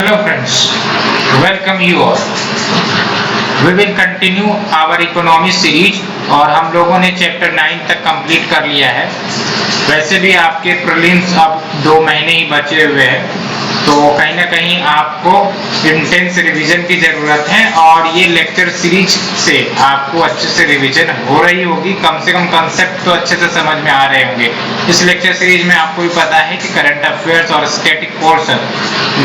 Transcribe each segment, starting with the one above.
Hello friends, welcome you all. We will continue our economy series और हम लोगों ने चैप्टर 9 तक कंप्लीट कर लिया है। वैसे भी आपके प्रीलिम्स अब 2 महीने ही बचे हुए हैं, तो कहीं ना कहीं आपको इंटेंस रिवीजन की जरूरत है और ये लेक्चर सीरीज से आपको अच्छे से रिवीजन हो रही होगी। कम से कम कंसेप्ट तो अच्छे से समझ में आ रहे होंगे। इस लेक्चर सीरीज में आपको भी पता है कि करंट अफेयर्स और स्टैटिक पोर्शन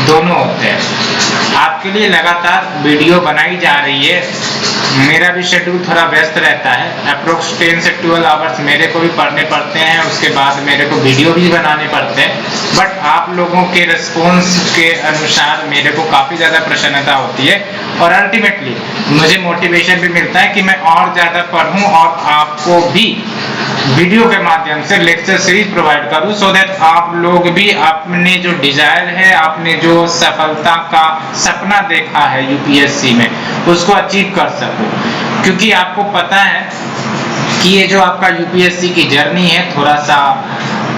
दोनों होते हैं। आपके लिए लगातार वीडियो बनाई जा रही है। मेरा भी शेड्यूल थोड़ा व्यस्त रहता है। अप्रोक्स 10 से 12 आवर्स मेरे को भी पढ़ने पड़ते हैं, उसके बाद मेरे को वीडियो भी बनाने पड़ते हैं। बट आप लोगों के रिस्पॉन्स के अनुसार मेरे को काफ़ी ज़्यादा प्रसन्नता होती है और अल्टीमेटली मुझे मोटिवेशन भी मिलता है कि मैं और ज़्यादा पढ़ूं और आपको भी वीडियो के माध्यम से लेक्चर सीरीज प्रोवाइड करूं, सो दैट आप लोग भी अपने जो डिजायर है, आपने जो सफलता का सपना देखा है यूपीएससी में, उसको अचीव कर सको। क्योंकि आपको पता है कि ये जो आपका यूपीएससी की जर्नी है थोड़ा सा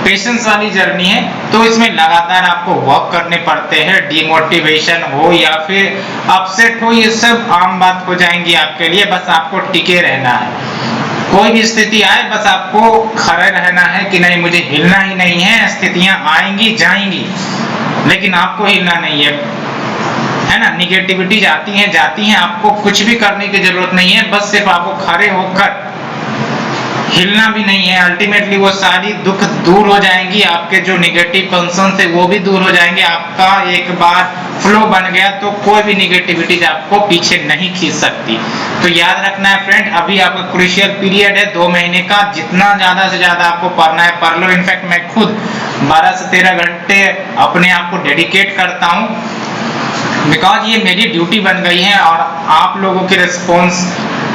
पेशेंस वाली जर्नी है, तो इसमें लगातार आपको वर्क करने पड़ते हैं। डिमोटिवेशन हो या फिर अपसेट हो, ये सब आम बात हो जाएंगी आपके लिए। बस आपको टिके रहना है। कोई भी स्थिति आए, बस आपको खड़े रहना है कि नहीं, मुझे हिलना ही नहीं है। स्थितियां आएंगी जाएंगी, लेकिन आपको हिलना नहीं है ना। निगेटिविटी जाती हैं, आपको कुछ भी करने की जरूरत नहीं है। बस सिर्फ आपको खड़े होकर हिलना भी नहीं है। अल्टीमेटली वो सारी दुख दूर हो जाएंगी, आपके जो निगेटिव कंसर्न थे वो भी दूर हो जाएंगे। आपका एक बार फ्लो बन गया तो कोई भी निगेटिविटी आपको पीछे नहीं खींच सकती। तो याद रखना है फ्रेंड, अभी आपका क्रूशियल पीरियड है 2 महीने का। जितना ज्यादा से ज्यादा आपको पढ़ना है पढ़ लो। इनफैक्ट मैं खुद 12 से 13 घंटे अपने आप को डेडिकेट करता हूँ, बिकॉज ये मेरी ड्यूटी बन गई है और आप लोगों के रिस्पॉन्स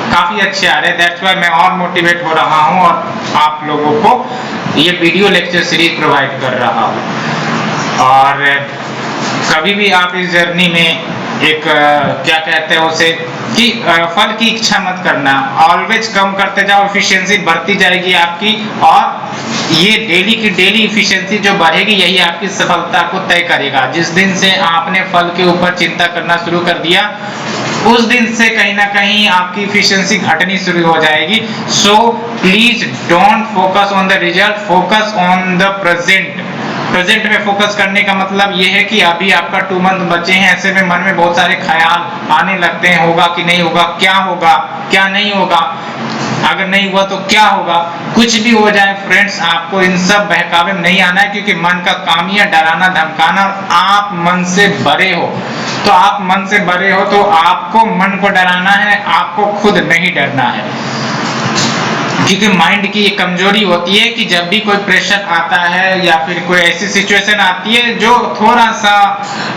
काफी अच्छे आ रहे हैं। दैट्स व्हाई मैं और मोटिवेट हो रहा हूं और आप लोगों को ये वीडियो लेक्चर सीरीज प्रोवाइड कर रहा हूं। और कभी भी आप इस जर्नी में एक क्या कहते हैं उसे कि फल की इच्छा मत करना। ऑलवेज कम करते जाओ, एफिशिएंसी बढ़ती जाएगी आपकी, और ये डेली की डेली एफिशिएंसी जो बढ़ेगी यही आपकी सफलता को तय करेगा। जिस दिन से आपने फल के ऊपर चिंता करना शुरू कर दिया, उस दिन से कहीं ना कहीं आपकी एफिशिएंसी घटनी शुरू हो जाएगी। So please don't focus on the result, focus on the present. Present में फोकस करने का मतलब ये है कि अभी आपका 2 मंथ बचे हैं। ऐसे में मन में बहुत सारे ख्याल आने लगते हैं, होगा कि नहीं होगा, क्या होगा क्या नहीं होगा, अगर नहीं हुआ तो क्या होगा। कुछ भी हो जाए फ्रेंड्स, आपको इन सब बहकावे में नहीं आना है, क्योंकि मन का काम ही है डराना धमकाना। आप मन से बड़े हो, तो आप मन से बड़े हो तो आपको मन को डराना है, आपको खुद नहीं डरना है। क्योंकि माइंड की ये कमजोरी होती है कि जब भी कोई प्रेशर आता है या फिर कोई ऐसी सिचुएशन आती है जो थोड़ा सा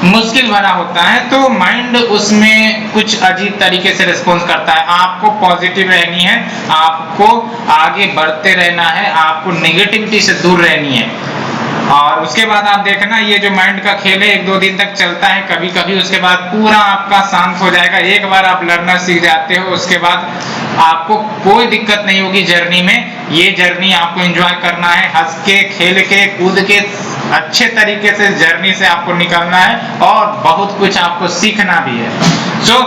मुश्किल भरा होता है, तो माइंड उसमें कुछ अजीब तरीके से रिस्पॉन्स करता है। आपको पॉजिटिव रहनी है, आपको आगे बढ़ते रहना है, आपको नेगेटिविटी से दूर रहनी है। और उसके बाद आप देखना, ये जो माइंड का खेल है 1-2 दिन तक चलता है कभी कभी, उसके बाद पूरा आपका शांत हो जाएगा। एक बार आप लड़ना सीख जाते हो, उसके बाद आपको कोई दिक्कत नहीं होगी जर्नी में। ये जर्नी आपको एंजॉय करना है, हंस के खेल के कूद के अच्छे तरीके से जर्नी से आपको निकलना है और बहुत कुछ आपको सीखना भी है। सो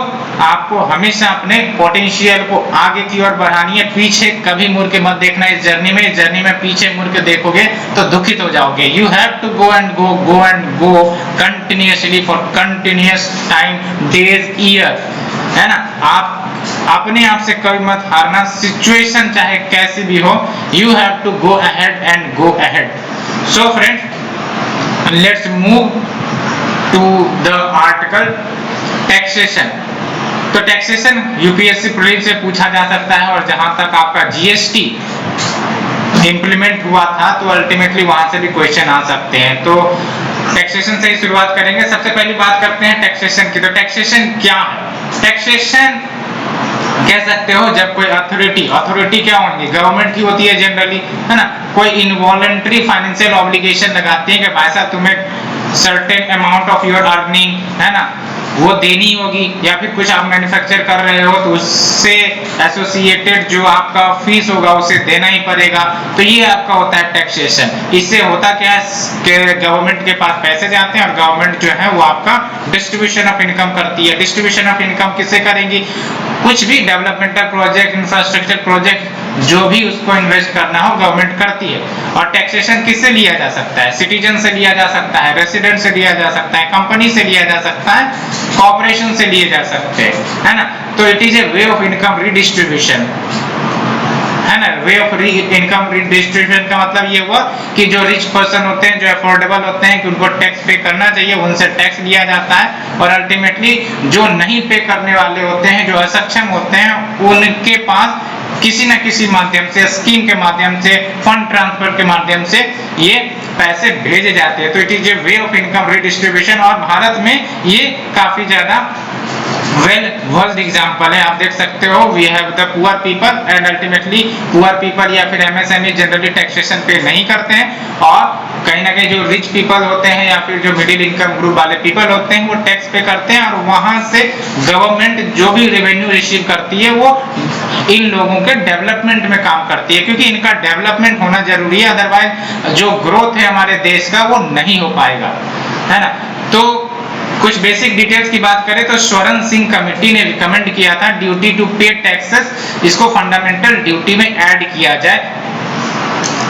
आपको हमेशा अपने पोटेंशियल को आगे की ओर बढ़ानी है, पीछे कभी मुड़ के मत देखना। इस जर्नी में पीछे मुड़ के देखोगे तो दुखित हो जाओगे। You have to go and go continuously for continuous time, days, year, है ना। आप अपने आप से कभी मत हारना, सिचुएशन चाहे कैसी भी हो, you have to go ahead and go ahead. So friend, let's move to the article taxation. तो टैक्सेशन यूपीएससी प्रीलिम्स से पूछा जा सकता है, और जहां तक आपका जीएसटी इंप्लीमेंट हुआ था तो अल्टीमेटली वहां से भी क्वेश्चन आ सकते हैं। तो टैक्सेशन से ही शुरुआत करेंगे। सबसे पहली बात करते हैं टैक्सेशन की। तो टैक्सेशन क्या है? टैक्सेशन कह सकते हो जब कोई अथॉरिटी क्या होंगी, गवर्नमेंट की होती है जनरली, है ना, कोई इनवॉलंटरी फाइनेंशियल ऑब्लिगेशन लगाती है कि भाई साहब तुम्हें certain amount of your earning, है ना, वो देनी होगी, या फिर कुछ आप मैन्युफैक्चर कर रहे हो तो उससे एसोसिएटेड जो आपका फीस होगा उसे देना ही पड़ेगा। तो ये आपका होता है टैक्सेशन। इससे होता क्या है कि गवर्नमेंट के पास पैसे जाते हैं और गवर्नमेंट जो है वो आपका डिस्ट्रीब्यूशन ऑफ इनकम करती है। डिस्ट्रीब्यूशन ऑफ इनकम किससे करेंगी? कुछ भी डेवलपमेंटल प्रोजेक्ट, इंफ्रास्ट्रक्चर प्रोजेक्ट, जो भी उसको इन्वेस्ट करना हो गवर्नमेंट करती है। और टैक्सेशन किससे लिया जा सकता है? सिटीजन से लिया जा सकता है, रेसिडेंट से लिया जा सकता है, कंपनी से लिया जा सकता है, कॉर्पोरेशन से लिए जा सकते हैं, है ना। तो it is A way of income redistribution, है ना। वे ऑफ इनकम रिडिस्ट्रीब्यूशन का मतलब ये हुआ कि जो रिच पर्सन होते हैं, जो अफोर्डेबल होते हैं, कि उनको टैक्स पे करना चाहिए, उनसे टैक्स लिया जाता है। और अल्टीमेटली जो नहीं पे करने वाले होते हैं, जो असक्षम होते हैं, उनके पास किसी न किसी माध्यम से, स्कीम के माध्यम से, फंड ट्रांसफर के माध्यम से ये पैसे भेजे जाते हैं। तो it is A way of income redistribution. और भारत में ये काफी ज्यादा वेल वर्ल्ड एग्जांपल है। आप देख सकते हो, we have the poor people and ultimately poor people या फिर एमएसएमई जनरली टैक्सेशन पे नहीं करते हैं, और कहीं ना कहीं जो रिच पीपल होते हैं या फिर जो मिडिल इनकम ग्रुप वाले पीपल होते हैं वो टैक्स पे करते हैं, और वहां से गवर्नमेंट जो भी रेवेन्यू रिसीव करती है वो इन लोगों के डेवलपमेंट में काम करती है, क्योंकि इनका डेवलपमेंट होना जरूरी है, अदरवाइज जो ग्रोथ है हमारे देश का वो नहीं हो पाएगा, है ना। तो कुछ बेसिक डिटेल्स की बात करें तो स्वर्ण सिंह कमेटी ने रिकमेंड किया था ड्यूटी टू पे टैक्सेस, इसको फंडामेंटल ड्यूटी में ऐड किया जाए।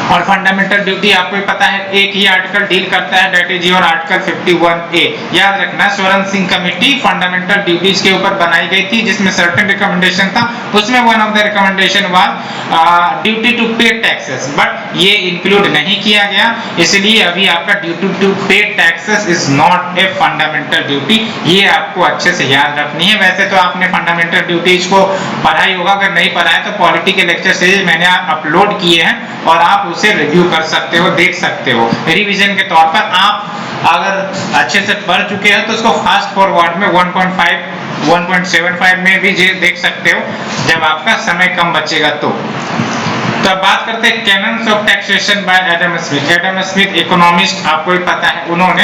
और फंडामेंटल ड्यूटी आपको पता है एक ही आर्टिकल डील करता है, that is your article 51A। याद रखना, स्वर्ण सिंह कमेटी फंडामेंटल ड्यूटीज के ऊपर बनाई गई थी, जिसमें सर्टेन रिकमेंडेशन था। उसमें one of the recommendation was duty to pay taxes, but ये इंक्लूड नहीं किया गया, इसलिए अभी आपका duty to pay taxes is not a fundamental duty. ये आपको अच्छे से याद रखनी है। वैसे तो आपने फंडामेंटल ड्यूटीज को पढ़ा ही होगा, अगर नहीं पढ़ा है तो पॉलिटी के लेक्चर सीरीज मैंने अपलोड किए हैं और आप उसे रिव्यू कर सकते हो, देख सकते हो। रिवीजन के तौर पर आप अगर अच्छे से पढ़ चुके हैं तो उसको फास्ट फॉरवर्ड में 1.5 1.75 में भी देख सकते हो, जब आपका समय कम बचेगा तो। अब बात करते हैं cannons of taxation bye Adam Smith. Adam Smith economist, आपको ही पता है, उन्होंने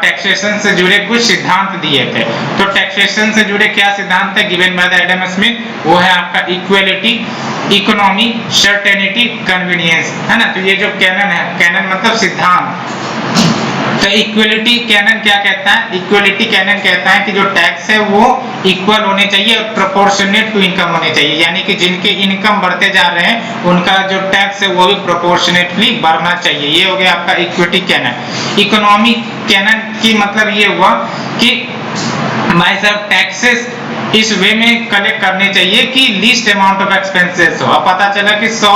टैक्सेशन से जुड़े कुछ सिद्धांत दिए थे। तो टैक्सेशन से जुड़े क्या सिद्धांत है given by the Adam Smith? वो है आपका इक्वालिटी, इकोनॉमी, सर्टेनिटी, कन्वीनियंस, है ना। तो ये जो कैनन है, कैनन मतलब सिद्धांत, तो इक्वलिटी कैनन क्या कहता है? इक्वलिटी कैनन कहता है कि जो टैक्स है वो इक्वल होने चाहिए और प्रोपोर्शनेट टू इनकम होने चाहिए, यानी कि जिनके इनकम बढ़ते जा रहे हैं उनका जो टैक्स है वो भी प्रोपोर्शनेटली बढ़ना चाहिए। ये हो गया आपका इक्विटी कैनन। इकोनॉमी कैनन की मतलब ये हुआ कि भाई साहब टैक्सेस इस वे में कलेक्ट करने चाहिए कि लीस्ट अमाउंट ऑफ एक्सपेंसेस हो। अब पता चला कि 100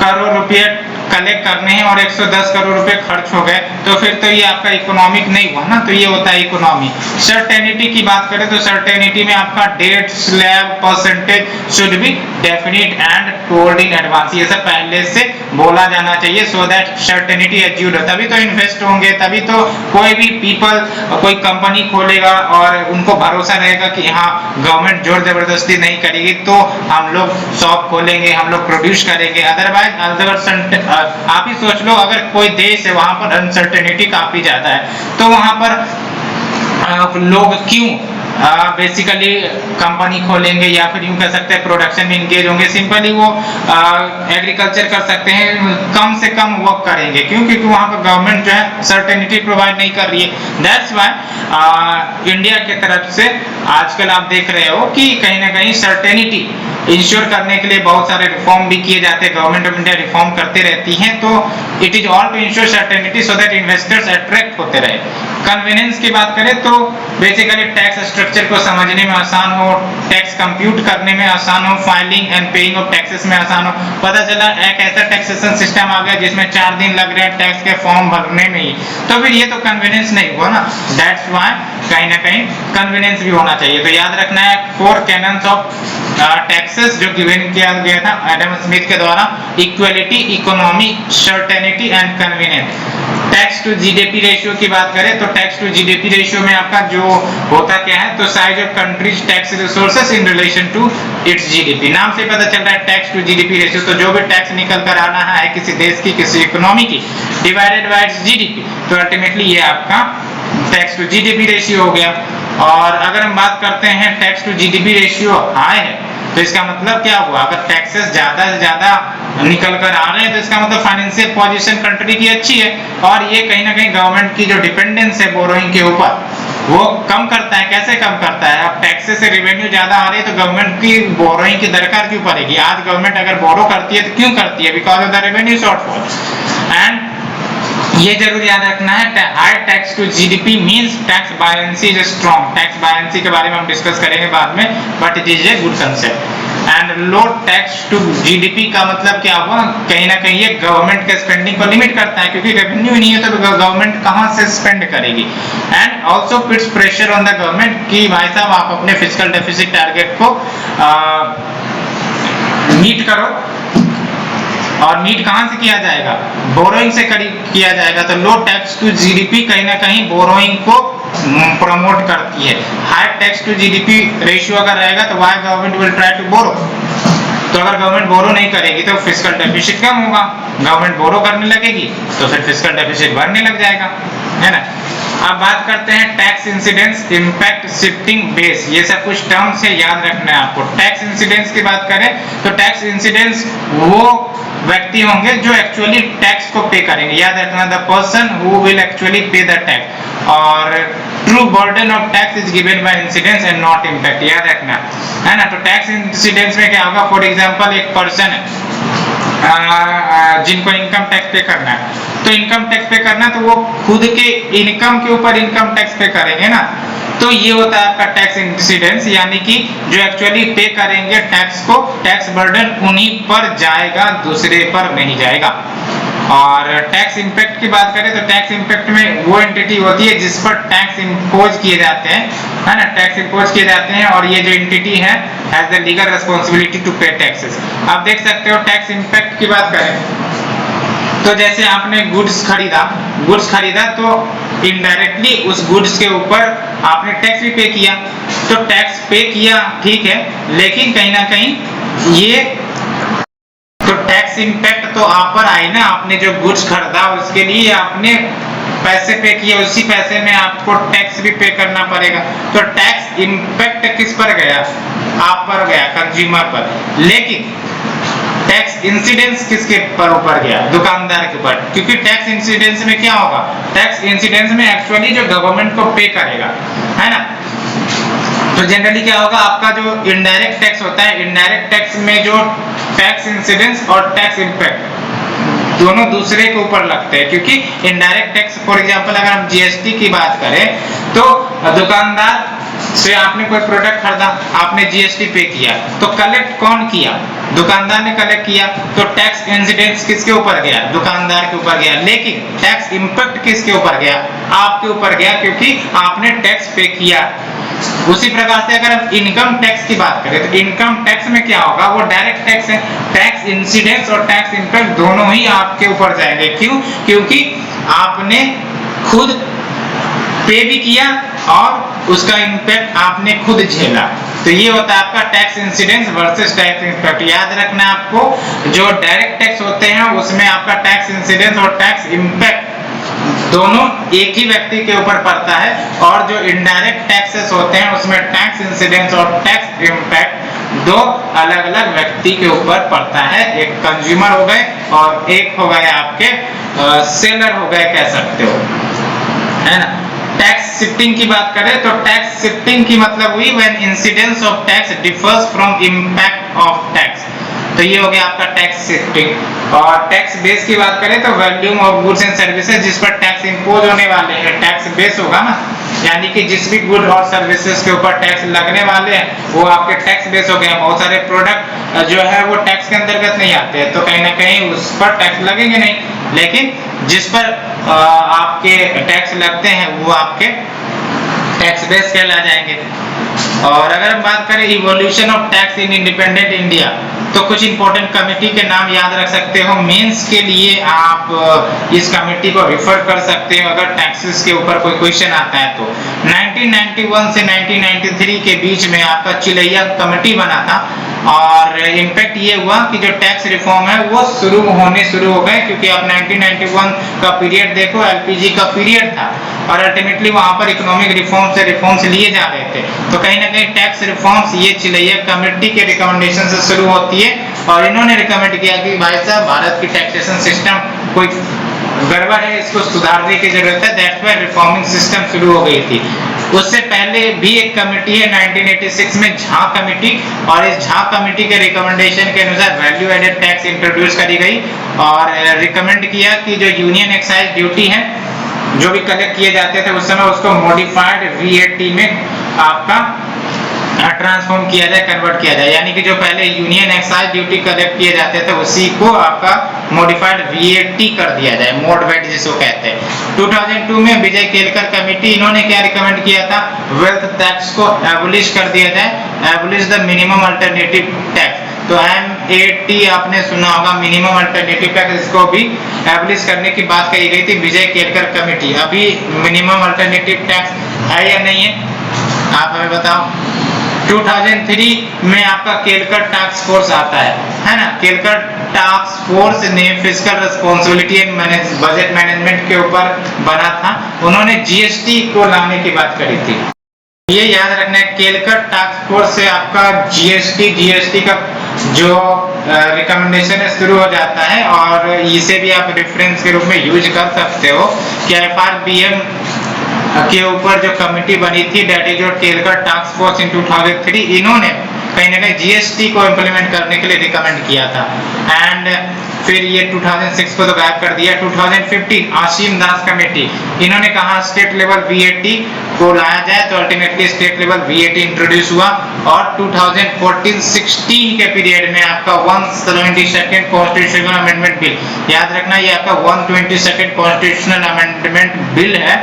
करोड़ रुपए कलेक्ट करने हैं और 110 करोड़ रुपए खर्च हो गए, तो फिर तो ये आपका इकोनॉमिक नहीं हुआ ना, तो ये होता है इकोनॉमी। सर्टेनिटी की बात करें तो सर्टेनिटी में आपका date, slab, percentage should be definite and told in advance, ये सब पहले से बोला जाना चाहिए, सो दैट सर्टेनिटी एज्यूर्ड हो। तभी तो इन्वेस्ट होंगे, तभी तो कोई भी पीपल कोई कंपनी खोलेगा और उनको भरोसा रहेगा कि हाँ गवर्नमेंट जोर जबरदस्ती नहीं करेगी तो हम लोग शॉप खोलेंगे, हम लोग प्रोड्यूस करेंगे। अदरवाइज आप ही सोच लो, अगर कोई देश है वहां पर अनसर्टेनिटी काफी ज्यादा है, तो वहां पर लोग क्यों बेसिकली कंपनी खोलेंगे या फिर यूं कह सकते हैं प्रोडक्शन में इंगेज होंगे? सिंपली वो एग्रीकल्चर कर सकते हैं, कम से कम वर्क करेंगे, क्योंकि वहां पर गवर्नमेंट जो है सर्टेनिटी प्रोवाइड नहीं कर रही है। दैट्स व्हाई इंडिया की तरफ से आजकल आप देख रहे हो कि कहीं ना कहीं सर्टेनिटी इंश्योर करने के लिए बहुत सारे रिफॉर्म भी किए जाते हैं, गवर्नमेंट ऑफ इंडिया रिफॉर्म करते रहती है, तो it is all to ensure certainty so that investors attract होते रहे। कन्वीनियंस की बात करें तो बेसिकली टैक्स स्ट्रक्चर को समझने में आसान हो, टैक्स कंप्यूट करने में आसान हो, filing and paying off taxes में आसान हो। पता चला एक ऐसा टैक्सेशन सिस्टम आ गया जिसमें 4 दिन लग रहे हैं टैक्स के फॉर्म भरने में ही, तो फिर ये तो कन्वीनियंस नहीं हुआ ना। दैट्स व्हाई कहीं ना कहीं कन्वीनियंस भी होना चाहिए। तो याद रखना है 4 कैनन्स ऑफ टैक्सेस जो गिवन किया गया था एडम स्मिथ के द्वारा: equality, economy, certainty and convenience. Tax to GDP ratio की बात करें तो टैक्स टू जीडीपी रेशियो में आपका जो होता क्या है, तो size of countries tax resources in relation to its GDP. नाम से पता चल रहा है टैक्स टू जीडीपी रेशियो, तो जो भी टैक्स निकल कर आना है किसी देश की, किसी इकोनॉमी की, डिवाइडेड बाय इट्स जीडीपी, तो अल्टीमेटली ये आपका टैक्स टू जीडीपी रेशियो हो गया। और अगर हम बात करते हैं tax to GDP ratio high है, तो इसका मतलब क्या हुआ, अगर टैक्सेस ज्यादा से ज्यादा निकल कर आ रहे हैं तो इसका मतलब फाइनेंशियल पोजीशन कंट्री की अच्छी है, और ये कहीं ना कहीं गवर्नमेंट की जो डिपेंडेंस है बोरोइंग के ऊपर वो कम करता है। कैसे कम करता है, अब टैक्सेस से रेवेन्यू ज्यादा आ रही है तो गवर्नमेंट की बोरोइंग की दरकार क्यों पड़ेगी। आज गवर्नमेंट अगर बोरो करती है तो क्यों करती है, because of the revenue shortfall. And ये जरूर याद रखना है, high tax to GDP means tax buoyancy is strong. Tax buoyancy के बारे में हम डिस्कस करेंगे बाद में, but it is a good concept. And low tax to GDP का मतलब क्या हुआ, कहीं ना कहीं ये गवर्नमेंट के स्पेंडिंग को लिमिट करता है, क्योंकि रेवेन्यू नहीं है तो गवर्नमेंट कहां से स्पेंड करेगी। And also puts pressure on the government कि भाई साहब आप अपने फिस्कल डेफिसिट टारगेट को मीट करो, और मीट कहां से किया जाएगा, बोरोइंग से किया जाएगा। तो लो टैक्स टू जीडीपी कहीं ना कहीं बोरोइंग को प्रमोट करती है। High tax to GDP ratio अगर रहेगा तो why government will try to borrow. तो अगर गवर्नमेंट बोरो नहीं करेगी तो फिस्कल डेफिसिट कम होगा, गवर्नमेंट बोरो करने लगेगी तो फिर फिस्कल डेफिसिट बढ़ने लग जाएगा, है ना। अब बात करते हैं tax incidence, impact, shifting base, ये सब कुछ टर्म्स है, याद रखना है आपको। टैक्स इंसिडेंस की बात करें तो टैक्स इंसिडेंस वो व्यक्ति होंगे जो एक्चुअली टैक्स को पे करेंगे, याद रखना, the person who will actually पे द टैक्स। और true burden of tax is given by incidence and not impact, याद रखना, है ना। तो टैक्स इंसिडेंस में क्या होगा, फॉर एग्जांपल एक पर्सन है जिनको इनकम टैक्स पे करना है, तो इनकम टैक्स पे करना तो वो खुद के इनकम के ऊपर इनकम टैक्स पे करेंगे ना, तो ये होता है आपका टैक्स इंसिडेंस, यानी कि जो एक्चुअली पे करेंगे टैक्स को, टैक्स बर्डन उन्हीं पर जाएगा, दूसरे पर नहीं जाएगा। और टैक्स इंपैक्ट की बात करें तो टैक्स इंपैक्ट में वो एंटिटी होती है जिस पर टैक्स इंपोज किए जाते हैं, है ना, टैक्स इंपोज किए जाते हैं, और ये जो एंटिटी है has the legal responsibility to pay taxes. आप देख सकते हो टैक्स इंपैक्ट की बात करें तो जैसे आपने गुड्स खरीदा तो इनडायरेक्टली उस गुड्स के ऊपर आपने टैक्स भी पे किया, तो टैक्स पे किया ठीक है, लेकिन कहीं ना कहीं ये तो टैक्स इंपैक्ट तो आप पर आई ना, आपने जो गुड्स खरीदा उसके लिए आपने पैसे पे किए, उसी पैसे में आपको टैक्स भी पे करना पड़ेगा। तो टैक्स इंपैक्ट किस पर गया, आप पर गया, कंज्यूमर पर, लेकिन टैक्स इंसिडेंस किसके ऊपर गया, दुकानदार के ऊपर, क्योंकि टैक्स इंसिडेंस में क्या होगा, टैक्स इंसिडेंस में एक्चुअली जो गवर्नमेंट को पे करेगा, है ना। तो जनरली क्या होगा, आपका जो इनडायरेक्ट टैक्स होता है, इनडायरेक्ट टैक्स में जो टैक्स इंसिडेंस और टैक्स इंपैक्ट दोनों दूसरे के ऊपर लगते हैं, क्योंकि इनडायरेक्ट टैक्स फॉर एग्जांपल अगर हम जीएसटी की बात करें तो दुकानदार से आपने कोई प्रोडक्ट खरीदा, आपने जीएसटी पे किया, तो कलेक्ट कौन किया, दुकानदार ने कलेक्ट किया, तो टैक्स इंसिडेंस किसके ऊपर गया, दुकानदार के ऊपर गया, लेकिन टैक्स इंपैक्ट किसके ऊपर गया, आपके ऊपर गया, क्योंकि आपने टैक्स पे किया। उसी प्रकार से अगर हम इनकम टैक्स की बात करें तो इनकम टैक्स में क्या होगा, वो डायरेक्ट टैक्स है, टैक्स इंसिडेंस और टैक्स इंपैक्ट दोनों ही आपके ऊपर जाएंगे। क्यों, क्योंकि आपने खुद पे भी किया और उसका इंपैक्ट आपने खुद झेला। तो ये होता है आपका tax incidence versus tax impact. याद रखना है आपको, जो डायरेक्ट टैक्स होते हैं उसमें आपका टैक्स इंसिडेंस और टैक्स इंपैक्ट दोनों एक ही व्यक्ति के ऊपर पड़ता है, और जो इनडायरेक्ट टैक्सेस होते हैं उसमें टैक्स इंसिडेंस और टैक्स इंपैक्ट दो अलग अलग व्यक्ति के ऊपर पड़ता है, एक कंज्यूमर हो गए और एक हो गए आपके सेलर हो गए, कह सकते हो, है ना। टैक्स शिफ्टिंग की बात करें तो टैक्स शिफ्टिंग की मतलब हुई when incidence of tax differs from impact of tax, तो ये हो गया आपका टैक्स शिफ्टिंग। और टैक्स बेस की बात करें तो volume of goods and services जिस पर टैक्स इंपोज होने वाले हैं, टैक्स बेस होगा ना, यानी कि जिस भी गुड और सर्विसेज के ऊपर टैक्स लगने वाले हैं वो आपके टैक्स बेस हो गए। बहुत सारे प्रोडक्ट जो है वो टैक्स के अंतर्गत नहीं आते हैं, तो कहीं ना कहीं उस पर टैक्स लगेंगे नहीं, लेकिन जिस पर आपके टैक्स लगते हैं वो आपके टैक्स बेस कहला जाएंगे। और अगर हम बात करें evolution of tax in independent India, तो कुछ इंपॉर्टेंट कमेटी के नाम याद रख सकते हो, मेंस के लिए आप इस कमेटी को रिफर कर सकते हो अगर टैक्सेस के ऊपर कोई क्वेश्चन आता है तो। 1991 से 1993 के बीच में आपका चिलैया कमेटी बना था, और इम्पैक्ट ये हुआ कि जो टैक्स रिफॉर्म है वो शुरू हो गए, क्योंकि आप 1991 का पीरियड देखो, एलपीजी का पीरियड था और अल्टीमेटली वहां पर इकोनॉमिक रिफॉर्म्स लिए जा रहे थे। तो कहीं ना कहीं टैक्स रिफॉर्म्स ये चिल्लाइए कमेटी के रिकमेंडेशन से शुरू होती है और इन्होंने रिकमेंड किया कि भाई साहब भारत की टैक्सेशन सिस्टम कोई गड़बड़ है, इसको सुधारने की जरूरत है। दैट्स व्हाई रिफॉर्मिंग सिस्टम शुरू हो गई थी। उससे पहले भी एक कमेटी है 1986 में, झा कमेटी, और इस झा कमेटी के रिकमेंडेशन के अनुसार वैल्यू एडेड टैक्स इंट्रोड्यूस करी गई और रिकमेंड किया कि जो यूनियन एक्साइज ड्यूटी है, जो भी कलेक्ट किए जाते थे उस समय, उसको मॉडिफाइड वीएटी में आपका ट्रांसफॉर्म किया जाए, कन्वर्ट किया जाए। यानी कि जो पहले यूनियन एक्साइज ड्यूटी कलेक्ट किए जाते थे उसी को आपका मॉडिफाइड वीएटी कर दिया जाए, मोड वैट जिसको कहते हैं। 2002 में विजय केलकर कमेटी, इन्होंने क्या रिकमेंड किया था, वेल्थ टैक्स को एबोलिश कर दिया जाए, abolish the minimum alternative tax. तो MAT आपने सुना होगा, मिनिमम अल्टरनेटिव टैक्स, इसको भी एबोलिश करने की बात कही गई थी विजय केलकर कमेटी। अभी मिनिमम अल्टरनेटिव टैक्स है या नहीं है, आप हमें बताओ। 2003 में आपका केलकर टास्क फोर्स आता है ना। केलकर टास्क फोर्स ने fiscal responsibility and budget management के ऊपर बना था। उन्होंने जीएसटी को लाने की बात करी थी। ये याद रखना है, केलकर टास्क फोर्स से आपका जीएसटी का जो रिकमेंडेशन है शुरू हो जाता है और इसे भी आप रेफरेंस के रूप में यूज कर सकते हो कि FRBM के ऊपर जो कमेटी बनी थी, that is your Kelkar task force in 2003, इन्होंने कहीं ना कहीं जीएसटी को इंप्लीमेंट करने के लिए रिकमेंड किया था। एंड फिर ये 2006 को तो गायब कर दिया। 2015 आशीम दास कमेटी, इन्होंने कहा स्टेट लेवल वीएटी को लाया जाए, तो ultimately state level VAT introduce हुआ और 2014-16 के पीरियड में आपका 172nd कॉन्स्टिट्यूशनल अमेंडमेंट बिल, याद रखना ये आपका 122nd कॉन्स्टिट्यूशनल अमेंडमेंट बिल है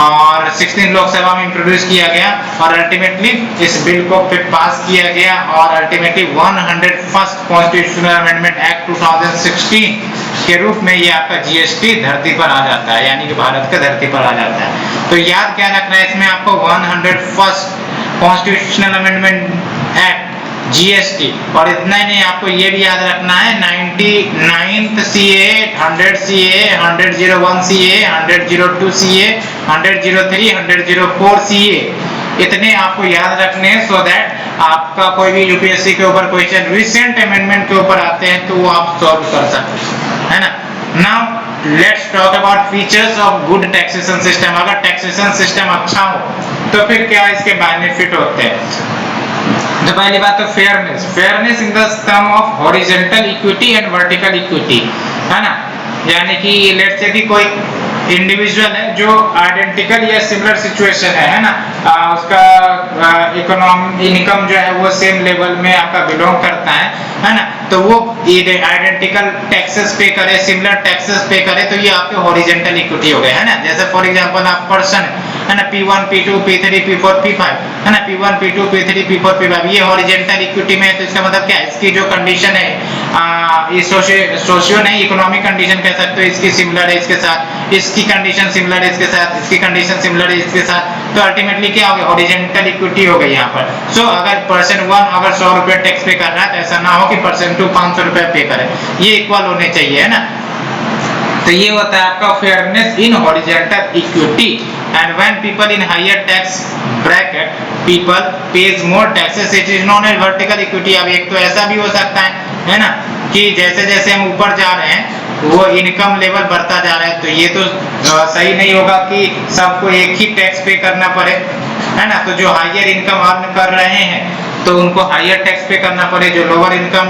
और 16 लोकसभा में इंट्रोड्यूस किया गया और अल्टीमेटली इस बिल को फिर पास किया गया और ultimately 101st constitutional amendment act 2016 के रूप में ये आपका जीएसटी धरती पर आ जाता है, यानी कि भारत के धरती पर आ जाता है। तो याद क्या रखना है इसमें आपको, 101st constitutional amendment act GST, और इतना ही नहीं आपको ये भी याद रखना है 99th CA, 100 CA, 101 CA, 102 CA, 103, 104 CA, इतने आपको याद रखने हैं सो दैट आपका कोई भी यूपीएससी के ऊपर क्वेश्चन रिसेंट अमेंडमेंट के ऊपर आते हैं तो वो आप सॉल्व कर सकते हैं ना। Now let's talk about features of good taxation system. अगर टैक्सेशन सिस्टम अच्छा हो तो फिर क्या इसके बेनिफिट होते हैं। तो पहली बात तो fairness in the term of horizontal equity and vertical equity, है ना। यानी कि लेट्स से कि कोई इंडिविजुअल है जो आइडेंटिकल या सिमिलर सिचुएशन है ना, उसका इकोनॉमिक इनकम जो है वो सेम लेवल में आपका बिलोंग करता है ना, तो वो आइडेंटिकल टैक्सेस पे करे, सिमिलर टैक्सेस पे करे, तो ये आपके हॉरिजॉन्टल इक्विटी हो गए, है ना। जैसे फॉर एग्जांपल आप पर्सन है ना, P1 P2 P3 P4 P5 है ना, P1 P2 P3 P4 P5, ये हॉरिजॉन्टल इक्विटी में है। तो इसका मतलब क्या है, इसकी जो कंडीशन है ये सोशियो नहीं, इकोनॉमिक कंडीशन कह सकते हो, इसकी सिमिलर है इसके साथ, इसकी कंडीशन सिमिलर है इसके साथ, इसकी कंडीशन सिमिलर है इसके साथ, तो अल्टीमेटली क्या हो गया, हॉरिजॉन्टल इक्विटी हो गई यहाँ पर। सो अगर पर्सन 1 अगर 100 रुपए टैक्स पे कर रहा है तो ऐसा ना हो कि पर्सन 2 500 रुपए पे करे, ये इक्वल होने चाहिए, है ना। तो ये होता है आपका fairness in horizontal equity. And when people in higher tax bracket people pays more taxes, it is known as vertical equity. अब एक तो ऐसा भी हो सकता है ना, कि जैसे जैसे हम ऊपर जा रहे हैं वो इनकम लेवल बढ़ता जा रहा है, तो ये तो सही नहीं होगा कि सबको एक ही टैक्स पे करना पड़े, है ना। तो जो हायर इनकम अर्न कर रहे हैं तो उनको हायर टैक्स पे करना पड़े, जो लोअर इनकम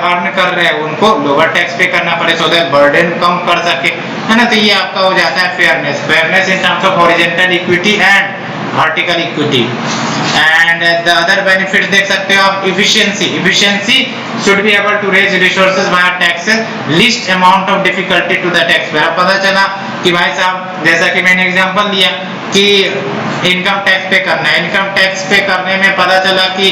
अर्न कर रहे हैं उनको लोअर टैक्स पे करना पड़े, सो दैट बर्डन कम कर सके, है ना। तो ये आपका हो जाता है fairness in terms of horizontal equity and vertical equity. And the other benefits देख सकते हो आप, efficiency should be able to raise resources via taxes, least amount of difficulty to the taxpayer। पता चला कि भाई साहब, जैसा कि मैंने एग्जांपल लिया कि इनकम टैक्स पे करना है, इनकम टैक्स पे करने में पता चला कि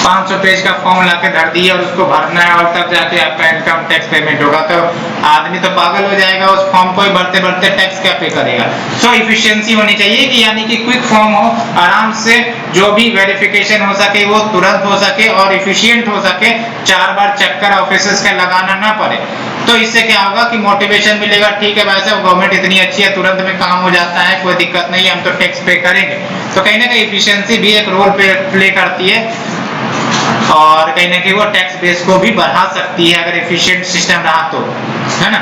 500 पेज का फॉर्म लाके धर दिए और उसको भरना है और तब जाके आपका इनकम टैक्स पेमेंट होगा, तो आदमी तो पागल हो जाएगा, उस फॉर्म को ही भरते भरते टैक्स क्या पे करेगा। सो इफिशिएंसी होनी चाहिए कि यानी कि क्विक फॉर्म हो, आराम से जो भी वेरिफिकेशन हो सके वो तुरंत हो सके और इफिशिएंट हो सके, 4 बार चक्कर ऑफिसेस का लगाना ना पड़े। तो इससे क्या होगा कि मोटिवेशन मिलेगा, ठीक है भाई साहब गवर्नमेंट इतनी अच्छी है, तुरंत में काम हो जाता है, कोई दिक्कत नहीं, हम तो टैक्स पे करेंगे। तो कहीं ना कहीं इफिशिएंसी भी एक रोल प्ले करती है और कहीं ना कहीं वो टैक्स बेस को भी बढ़ा सकती है अगर एफिशिएंट सिस्टम रहा तो, है ना।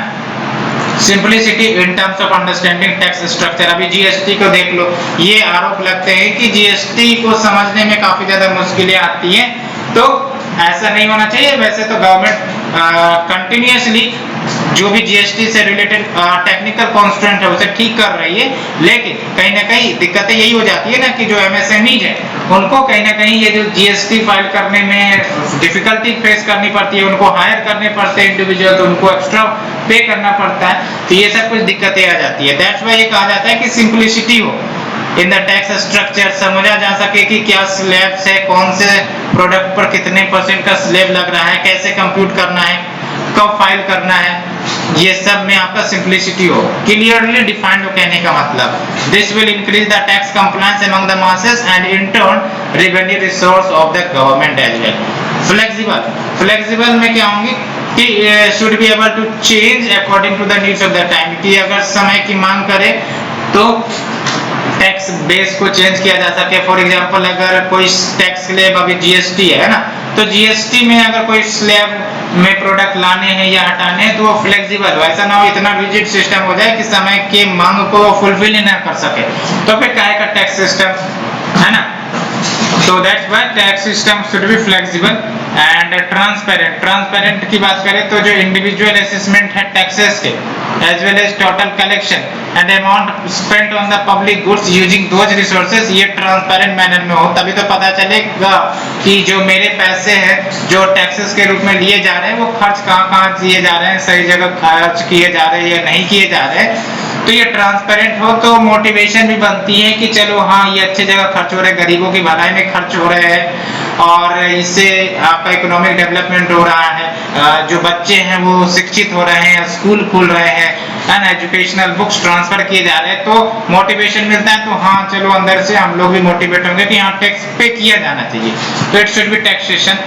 Simplicity in terms of understanding tax structure. अभी जीएसटी को देख लो, ये आरोप लगते हैं कि जीएसटी को समझने में काफी ज्यादा मुश्किलें आती हैं, तो ऐसा नहीं होना चाहिए। वैसे तो गवर्नमेंट कंटिन्यूअसली जो भी जीएसटी से रिलेटेड टेक्निकल कॉन्स्ट्रेंट है उसे ठीक कर रही है, लेकिन कहीं ना कहीं दिक्कतें यही हो जाती है ना कि जो एमएसएमई है उनको कहीं ना कहीं ये जो जीएसटी फाइल करने में डिफिकल्टी फेस करनी पड़ती है, उनको हायर करने पड़ते हैं इंडिविजुअल, तो उनको एक्स्ट्रा पे करना पड़ता है, तो ये सब कुछ दिक्कतें आ जाती है। दैट्स व्हाई ये कहा जाता है कि सिंपलिसिटी हो इन द टैक्स स्ट्रक्चर, समझा जा सके कि क्या स्लैब्स है, कौन से प्रोडक्ट पर कितने % का स्लैब लग रहा है, कैसे कंप्यूट करना है, कब फाइल करना है, ये सब में आपका सिंपलिसिटी हो, क्लियरली डिफाइंड हो, कहने का मतलब this will increase the tax compliance among the masses and in turn revenue resource of the government as well. Flexible में क्या होंगे कि should be able to change according to the needs of the time, कि अगर समय की मांग करे तो टैक्स बेस को चेंज किया जा सके। फॉर एग्जांपल अगर कोई टैक्स स्लैब अभी जीएसटी है ना, तो जीएसटी में अगर कोई स्लैब में प्रोडक्ट लाने हैं या हटाने हैं तो वो फ्लेक्सिबल हो, ऐसा ना हो इतना रिजिड सिस्टम हो जाए कि समय के मांग को फुलफिल ही ना कर सके, तो फिर काहे का टैक्स सिस्टम, है ना। So that's why tax system should be flexible and transparent. Transparent की बात करें तो जो इंडिविजुअल असेसमेंट है टैक्सेस के as well as total collection and amount spent on the public goods using those resources, ये ट्रांसपेरेंट मैनर में हो, तभी तो पता चलेगा कि जो मेरे पैसे हैं जो टैक्सेस के रूप में लिए जा रहे हैं वो खर्च कहाँ किए जा रहे हैं, सही जगह खर्च किए जा रहे हैं या नहीं किए जा रहे हैं। तो ये ट्रांसपेरेंट हो तो मोटिवेशन भी बनती है कि चलो हाँ ये अच्छी जगह खर्च हो रहे हैं, गरीबों की भलाई में खर्च हो रहे हैं और इससे आपका इकोनॉमिक डेवलपमेंट हो रहा है, जो बच्चे हैं वो शिक्षित हो रहे हैं, स्कूल खुल रहे हैं, एजुकेशनल बुक्स ट्रांसफर किए जा रहे हैं, तो मोटिवेशन मिलता है। तो हाँ चलो अंदर से हम लोग भी मोटिवेट होंगे कि यहाँ टैक्स पे किया जाना चाहिए, तो it should be taxation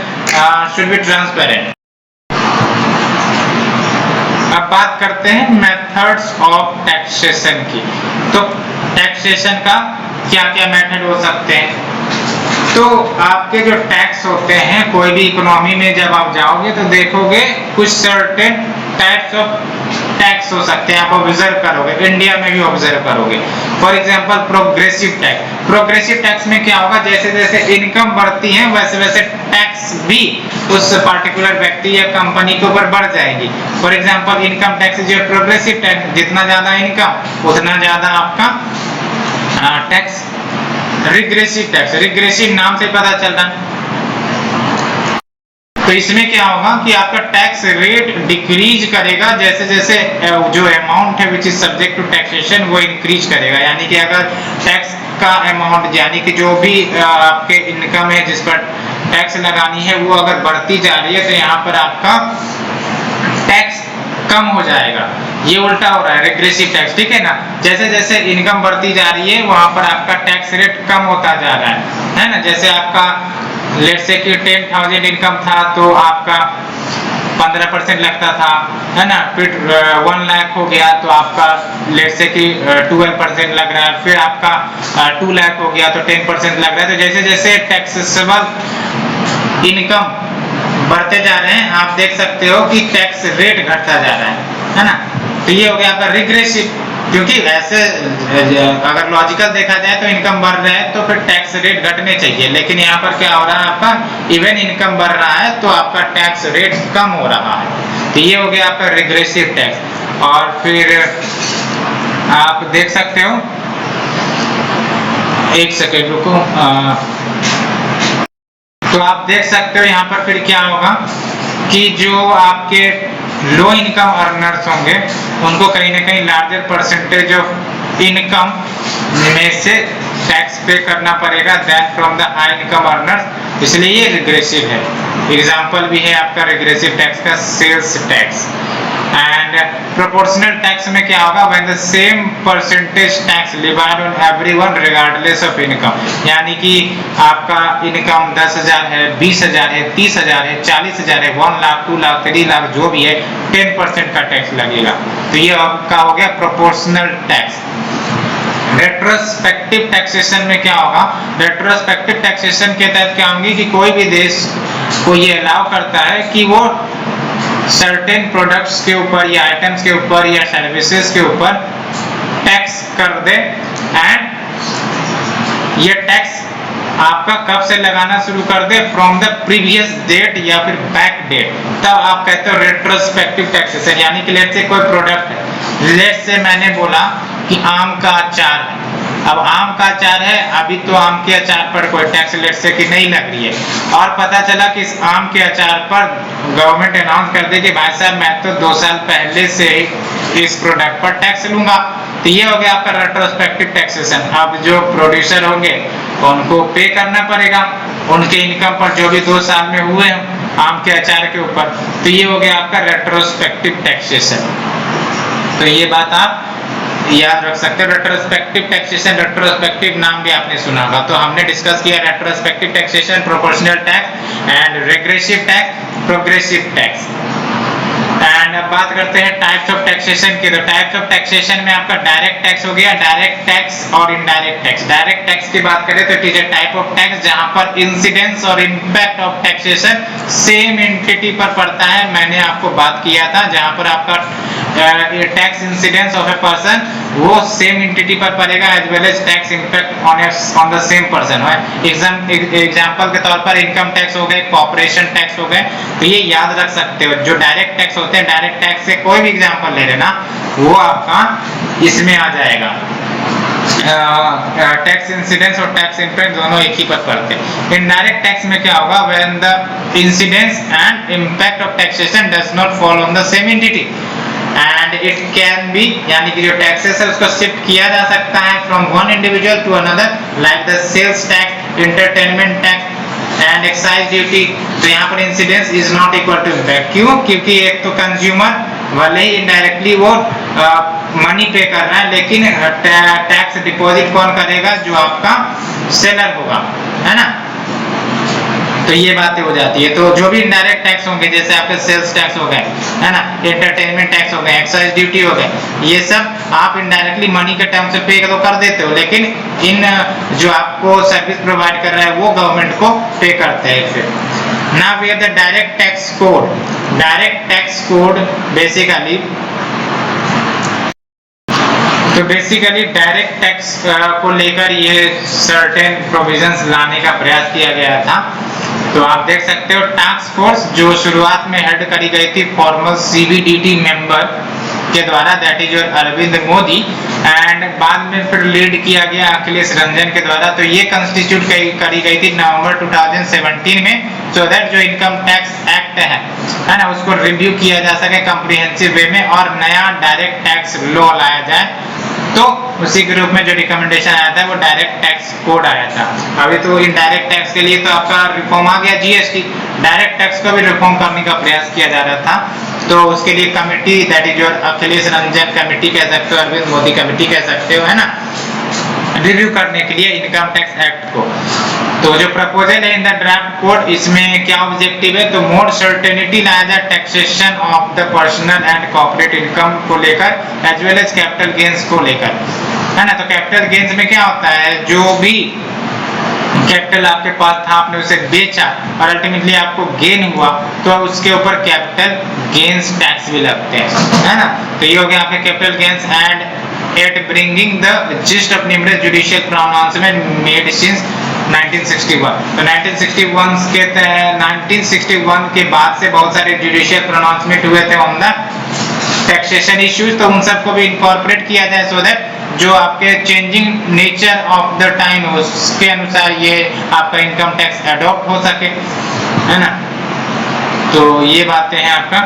should be transparent. अब बात करते हैं मेथड्स ऑफ टैक्सेशन की। तो टैक्सेशन का क्या क्या मेथड हो सकते हैं, तो आपके जो टैक्स होते हैं कोई भी इकोनॉमी में जब आप जाओगे तो देखोगे कुछ सर्टेन टाइप्स ऑफ टैक्स हो सकते हैं, आप ऑब्जर्व करोगे, इंडिया में भी ऑब्जर्व करोगे। For example progressive tax. Progressive tax में क्या होगा, जैसे जैसे इनकम बढ़ती है वैसे वैसे टैक्स भी उस पर्टिकुलर व्यक्ति या कंपनी के ऊपर बढ़ जाएगी। For example income tax is progressive tax, जितना ज्यादा इनकम उतना ज्यादा आपका टैक्स। रिग्रेसिव टैक्स, रिग्रेसिव नाम से पता चल रहा, तो इसमें क्या होगा कि आपका टैक्स रेट डिक्रीज करेगा जैसे जैसे जो अमाउंट है which is subject to taxation वो इंक्रीज करेगा। यानी कि अगर टैक्स का अमाउंट यानी कि जो भी आपके इनकम है जिस पर टैक्स लगानी है वो अगर बढ़ती जा रही है तो यहाँ पर आपका टैक्स कम हो जाएगा। ये उल्टा हो रहा है रिग्रेसिव टैक्स, ठीक है ना। जैसे जैसे इनकम बढ़ती जा रही है वहां पर आपका टैक्स रेट कम होता जा रहा है ना। जैसे आपका लेट्स से कि 10,000 इनकम था तो आपका 15% लगता था, है ना। फिर 1 लाख हो गया तो आपका लेट्स से कि 12% लग रहा है, फिर आपका 2 लाख हो गया तो 10% लग रहा है। तो जैसे जैसे टैक्सेबल इनकम बढ़ते जा रहे हैं आप देख सकते हो कि टैक्स रेट घटता जा रहा है ना। तो ये हो गया आपका रिग्रेसिव, क्योंकि वैसे अगर लॉजिकल देखा जाए तो इनकम बढ़ रहा है तो फिर टैक्स रेट घटने चाहिए, लेकिन यहाँ पर क्या हो रहा है आपका इवन इनकम बढ़ रहा है तो आपका टैक्स रेट कम हो रहा है। तो ये हो गया आपका रिग्रेसिव टैक्स। और फिर आप देख सकते हो, एक सेकेंड रुको, तो आप देख सकते हो यहाँ पर फिर क्या होगा कि जो आपके लो इनकम अर्नर्स होंगे उनको कहीं ना कहीं लार्जर परसेंटेज ऑफ इनकम में से टैक्स पे करना पड़ेगा than from the high income earners. इसलिए ये रिग्रेसिव है। एग्जाम्पल भी है आपका रिग्रेसिव टैक्स का sales tax. And proportional tax में क्या होगा, when the same percentage tax levied on everyone regardless of income, यानी कि आपका इनकम 10,000 है, 20,000 है, 30,000 है, 40,000 है, 1 लाख, 2 लाख, 3 लाख जो भी है, 10% का टैक्स लगेगा। तो ये आपका हो गया प्रोपोर्शनल टैक्स। रेट्रोस्पेक्टिव टैक्सेशन में क्या होगा, रेट्रोस्पेक्टिव टैक्सेशन के तहत क्या होंगे कि कोई भी देश को ये अलाउ करता है कि वो सर्टेन प्रोडक्ट्स के ऊपर या आइटम्स के ऊपर या सर्विसेज के ऊपर टैक्स कर दे। एंड ये टैक्स आपका कब से लगाना शुरू कर दे, फ्रॉम द प्रीवियस डेट या फिर बैक डेट, तब आप कहते हो रेट्रोस्पेक्टिव टैक्सेशन। यानी कि लेट्स से कोई प्रोडक्ट है, लेट्स से मैंने बोला कि आम का अचार है, अब आम का अचार है, अभी तो आम के अचार पर कोई टैक्स लेट्स से कि नहीं लग रही है, और पता चला कि इस आम के अचार पर गवर्नमेंट अनाउंस कर दे कि भाई साहब मैं तो 2 साल पहले से इस प्रोडक्ट पर टैक्स लूंगा। तो ये हो गया आपका रेट्रोस्पेक्टिव टैक्सेशन। अब जो प्रोड्यूसर होंगे उनको पे करना पड़ेगा उनके इनकम पर जो भी 2 साल में हुए आम के अचार के ऊपर। तो ये हो गया आपका रेट्रोस्पेक्टिव टैक्सेशन। तो ये बात आप याद रख सकते हैं। रेट्रोस्पेक्टिव टैक्सेशन, रेट्रोस्पेक्टिव नाम भी आपने सुना होगा। तो हमने डिस्कस किया retrospective taxation, proportional tax and regressive tax, progressive tax. And अब बात करते हैं टाइप्स ऑफ टैक्सेशन की। तो टाइप्स ऑफ टैक्सेशन में आपका डायरेक्ट टैक्स हो गया, डायरेक्ट टैक्स और इनडायरेक्ट टैक्स। डायरेक्ट टैक्स की बात करें तो it is a type of tax जहां पर इंसिडेंस और impact of taxation same entity पर पड़ता है। मैंने आपको बात किया था जहां पर आपका tax incidence of a person वो सेम एंटिटी पर पड़ेगा as well as tax impact on the same person है। एग्जांपल के तौर पर इनकम टैक्स हो गए, कॉर्पोरेशन टैक्स हो गए। तो ये याद रख सकते हो। जो डायरेक्ट टैक्स होते हैं, डायरेक्ट टैक्स से कोई भी एग्जांपल ले लेना, वो आपका इसमें आ जाएगा। टैक्स इंसिडेंस और टैक्स इंपैक्ट दोनों एक ही पर पड़ते हैं। इनडायरेक्ट टैक्स में क्या होगा, when the incidence and impact of taxation does not fall on the same entity and it can B, यानी कि जो टैक्सेस है उसको शिफ्ट किया जा सकता है from one individual to another, like the sales tax, entertainment tax and excise duty. तो यहाँ पर incidence is not equal to impact. क्यों? क्योंकि एक तो कंज्यूमर भले ही इनडायरेक्टली वो मनी पे कर रहा है, लेकिन टैक्स डिपॉजिट कौन करेगा, जो आपका सेलर होगा, है ना। तो ये बातें हो जाती है। तो जो भी इनडायरेक्ट टैक्स होंगे, जैसे आपके सेल्स टैक्स हो गए, है ना, एंटरटेनमेंट टैक्स हो गए, एक्साइज ड्यूटी हो गए, ये सब आप इनडायरेक्टली मनी के टर्म से पे तो कर देते हो, लेकिन इन जो आपको सर्विस प्रोवाइड कर रहा है वो गवर्नमेंट को पे करते हैं। फिर now we have the direct tax code. Direct tax code basically direct tax को लेकर ये सर्टेन प्रोविजंस लाने का प्रयास किया गया था। तो आप देख सकते हो टास्क फोर्स जो शुरुआत में हेड करी गई थी फॉर्मल सीबीडीटी मेंबर के द्वारा, that is Arvind Modi, and बाद में फिर लीड किया गया अखिलेश रंजन के द्वारा। तो ये कंस्टिट्यूट करी गई थी नवंबर 2017 में, सो दैट जो इनकम टैक्स एक्ट है ना, उसको रिव्यू किया जा सके कॉम्प्रिहेंसिव वे में और नया डायरेक्ट टैक्स लॉ लाया जाए। तो उसी के रूप में जो रिकमेंडेशन आया था वो डायरेक्ट टैक्स कोड आया था। अभी तो इनडायरेक्ट टैक्स के लिए तो आपका रिफॉर्म आ गया जीएसटी, डायरेक्ट टैक्स को भी रिफॉर्म करने का प्रयास किया जा रहा था। तो उसके लिए committee, that is your Akhilesh Ranjan committee कह सकते हो, अरविंद मोदी कमेटी कह सकते हो, है ना, रिव्यू करने के लिए इनकम टैक्स एक्ट को। तो जो प्रपोजल है इन द ड्राफ्ट कोड, इसमें क्या ऑब्जेक्टिव है, तो मोर सर्टेनिटी लाया जाए taxation of the personal and corporate income को लेकर as well as capital gains को लेकर, है ना। तो कैपिटल गेन्स में क्या होता है, जो भी कैपिटल आपके पास था आपने उसे बेचा और अल्टीमेटली आपको गेन हुआ, तो उसके ऊपर कैपिटल गेन्स टैक्स भी लगते हैं, है ना। तो ये हो गया आपके capital gains and at bringing the gist of numerous judicial pronouncement made since 1961। तो 1961 के 1961 के बाद से बहुत सारे जुडिशियल प्रोनाउंसमेंट हुए थे ऑन द टैक्सेशन इश्यूज, तो उन सबको भी इनकॉर्पोरेट किया जाए सो दैट जो आपके changing nature of the time उसके अनुसार ये आपका इनकम टैक्स अडॉप्ट हो सके, है ना। तो ये बातें हैं आपका।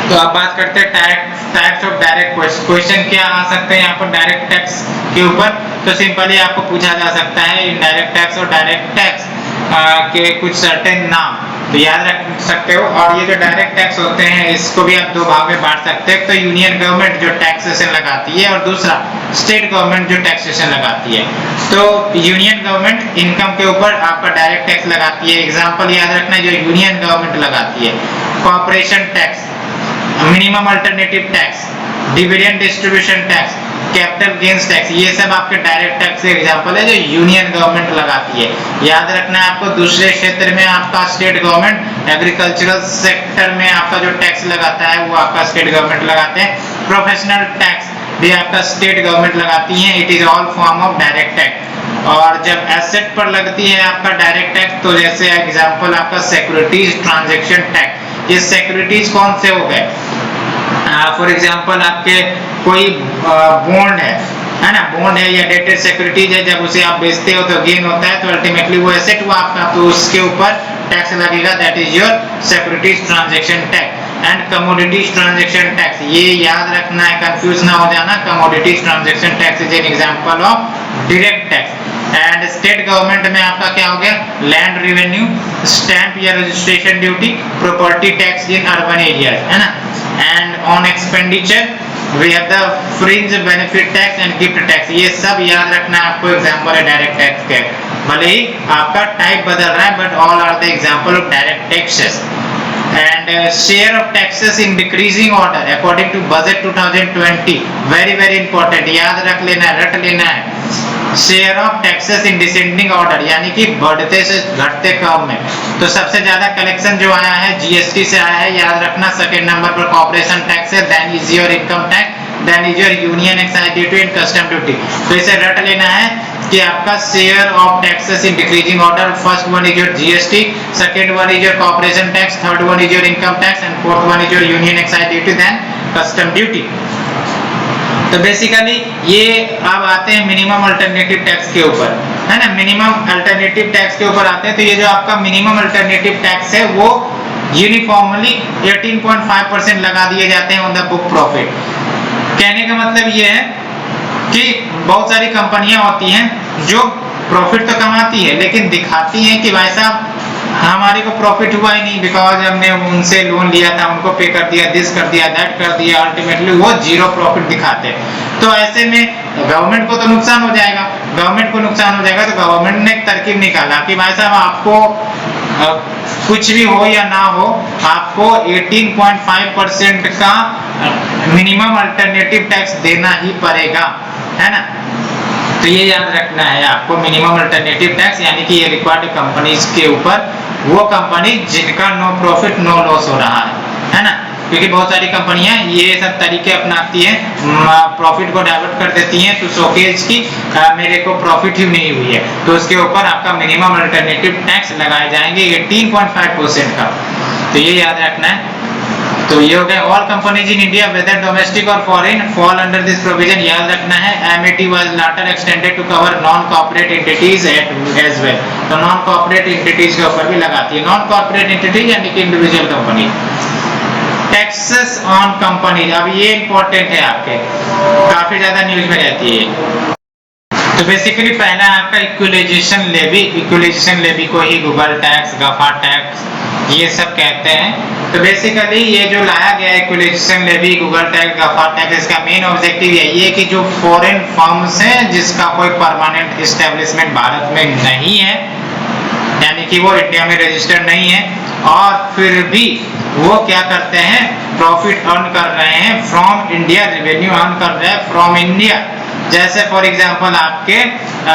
तो अब बात करते हैं टाइप्स ऑफ डायरेक्ट क्वेश्चन क्या आ सकते हैं यहाँ पर डायरेक्ट टैक्स के ऊपर। तो सिंपली आपको पूछा जा सकता है इनडायरेक्ट टैक्स और डायरेक्ट टैक्स, के कुछ सर्टेन नाम तो याद रख सकते हो। और ये जो डायरेक्ट टैक्स होते हैं इसको भी आप दो भाग में बांट सकते हैं, तो यूनियन गवर्नमेंट जो टैक्सेशन लगाती है और दूसरा स्टेट गवर्नमेंट जो टैक्सेशन लगाती है। तो यूनियन गवर्नमेंट इनकम के ऊपर आपका डायरेक्ट टैक्स लगाती है। एग्जांपल याद रखना जो यूनियन गवर्नमेंट लगाती है, corporation tax, minimum alternative tax, dividend distribution tax, capital gains tax, ये सब आपके डायरेक्ट टैक्स के एग्जांपल है जो यूनियन गवर्नमेंट लगाती है। याद रखना है आपको दूसरे क्षेत्र में आपका स्टेट गवर्नमेंट, एग्रीकल्चरल सेक्टर में आपका जो टैक्स लगाता है वो आपका स्टेट गवर्नमेंट लगाते हैं। प्रोफेशनल टैक्स भी आपका स्टेट गवर्नमेंट लगाती है। It is all form of direct tax. और जब एसेट पर लगती है आपका डायरेक्ट टैक्स, तो जैसे एग्जांपल आपका सिक्योरिटीज ट्रांजैक्शन टैक्स। ये सिक्योरिटीज कौन से हो गए, फॉर एग्जांपल आपके कोई बॉन्ड है ना, बॉन्ड है या डेटेड सिक्योरिटीज है, जब उसे आप बेचते हो तो गेन होता है, तो अल्टीमेटली वो एसेट हुआ आपका, तो उसके ऊपर टैक्स लगेगा, that is your securities transaction tax. And commodities transaction tax, ये याद रखना है, कंफ्यूज ना हो जाना। Commodities transaction tax is an example of direct tax. And state government में आपका क्या हो गया, लैंड रेवेन्यू, स्टैंप या registration duty, property tax in urban areas, है ना। And on expenditure we have the fringe benefit tax and gift tax, ये सब याद रखना है आपको, एग्जांपल है डायरेक्ट टैक्स के। भले ही आपका टाइप बदल रहा है but all are the example of direct taxes. And share of taxes in decreasing order according to budget 2020, very important, याद रख लेना है, रट लेना है। Share of taxes in descending order, यानी कि बढ़ते से घटते क्रम में। तो सबसे ज्यादा कलेक्शन जो आया है जीएसटी से आया है, याद रखना। सेकंड नंबर पर कॉर्पोरेशन टैक्स है, then is your income tax, then is your union excise duty and custom duty. तो इसे रट लेना है कि आपका share of taxes in decreasing order, first one is your GST, second one is your corporation tax, third one is your income tax and fourth one is your union excise duty, then custom duty. तो basically ये अब आते हैं minimum alternative tax के ऊपर, है ना। Minimum alternative tax के ऊपर आते हैं, तो ये जो आपका मिनिमम अल्टरनेटिव टैक्स है वो यूनिफॉर्मली 18.5% लगा दिए जाते हैं ऑन द बुक प्रॉफिट। कहने का मतलब ये है कि बहुत सारी कंपनियां होती हैं जो प्रॉफिट तो कमाती है लेकिन दिखाती हैं कि भाई साहब हमारे को प्रॉफिट हुआ ही नहीं, बिकॉज हमने उनसे लोन लिया था, उनको पे कर दिया, दिस कर दिया, दैट कर दिया, अल्टीमेटली वो जीरो प्रॉफिट दिखाते हैं। तो ऐसे में गवर्नमेंट को तो नुकसान हो जाएगा, गवर्नमेंट को नुकसान हो जाएगा। तो गवर्नमेंट ने एक तरकीब निकाला कि भाई साहब आपको कुछ भी हो या ना हो, आपको 18.5% का मिनिमम अल्टरनेटिव टैक्स देना ही पड़ेगा, है ना। तो ये याद रखना है आपको, मिनिमम अल्टरनेटिव टैक्स, यानी कि ये रिक्वायर्ड कंपनीज के ऊपर, वो कंपनी जिनका नो प्रॉफिट नो लॉस हो रहा है ना। क्योंकि बहुत सारी कंपनियां ये सब तरीके अपनाती हैं, प्रॉफिट को डाइवर्ट कर देती हैं टू शोकेज की मेरे को प्रॉफिट ही नहीं हुई है, तो उसके ऊपर आपका मिनिमम अल्टरनेटिव टैक्स लगाए जाएंगे 18.5% का। तो ये याद रखना है। तो ये हो गया all companies in India whether domestic और foreign fall under this provision, याद रखना है। MAT was later extended to cover non corporate entities as well, तो नॉन कॉर्पोरेट एंटिटीज के ऊपर भी लगाती है, नॉन कॉर्पोरेट एंटिटीज यानी कि individual company. Taxes on companies, अब ये इंपॉर्टेंट है आपके, काफी ज्यादा न्यूज में रहती है। तो बेसिकली पहला आपका इक्विलाइजेशन लेवी, इक्विलाइजेशन लेवी को ही गूगल टैक्स, गफा टैक्स ये सब कहते हैं। तो बेसिकली ये जो लाया गया equalisation levy, Google tax, GAFA tax, इसका मेन ऑब्जेक्टिव यही है कि जो फॉरेन फर्म्स हैं जिसका कोई परमानेंट एस्टेब्लिशमेंट भारत में नहीं है, यानी कि वो इंडिया में रजिस्टर्ड नहीं है, और फिर भी वो क्या करते हैं, प्रॉफिट अर्न कर रहे हैं फ्रॉम इंडिया, रेवेन्यू अर्न कर रहे हैं फ्रॉम इंडिया। जैसे फॉर एग्जांपल आपके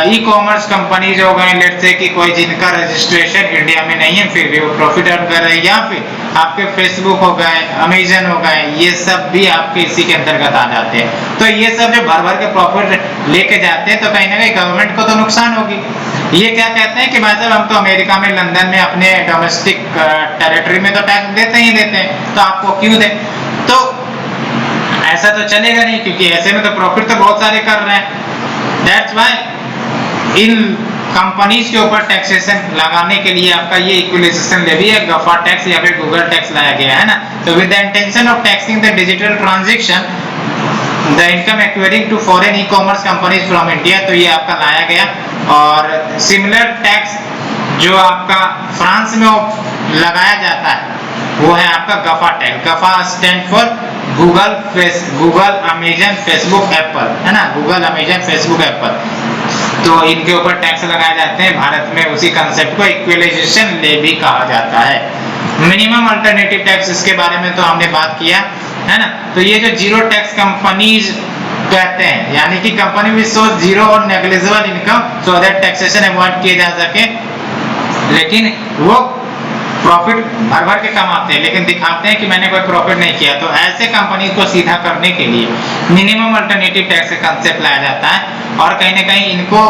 ई कॉमर्स कंपनीज हो गए, लेट्स से कि कोई जिनका रजिस्ट्रेशन इंडिया में नहीं है फिर भी वो प्रॉफिट अर्न कर रहे हैं, या फिर आपके फेसबुक हो गए, अमेजन हो गए, ये सब भी आपके इसी के अंतर्गत आ जाते हैं। तो ये सब जो भर भर के प्रॉफिट लेके जाते हैं तो कहीं ना कहीं गवर्नमेंट को तो नुकसान होगी। ये क्या कहते हैं कि भाई साहब हम तो अमेरिका में, लंदन में अपने डोमेस्टिक टेरिटरी में तो टैक्स देते ही देते हैं, तो आपको क्यों दें। तो ऐसा तो चलेगा नहीं, क्योंकि ऐसे में तो प्रॉफिट तो बहुत सारे कर रहे हैं। दैट्स व्हाई इन कंपनीज के ऊपर टैक्सेशन लगाने के लिए आपका ये इक्विलाइजेशन लेवी है, गफा टैक्स या फिर गूगल टैक्स लाया गया है ना। तो with the intention of taxing the digital transaction the income acquiring to foreign e commerce companies from India, तो ये आपका लाया गया। और सिमिलर टैक्स जो आपका फ्रांस में लगाया जाता है वो है आपका GAFA tax. GAFA stand for Google, Amazon, Facebook, Apple, है ना, गूगल, अमेजन, फेसबुक, एप्पल। तो इनके ऊपर टैक्स लगाए जाते हैं। भारत में उसी कंसेप्ट को इक्विलाइजेशन लेवी कहा जाता है। मिनिमम अल्टरनेटिव टैक्स, इसके बारे में तो हमने बात किया, है ना। तो ये जो जीरो टैक्स कंपनीज कहते हैं, यानी कि कंपनी विच शो जीरो और negligible income so that taxation avoid किए जा सके, लेकिन वो प्रॉफिट भर भर के कमाते हैं लेकिन दिखाते हैं कि मैंने कोई प्रॉफिट नहीं किया। तो ऐसे कंपनी को सीधा करने के लिए मिनिमम अल्टरनेटिव टैक्स का कंसेप्ट लाया जाता है, और कहीं ना कहीं इनको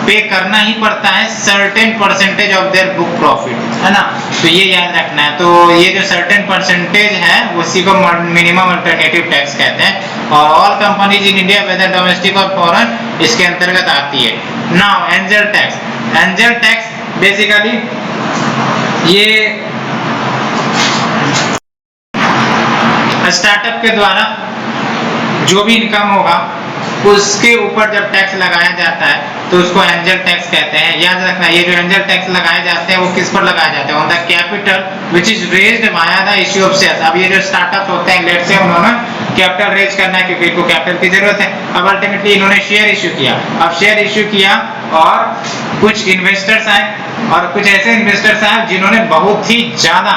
पे करना ही पड़ता है certain percentage of their book profit, है ना। तो ये याद रखना है। तो ये जो सर्टेन परसेंटेज है उसी को मिनिमम अल्टरनेटिव टैक्स कहते हैं, और all companies in India whether domestic और फॉरेन इसके अंतर्गत आती है। Now angel tax. Angel tax basically ये स्टार्टअप के द्वारा जो भी इनकम होगा उसके ऊपर जब टैक्स लगाया जाता है तो उसको एंजल टैक्स कहते हैं। याद रखना, ये जो एंजल टैक्स लगाए जाते हैं वो किस पर लगाए जाते हैं? On the capital which is raised via the issue of shares. अब ये जो स्टार्टअप होते हैं, लेट्स से उन्होंने कैपिटल रेज करना है क्योंकि इनको कैपिटल की जरूरत है। अब अल्टीमेटली इन्होंने शेयर इश्यू किया। अब शेयर इश्यू किया और कुछ इन्वेस्टर्स आए, और कुछ ऐसे इन्वेस्टर्स आए जिन्होंने बहुत ही ज्यादा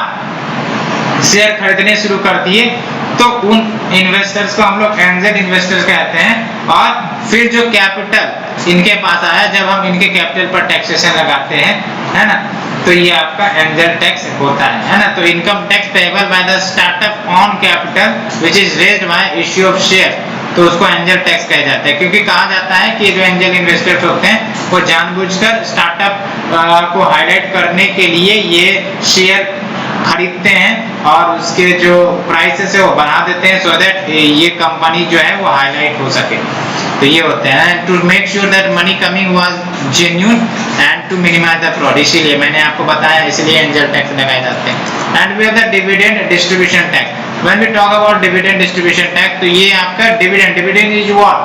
शेयर खरीदने शुरू कर दिए, तो उन इन्वेस्टर्स को हम लोग एंजल इन्वेस्टर्स कहते हैं। और फिर जो कैपिटल इनके पास आया, जब हम इनके कैपिटल पर टैक्सेशन लगाते हैं, है ना, तो ये आपका एंजल टैक्स होता है ना। तो income tax payable by the startup on capital which is raised bye issue of share, तो उसको एंजल टैक्स कहा जाता है। क्योंकि कहा जाता है कि जो एंजल इन्वेस्टर्स होते हैं वो जानबूझकर स्टार्टअप को हाईलाइट करने के लिए ये शेयर खरीदते हैं और उसके जो प्राइसेस है वो बढ़ा देते हैं, सो दैट ये कंपनी जो है वो हाईलाइट हो सके। तो ये होते हैं to make sure that money coming was genuine and to minimise the fraud. इसीलिए मैंने आपको बताया, इसलिए एंजल टैक्स लगाए जाते हैं। And we have the dividend distribution tax. When we talk about dividend distribution tax, तो ये आपका डिविडेंड इज व्हाट,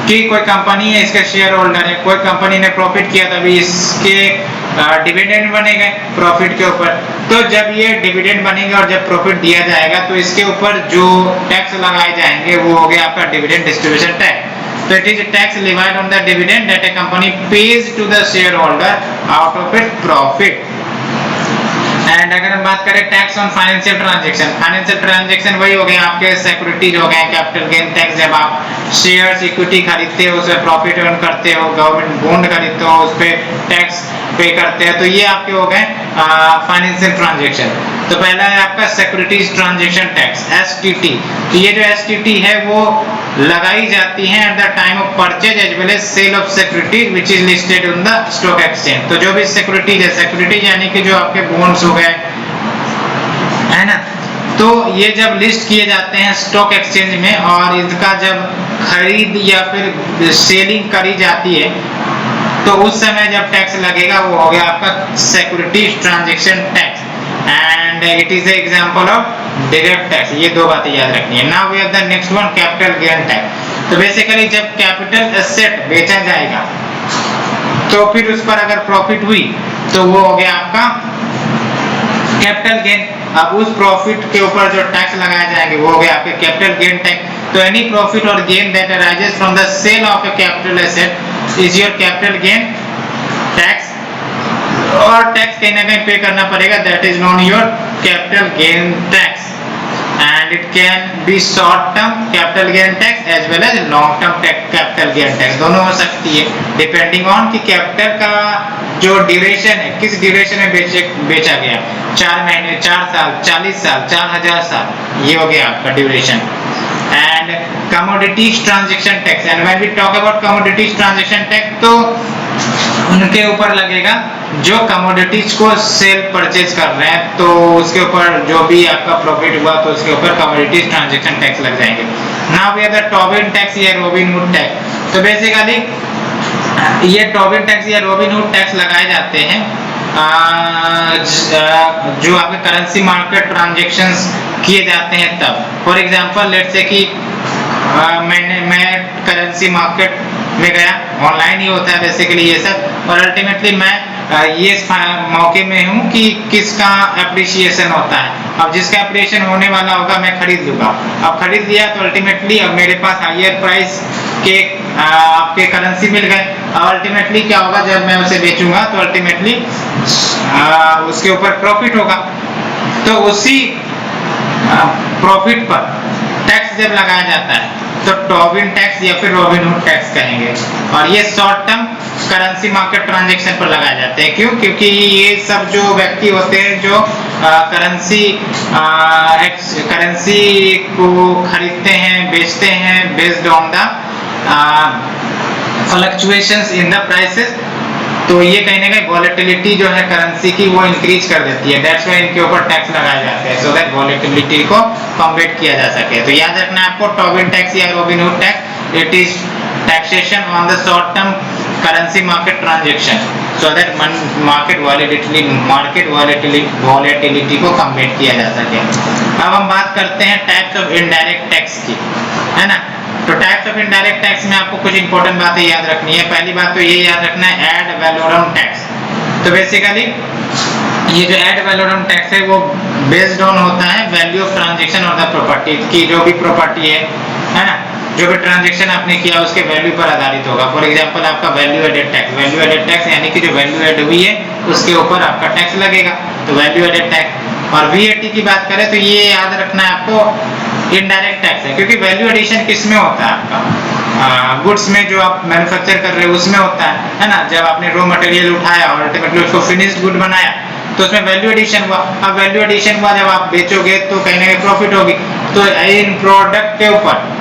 कि कोई कंपनी है, इसका शेयर होल्डर है, कोई कंपनी ने प्रॉफिट किया तभी इसके डिविडेंड बनेगा प्रॉफिट के ऊपर। तो जब ये डिविडेंड बनेगा और जब प्रॉफिट दिया जाएगा तो इसके ऊपर जो टैक्स लगाए जाएंगे वो हो गया आपका डिविडेंड डिस्ट्रीब्यूशन टैक्स। तो it is tax levied on the dividend that a company pays to the shareholder out of its profit. And अगर हम बात करें tax on financial transaction, financial transaction वही हो गए आपके सिक्योरिटीज हो गए, कैपिटल गेन टैक्स, जब आप शेयर्स इक्विटी खरीदते हो उसमें प्रॉफिट अर्न करते हो, गवर्नमेंट बॉन्ड खरीदते हो उस पे टैक्स पे करते हैं, तो ये आपके हो गए फाइनेंशियल ट्रांजैक्शन। तो पहला है आपका सिक्योरिटीज ट्रांजैक्शन टैक्स STT। तो ये जो STT है वो लगाई जाती है at the time of purchase as well as sale of securities which is listed on the stock exchange. तो जो भी सिक्योरिटीज है, सिक्योरिटीज यानी कि जो आपके बॉन्ड्स हो गए, है ना, तो ये जब लिस्ट किए जाते हैं स्टॉक एक्सचेंज में और इनका जब खरीद या फिर सेलिंग करी जाती है तो उस समय जब टैक्स लगेगा वो हो गया आपका securities transaction tax and it is example of direct tax. ये दो बातें याद रखनी है। Now we have the next one, capital gain tax. तो बेसिकली जब कैपिटल एसेट बेचा जाएगा तो फिर उस पर अगर प्रॉफिट हुई तो वो हो गया आपका कैपिटल गेन। अब उस प्रॉफिट के ऊपर जो टैक्स लगाए जाएंगे वो हो गया आपके कैपिटल गेन टैक्स। तो एनी प्रॉफिट और gain that arises from the sale of a capital asset is your capital gain tax, और टैक्स कहीं ना कहीं पे करना पड़ेगा, that is known your capital gain tax. And it can be short term capital gain tax as well as long term capital gain tax, दोनों हो सकती है डिपेंडिंग ऑन कि कैपिटल का जो ड्यूरेशन है, किस ड्यूरेशन में बेचा गया, 4 महीने, 4 साल, 40 साल, 4000 साल, ये हो गया आपका duration. And commodities transaction tax, and when we talk about commodities transaction tax तो उनके ऊपर लगेगा जो कमोडिटीज को सेल परचेज कर रहे हैं, तो उसके ऊपर जो भी आपका प्रॉफिट हुआ तो उसके ऊपर कमोडिटीज ट्रांजैक्शन टैक्स लग जाएंगे। Now we have the Tobin tax या रॉबिनहुड टैक्स। तो बेसिकली ये टोबिन टैक्स या रॉबिनहुड टैक्स लगाए जाते हैं जो आपके करेंसी मार्केट ट्रांजैक्शंस किए जाते हैं तब। फॉर एग्जांपल लेट्स से कि मैं करेंसी मार्केट में गया, ऑनलाइन ही होता है बेसिकली ये सब, और अल्टीमेटली मैं ये मौके में हूँ कि किसका एप्रिसिएशन होता है। अब जिसका एप्रिसिएशन होने वाला होगा मैं खरीद लूंगा। अब खरीद लिया तो अल्टीमेटली अब मेरे पास हायर प्राइस के आपके करेंसी मिल गए। अल्टीमेटली क्या होगा, जब मैं उसे बेचूंगा तो अल्टीमेटली उसके ऊपर प्रॉफिट होगा। तो उसी प्रॉफिट पर टैक्स जब लगाया जाता है तो टोबिन टैक्स या फिर रॉबिनहुड टैक्स कहेंगे। और ये short term currency market transaction पर लगाए जाते हैं। क्यों? क्योंकि ये सब जो व्यक्ति होते हैं जो करेंसी को खरीदते हैं, बेचते हैं based on the fluctuations in the prices, तो ये कहीं ना कहीं वॉलेटिलिटी जो है करेंसी की वो इंक्रीज कर देती है। दैट्स व्हाई इनके ऊपर टैक्स लगाए जाते हैं, सो दैट वॉलेटिलिटी को कॉम्बैट किया जा सके। तो याद रखना है आपको, टोबिन टैक्स या Robin Hood tax, it is taxation on the short term currency market transaction so that market volatility को कॉम्बैट किया जा सके। अब हम बात करते हैं टाइप्स ऑफ इनडायरेक्ट टैक्स की, है ना। तो टाइप्स ऑफ इनडायरेक्ट टैक्स में आपको कुछ इंपॉर्टेंट बातें याद रखनी है। पहली बात तो ये याद रखना है एड वैलोरम टैक्स। तो बेसिकली ये जो एड वैलोरम टैक्स है वो बेस्ड ऑन होता है वैल्यू ऑफ ट्रांजैक्शन और द प्रॉपर्टी की, जो भी प्रॉपर्टी है ना, जो भी ट्रांजैक्शन आपने किया उसके वैल्यू पर आधारित होगा। फॉर एग्जांपल आपका वैल्यू एडेड टैक्स यानी कि जो वैल्यू एड हुई है उसके ऊपर आपका टैक्स लगेगा, तो वैल्यू एडेड टैक्स। और वीएटी की बात करें तो ये याद रखना है आपको इनडायरेक्ट टैक्स है, क्योंकि वैल्यू एडिशन किस में होता है आपका गुड्स में, जो आप मैन्युफैक्चर कर रहे हो उसमें होता है ना। जब आपने रॉ मटेरियल उठाया और अल्टीमेटली उसको फिनिश्ड गुड बनाया तो उसमें वैल्यू एडिशन हुआ। अब वैल्यू एडिशन हुआ, जब आप बेचोगे तो कहीं ना कहीं प्रॉफिट होगी, तो इन प्रोडक्ट के ऊपर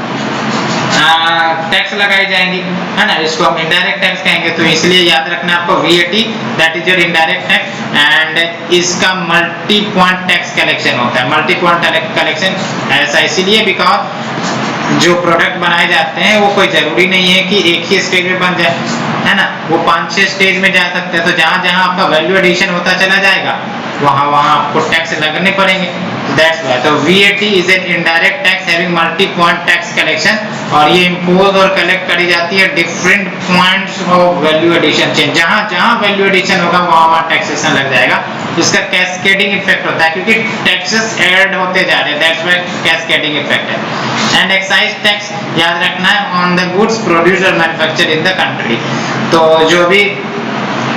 टैक्स लगाई जाएंगी, है ना। इसको हम इनडायरेक्ट टैक्स कहेंगे। तो इसलिए याद रखना आपको VAT, that is your indirect tax, and इसका मल्टी पॉइंट टैक्स कलेक्शन होता है। मल्टी पॉइंट कलेक्शन ऐसा इसीलिए बिकॉज जो प्रोडक्ट बनाए जाते हैं वो कोई जरूरी नहीं है कि एक ही स्टेज में बन जाए, है ना, वो 5-6 स्टेज में जा सकते हैं। तो जहां जहां आपका वैल्यू एडिशन होता चला जाएगा वहां वहां आपको टैक्स लगने पड़ेंगे। दैट्स व्हाई तो VAT is an indirect tax having multi point tax collection, और ये इंपोज और कलेक्ट करी जाती है different points of value addition chain. जहां जहां वैल्यू एडिशन होगा वहां वहां टैक्सेशन लग जाएगा। इसका कैस्केडिंग इफेक्ट होता है क्योंकि टैक्सेस ऐड होते जा रहे हैं, दैट्स व्हाई कैस्केडिंग इफेक्ट है। एंड एक्साइज टैक्स याद रखना है ऑन द गुड्स प्रोड्यूस्ड और मैन्युफैक्चर्ड इन द कंट्री। तो जो भी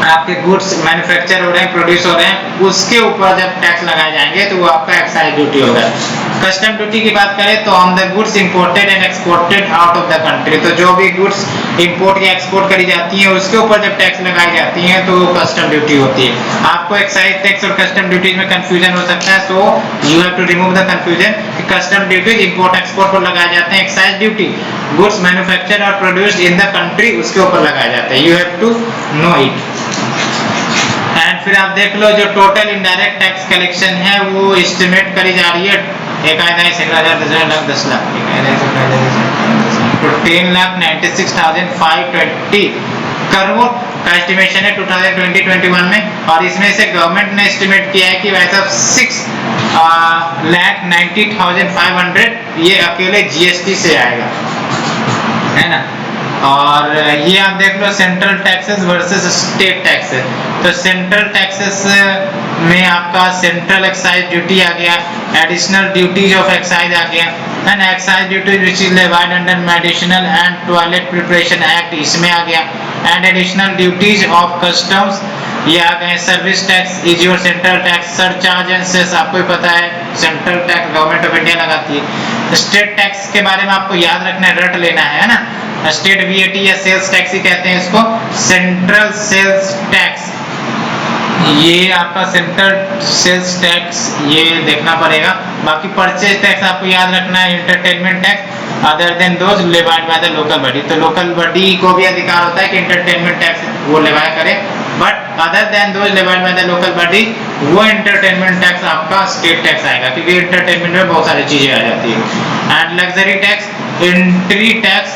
आपके गुड्स मैन्युफैक्चर हो रहे हैं, प्रोड्यूस हो रहे हैं, उसके ऊपर जब टैक्स लगाए जाएंगे तो वो आपका एक्साइज ड्यूटी होगा। कस्टम ड्यूटी की बात करें तो on the goods imported and exported out of the country, तो जो भी गुड्स इंपोर्ट या एक्सपोर्ट करी जाती हैं उसके ऊपर जब टैक्स लगाई जाती हैं तो वो कस्टम ड्यूटी होती है। आपको एक्साइज टैक्स और कस्टम ड्यूटी में कंफ्यूजन हो सकता है, तो you have to remove the confusion कि कस्टम ड्यूटी इंपोर्ट एक्सपोर्ट पर लगाए जाते हैं, एक्साइज ड्यूटी गुड्स मैन्युफैक्चर्ड और प्रोड्यूस्ड इन द कंट्री उसके ऊपर लगाए जाते हैं। You have to know it. And फिर आप देख लो जो टोटल इनडायरेक्ट टैक्स कलेक्शन है वो एस्टिमेट करी जा रही है 10 लाख 10,96,520 करोड़ का एस्टिमेशन है 2020-21 में। और इसमें से गवर्नमेंट ने एस्टिमेट किया है कि वैसा 6,90,500 ये अकेले जीएसटी से आएगा, है ना। और ये आप देख लो central taxes versus state taxes. तो सेंट्रल टैक्सेस में आपका सेंट्रल एक्साइज ड्यूटी आ गया, एडिशनल ड्यूटीज ऑफ एक्साइज आ गया, and excise duty which is levied under medicinal and toilet preparation act इसमें आ गया, and additional duties of customs ये आ गए। Service tax is your central tax. Surcharge and cess आपको ही पता है central tax government of India लगाती है। स्टेट टैक्स के बारे में आपको याद रखना है, रट लेना है ना। स्टेट VAT या सेल्स टैक्स ही कहते हैं इसको, सेंट्रल सेल्स टैक्स ये आपका सेंट्रल सेल्स टैक्स ये देखना पड़ेगा। बाकी परचेज टैक्स आपको याद रखना है, entertainment tax other than those levied by the local body. तो लोकल बॉडी को भी अधिकार होता है कि एंटरटेनमेंट टैक्स वो लेवाया करे, but other than those levied by the local body वो एंटरटेनमेंट टैक्स आपका स्टेट टैक्स आएगा, क्योंकि एंटरटेनमेंट में बहुत सारी चीजें आ जाती है। And luxury tax, entry tax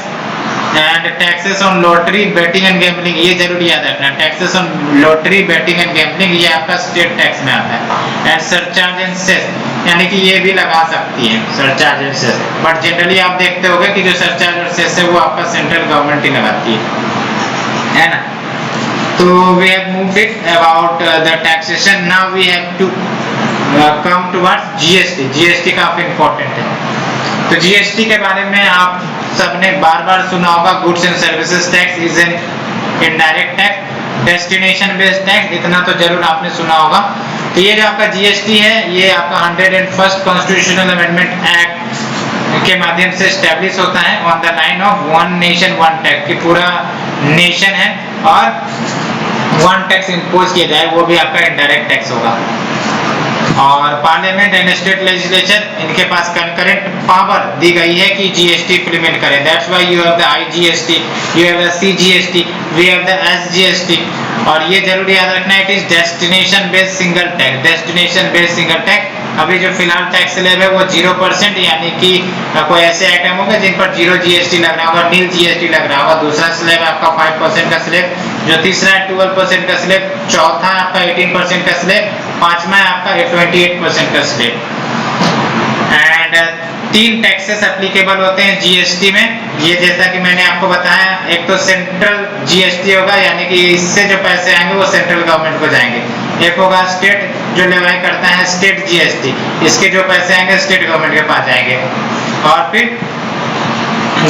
and taxes on lottery betting and gambling ये जरूरी याद रखना। Taxes on lottery betting and gambling ये आपका स्टेट टैक्स में आता है। एंड सरचार्ज एंड सेस यानी कि ये भी लगा सकती है surcharge and cess, but generally आप देखते होंगे कि जो सरचार्ज और सेस है वो आपका सेंट्रल गवर्नमेंट ही लगाती है ना। तो we have moved it about the taxation. Now we have to come towards GST. GST काफी important है. तो GST के बारे में आप सबने बार-बार सुना होगा. Goods and Services Tax is an indirect tax. Destination based tax, इतना तो जरूर आपने सुना होगा. तो ये जो आपका GST है, ये आपका 101st Constitutional Amendment Act के माध्यम से एस्टैब्लिश होता है on the line of one nation one tax, कि पूरा नेशन है और वन टैक्स इंपोज किया जाए, वो भी आपका इनडायरेक्ट टैक्स होगा. और पार्लियामेंट एंड स्टेट लेजिस्लेचर, इनके पास कंकरेंट पावर दी गई है कि जीएसटी इंप्लीमेंट करें. That's why you have the IGST, you have the CGST, we have the SGST. और ये जरूर याद रखना है, it is destination based single tax. Destination based single tax. अभी जो फिलहाल टैक्स स्लैब है वो 0%, यानी कि कोई ऐसे आइटम होगा जिन पर 0 जीएसटी लग रहा होगा, नील जीएसटी लग रहा होगा. दूसरा स्लैब आपका 5% का स्लैब, जो तीसरा है 12% का स्लैब, चौथा है आपका 18% का स्लैब, पांचवा है आपका 28% का स्लैब. एंड 3 टैक्सेस एप्लीकेबल होते हैं जीएसटी में. ये जैसा कि मैंने आपको बताया, एक तो सेंट्रल जीएसटी होगा, यानी कि इससे जो पैसे आएंगे वो सेंट्रल गवर्नमेंट को जाएंगे. एक होगा स्टेट, जो लेवाई करता है स्टेट जीएसटी, इसके जो पैसे आएंगे स्टेट गवर्नमेंट के पास जाएंगे. और फिर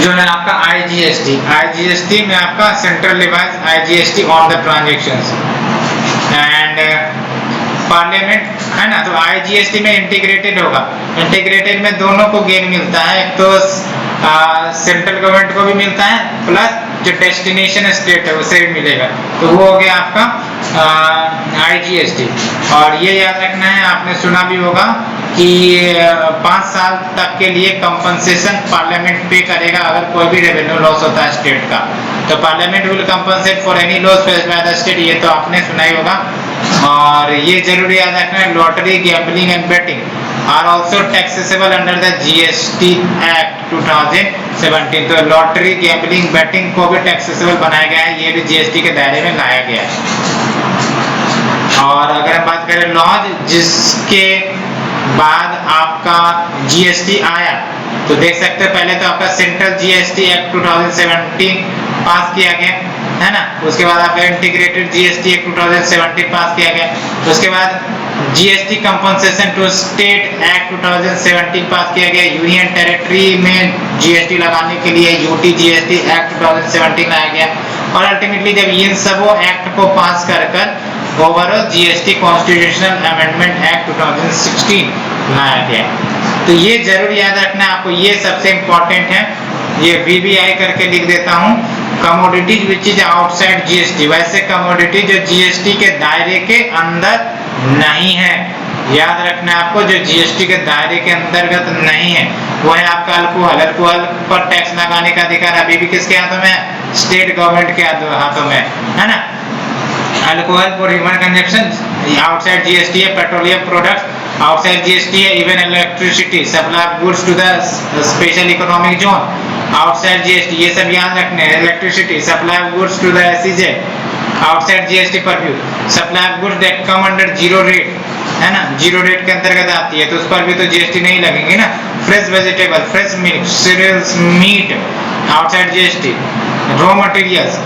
जो है आपका आईजीएसटी. आईजीएसटी में आपका central levies IGST on the transactions. And parliament है ना, तो आईजीएसटी में इंटीग्रेटेड होगा. इंटीग्रेटेड में दोनों को गेन मिलता है, एक तो सेंट्रल गवर्नमेंट को भी मिलता है, प्लस जो डेस्टिनेशन स्टेट है उसे भी मिलेगा. तो वो हो गया आपका आईजीएसटी. और ये याद रखना है, आपने सुना भी होगा कि 5 साल तक के लिए कंपनसेशन पार्लियामेंट पे करेगा अगर कोई भी रेवेन्यू लॉस होता है स्टेट का. तो parliament will compensate for any loss faced by the state, ये तो आपने सुना ही होगा. और ये जरूरी याद रखना है, lottery, gambling and betting are also taxable under the GST act 2017. तो लॉटरी, गैम्बलिंग, बेटिंग को भी टैक्सेबल बनाया गया है, ये भी जीएसटी के दायरे में लाया गया है. और अगर हम बात करें लॉज जिसके बाद आपका जीएसटी आया, तो देख सकते हो पहले तो आपका सेंट्रल जीएसटी एक्ट 2017 पास किया गया है ना. उसके बाद आपका इंटीग्रेटेड जीएसटी एक्ट 2017 पास किया गया. उसके बाद GST compensation to state act 2017 pass किया गया. यूनियन टेरिटरी में जीएसटी लगाने के लिए यूटी जीएसटी एक्ट 2017 लाया गया. और अल्टीमेटली जब इन सबों एक्ट को पास कर overall GST constitutional amendment act 2016 लाया गया. तो ये जरूर याद रखना है आपको, ये सबसे इम्पोर्टेंट है. ये वीबीआई करके लिख देता हूँ, commodities which is outside GST. वैसे कमोडिटी जो जीएसटी के दायरे के अंदर नहीं है, याद रखना है आपको, जो जीएसटी के दायरे के अंतर्गत नहीं है वो है आपका अल्कोहल. अल्कोहल पर टैक्स लगाने का अधिकार अभी भी किसके हाथों में है? स्टेट गवर्नमेंट के हाथों में है ना. Alcohol for human consumption outside GST है. पेट्रोलियम प्रोडक्ट्स आउटसाइड जीएसटी है. Even electricity, supply of goods to the special economic zone outside GST, ये सब याद रखने हैं. Electricity, supply of goods to the SEZ outside GST purview. Supply of goods that come under zero rate है ना, zero rate के अंतर्गत आती है, तो उस पर भी तो जीएसटी नहीं लगेगी ना. Fresh vegetable, fresh milk, cereals, meat outside GST. Raw materials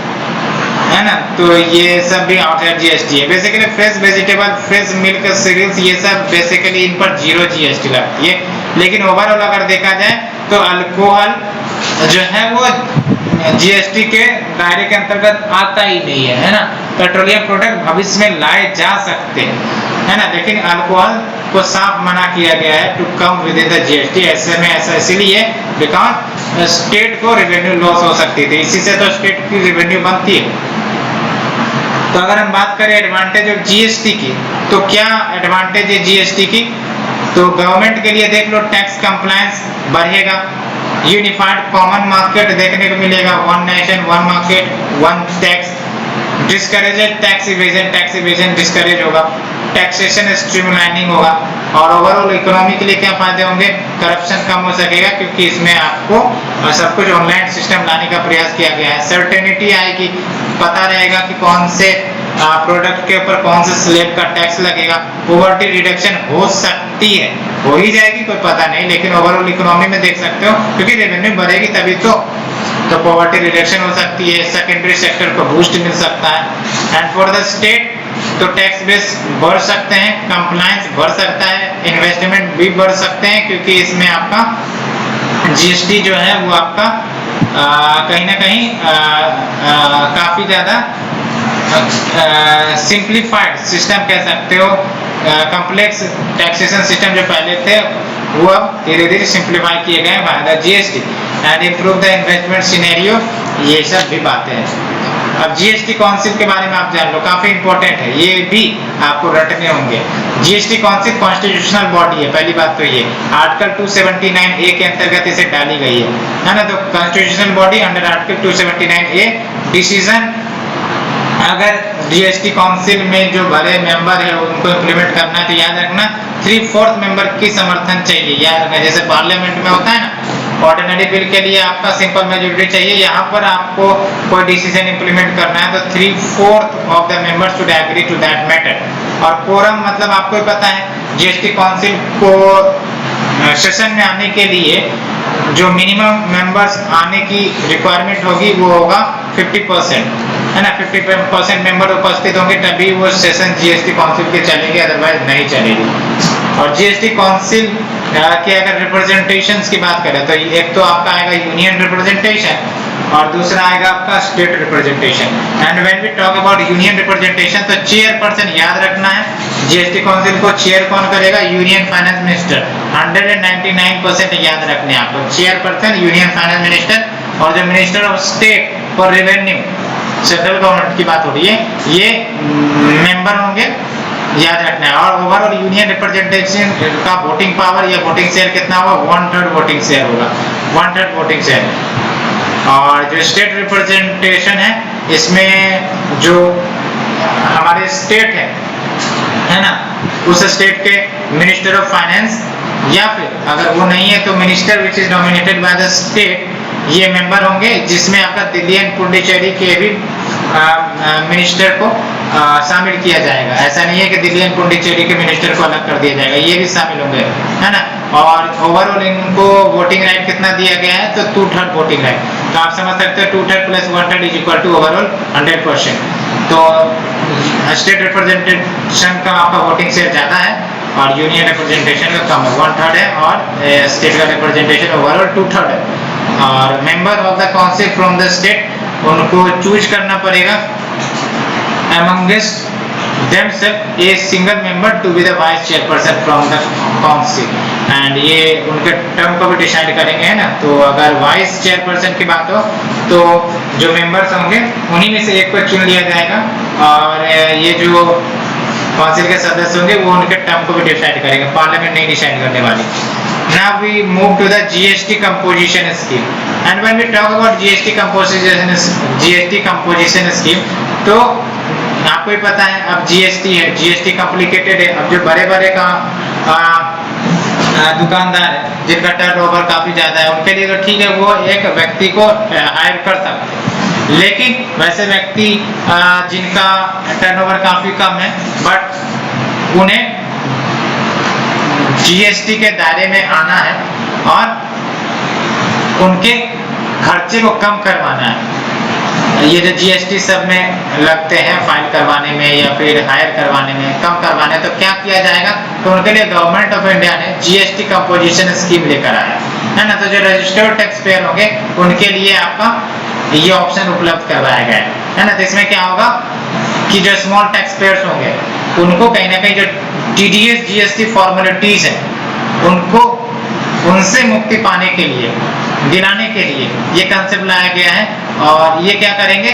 है ना, तो ये सब भी आउटसाइड जीएसटी है. Basically fresh vegetable, fresh milk, cereals, ये सब बेसिकली इन पर जीरो जीएसटी लगती है. लेकिन ओवरऑल अगर देखा जाए तो अल्कोहल जो है वो जीएसटी के दायरे के अंतर्गत आता ही नहीं है ना. पेट्रोलियम प्रोडक्ट भविष्य में लाए जा सकते हैं है ना, लेकिन अल्कोहल को साफ मना किया गया है to come within the GST. ऐसे में ऐसा इसलिए बिकॉज स्टेट को रेवेन्यू लॉस हो सकती थी, इसी से तो स्टेट की रेवेन्यू बनती है. तो अगर हम बात करें एडवांटेज ऑफ जीएसटी की, तो क्या एडवांटेज है जीएसटी की? तो गवर्नमेंट के लिए देख लो, टैक्स कंप्लायंस बढ़ेगा, यूनिफाइड कॉमन मार्केट देखने को मिलेगा, one nation one market one tax, discouraged tax evasion discourage होगा, टैक्सेशन स्ट्रीमलाइनिंग होगा. और ओवरऑल इकोनॉमी के लिए क्या फायदे होंगे? करप्शन कम हो सकेगा, क्योंकि इसमें आपको सब कुछ ऑनलाइन सिस्टम लाने का प्रयास किया गया है. सर्टेनिटी आएगी, पता रहेगा कि कौन से प्रोडक्ट के ऊपर कौन से स्लैब का टैक्स लगेगा. पॉवर्टी रिडक्शन हो सकती है, हो ही जाएगी, कोई पता नहीं, लेकिन ओवरऑल इकोनॉमी में देख सकते हो, क्योंकि रेवेन्यू बढ़ेगी तभी तो पॉवर्टी रिडक्शन हो सकती है. सेकेंडरी सेक्टर को बूस्ट मिल सकता है. एंड फॉर द स्टेट तो टैक्स बेस बढ़ सकते हैं, कंप्लायंस बढ़ सकता है, इन्वेस्टमेंट भी बढ़ सकते हैं, क्योंकि इसमें आपका जीएसटी जो है वो आपका कहीं ना कहीं काफी ज्यादा सिंप्लीफाइड सिस्टम कह सकते हो। कॉम्प्लेक्स टैक्सेशन सिस्टम जो पहले थे वो अब धीरे धीरे सिंप्लीफाई किए गए by the GST and improve the investment scenario, ये सब भी बातें हैं। अब जीएसटी काउंसिल के बारे में आप जान लो, काफी इंपॉर्टेंट है, ये भी आपको रटने होंगे। जीएसटी काउंसिल कॉन्स्टिट्यूशनल बॉडी है, पहली बात तो ये आर्टिकल 279A के अंतर्गत इसे डाली गई है ना। तो constitutional body under article 279A decision, अगर जीएसटी काउंसिल में जो बड़े मेंबर है उनको इम्प्लीमेंट करना है तो याद रखना 3/4 मेंबर की समर्थन चाहिए, याद रखना। जैसे पार्लियामेंट में होता है ना, ऑर्डिनरी बिल के लिए आपका सिंपल मेजॉरिटी चाहिए, यहाँ पर आपको कोई डिसीजन इम्प्लीमेंट करना है तो 3/4 of the members should agree to that matter. और कोरम मतलब आपको ही पता है, जीएसटी काउंसिल को सेशन में आने के लिए जो मिनिमम मेंबर्स आने की रिक्वायरमेंट होगी वो होगा 50%, है ना। 50% मेंबर उपस्थित होंगे तभी वो सेशन जीएसटी काउंसिल के चलेगी, अदरवाइज नहीं चलेगी। और जीएसटी काउंसिल के अगर रिप्रेजेंटेशंस की बात करें तो एक तो आपका आएगा यूनियन रिप्रेजेंटेशन और दूसरा आएगा आपका state representation. And when we talk about union representation तो चेयरपर्सन याद रखना है, जीएसटी काउंसिल को चेयर कौन करेगा, यूनियन फाइनेंस मिनिस्टर। 199% याद रखने आपको, चेयरपर्सन यूनियन फाइनेंस मिनिस्टर। और जो minister of state for revenue, central government की बात हो रही है, ये मेंबर होंगे, याद रखना है। और ओवरऑल यूनियन रिप्रेजेंटेशन का वोटिंग पावर या वोटिंग शेयर कितना होगा, 1/3 वोटिंग शेयर होगा, 1/3 वोटिंग शेयर। और जो स्टेट रिप्रेजेंटेशन है इसमें जो हमारे स्टेट है ना, उस स्टेट के मिनिस्टर ऑफ फाइनेंस या फिर अगर वो नहीं है तो minister which is nominated by the state, ये मेंबर होंगे, जिसमें आपका दिल्ली एंड पुडुचेरी के भी मिनिस्टर को शामिल किया जाएगा। ऐसा नहीं है कि दिल्ली एंड पुडुचेरी के मिनिस्टर को अलग कर दिया जाएगा, ये भी शामिल होंगे, है ना। और ओवरऑल इनको वोटिंग राइट कितना दिया गया है तो 2/3 वोटिंग राइट। तो आप समझ सकते हो 2/3 plus 1/3 is equal to overall 100%। तो स्टेट रिप्रेजेंटेशन का आपका वोटिंग शेयर ज्यादा है और यूनियन रिप्रेजेंटेशन का कम है, 1/3 है, और स्टेट का रिप्रेजेंटेशन ओवरऑल 2/3 है। और member of the council from the state उनको चूज करना पड़ेगा amongst themselves a single member to be the vice chairperson from the council, and ये उनके टर्म को भी डिसाइड करेंगे, है ना। तो अगर वाइस चेयरपर्सन की बात हो तो जो मेंबर्स होंगे उन्हीं में से एक को चुन लिया जाएगा और ये जो काउंसिल के सदस्य होंगे वो उनके टर्म को भी डिसाइड करेंगे, पार्लियामेंट नहीं डिसाइड करने वाली। Now we move to the GST composition scheme, and when we talk about GST composition scheme तो आपको ही पता है अब जीएसटी है, जीएसटी कॉम्प्लिकेटेड है। अब जो बड़े बड़े का दुकानदार है जिनका टर्नओवर काफी ज्यादा है उनके लिए तो ठीक है, वो एक व्यक्ति को हायर कर सकते हैं, लेकिन वैसे व्यक्ति जिनका टर्नओवर काफी कम है बट उन्हें जीएसटी के दायरे में आना है और उनके खर्चे को कम करवाना है। ये जो जीएसटी सब में लगते हैं फाइल करवाने में या फिर हायर करवाने में, कम करवाने, तो क्या किया जाएगा, तो उनके लिए गवर्नमेंट ऑफ इंडिया ने जीएसटी कंपोजिशन स्कीम लेकर आया है ना। तो जो रजिस्टर्ड टैक्स पेयर होंगे उनके लिए आपका ये ऑप्शन उपलब्ध करवाया गया है ना। तो इसमें क्या होगा कि जो स्मॉल टैक्स पेयर्स होंगे उनको कहीं ना कहीं जो टीडीएस जीएसटी फॉर्मेलिटीज है उनको उनसे मुक्ति पाने के लिए, दिलाने के लिए ये कंसेप्ट लाया गया है। और ये क्या करेंगे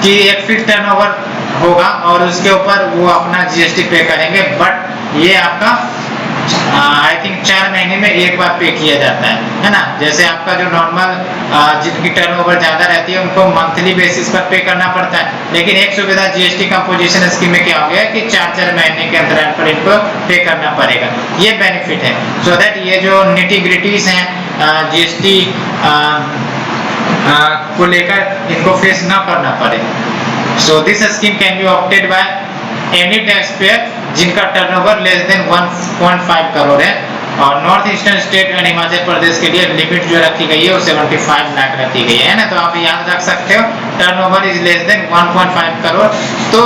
कि एक फिक्स टर्नओवर होगा और उसके ऊपर वो अपना जीएसटी पे करेंगे, बट ये आपका आई थिंक 4 महीने में एक बार पे किया जाता है ना। जैसे आपका जो नॉर्मल जिनकी टर्नओवर ज्यादा रहती है उनको मंथली बेसिस पर पे करना पड़ता है, लेकिन एक सुविधा जीएसटी कंपोजिशन स्कीम में क्या हो गया कि 4-4 महीने के अंतराल पर इनको पे करना पड़ेगा। ये बेनिफिट है सो दैट ये जो निटी-ग्रिटीज हैं जीएसटी को लेकर इनको फेस ना करना पड़े। So this scheme can be opted by any taxpayer जिनका टर्नओवर लेस देन 1.5 करोड़ है और north eastern state and Himachal Pradesh के लिए लिमिट जो रखी गई है वो 75 लाख रखी गई है ना। तो आप याद रख सकते हो turnover is less than 1.5 crore, तो